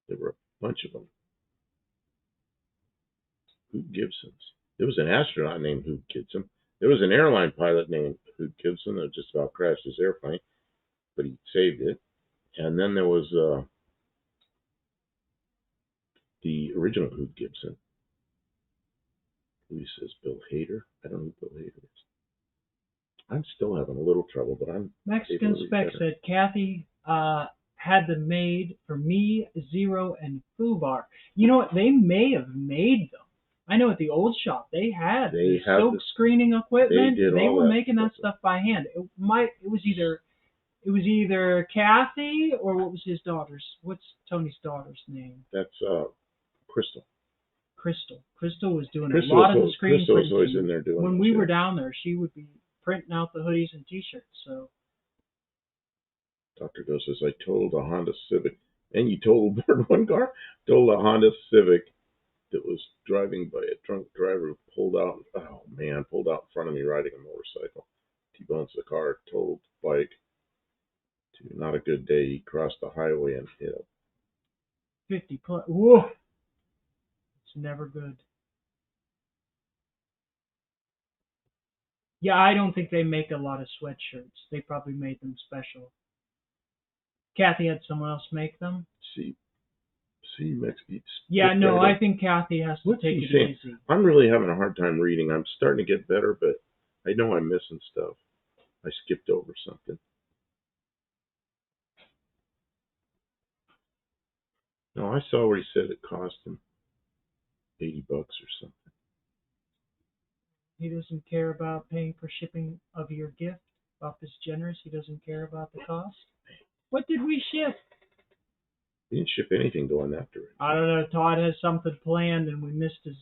There were a bunch of them. Hoot Gibsons. There was an astronaut named Hoot Gibson. There was an airline pilot named Hoot Gibson that just about crashed his airplane, but he saved it. And then there was the original Hoot Gibson. Who says Bill Hader? I don't know who Bill Hader is. I'm still having a little trouble, but I'm Mexican Spec said Kathy had them made for me, Zero, and Fubar. You know what? They may have made them. I know at the old shop they had the silk screening equipment. They were making that stuff by hand. It was either Kathy or what was his daughter's? What's Tony's daughter's name? That's Crystal. Crystal was doing a lot of the screen Crystal was always in there doing. When we were down there, she would be printing out the hoodies and T-shirts. So. Dr. Go says, I totaled a Honda Civic. And you totaled more than one car? Totaled a Honda Civic that was driving by a drunk driver who pulled out in front of me riding a motorcycle. T-bones the car, totaled the bike. Not a good day. He crossed the highway and hit him. 50 plus. Whoa! It's never good. Yeah, I don't think they make a lot of sweatshirts. They probably made them special. Kathy had someone else make them. See, Mexican. Yeah, no, I think Kathy has to take it easy. I'm really having a hard time reading. I'm starting to get better, but I know I'm missing stuff. I skipped over something. No, I saw where he said it cost him $80 or something. He doesn't care about paying for shipping of your gift. Bob is generous. He doesn't care about the cost. What did we ship? We didn't ship anything going after it. I don't know. Todd has something planned, and we missed his.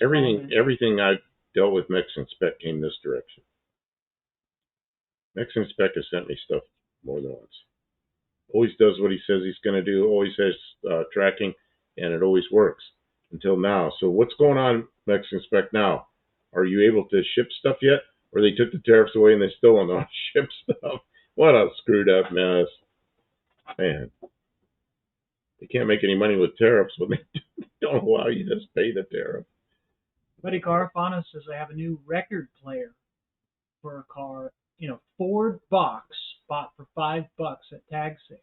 Everything I've dealt with Mexican Spec came this direction. Mexican Spec has sent me stuff more than once. Always does what he says he's going to do. Always has tracking, and it always works until now. So what's going on, Mexican Spec, now? Are you able to ship stuff yet? Or they took the tariffs away and they still don't know how to ship stuff? What a screwed up mess. Man. They can't make any money with tariffs when they don't allow you to just pay the tariff. Buddy Carafano says I have a new record player for a car in a Ford box bought for $5 at tag sale.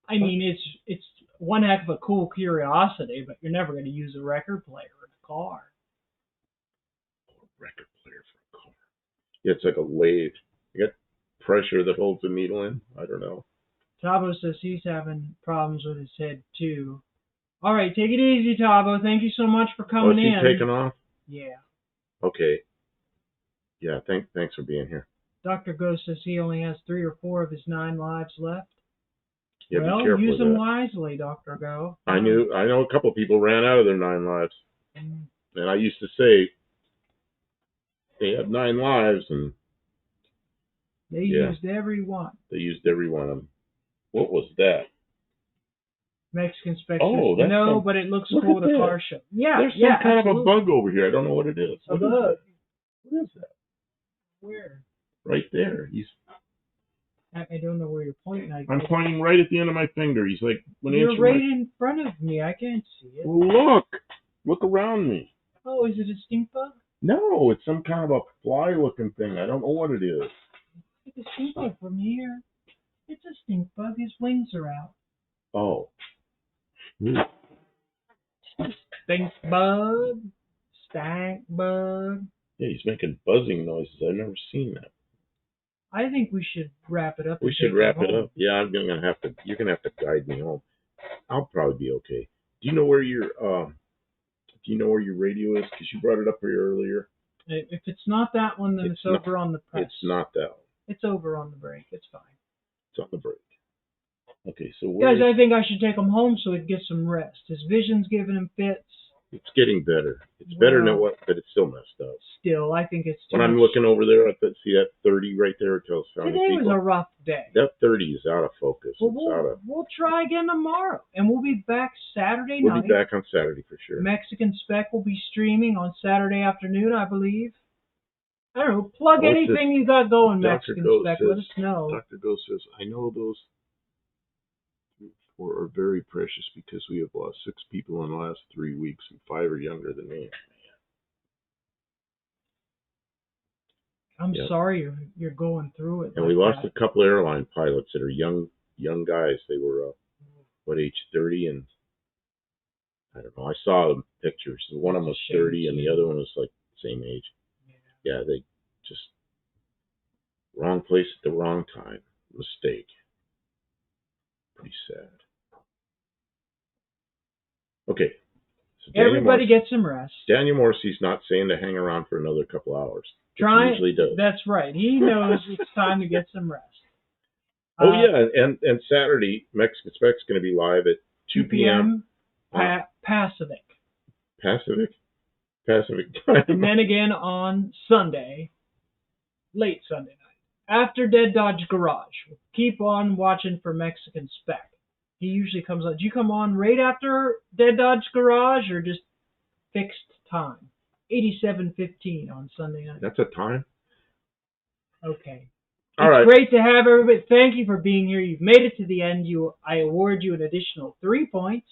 I mean, it's one heck of a cool curiosity, but you're never going to use a record player in a car. Record player for a car. Yeah, it's like a lathe. You got pressure that holds the needle in. I don't know. Tabo says he's having problems with his head too. All right, take it easy, Tabo. Thank you so much for coming in. Is he taking off? Yeah. Okay. Yeah, thanks for being here. Dr. Go says he only has 3 or 4 of his 9 lives left. Yeah, well, be careful use with them that. wisely, Dr. Go. I know a couple people ran out of their 9 lives. And I used to say, they have 9 lives, and They Yeah. used every one. they used every one of them. What was that? Mexican spec. Oh, that's no, some- but it looks look cool at at a this. car show. Yeah, There's some yeah, kind absolutely. of a bug over here. I don't know what it is. A What is bug. that? What is that? Where? Right there. I don't know where you're pointing. I'm pointing right at the end of my finger. He's like You're right in front of me. I can't see it. Look around me. Oh, is it a stink bug? No, it's some kind of a fly-looking thing. I don't know what it is. It's a stink bug from here. It's a stink bug. His wings are out. Oh. Stink bug. Stank bug. Yeah, he's making buzzing noises. I've never seen that. I think we should wrap it up. We and should take wrap home. it up. Yeah, you're gonna have to guide me home. I'll probably be okay. Do you know where your radio is? Because you brought it up here earlier. If it's not that one, then it's over on the press. It's not that one. It's over on the break. It's fine. It's on the break. Okay, so Guys, I think I should take him home so he can get some rest. His vision's giving him fits. it's getting better. It's better than what, but it's still messed up. Still, I think it's too When I'm much. looking over there, see that 30 right there? It tells how many Today people. was a rough day. That 30 is out of focus. Well, we'll try again tomorrow, and we'll be back Saturday We'll night. be back on Saturday for sure. Mexican Spec will be streaming on Saturday afternoon, I believe. I don't know. Plug Oh, anything you got going, Dr. Mexican Go Spec. says- Let us know. Dr. Go says, I know those 4 are very precious because we have lost 6 people in the last 3 weeks, and 5 are younger than me. I'm Yep. sorry you're going through it. And we lost a couple of airline pilots that are young guys. They were, age 30, and I don't know. I saw the pictures. One of them was 30, and the other one was like the same age. Yeah, they just wrong place at the wrong time. Mistake. Pretty sad. Okay. So Everybody get some rest. Daniel Morrissey's not saying to hang around for another couple hours. Try. He usually does. That's right. He knows it's time to get some rest. Oh yeah, and Saturday Mexican Spec's going to be live at 2 p.m. Pacific. Pacific time. And then again on Sunday, late Sunday night, after Dead Dodge Garage. Keep on watching for Mexican Spec. He usually comes on. Do you come on right after Dead Dodge Garage or just fixed time? 87:15 on Sunday night. That's a time? Okay. All right. It's great to have everybody. Thank you for being here. You've made it to the end. I award you an additional 3 points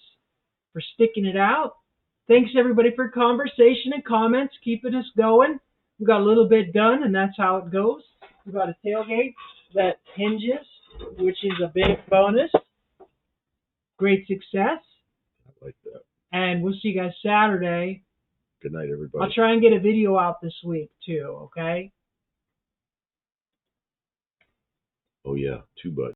for sticking it out. Thanks everybody for conversation and comments, keeping us going. We got a little bit done, and that's how it goes. We got a tailgate that hinges, which is a big bonus. Great success. I like that. And we'll see you guys Saturday. Good night, everybody. I'll try and get a video out this week too, okay? Oh yeah, 2 bucks.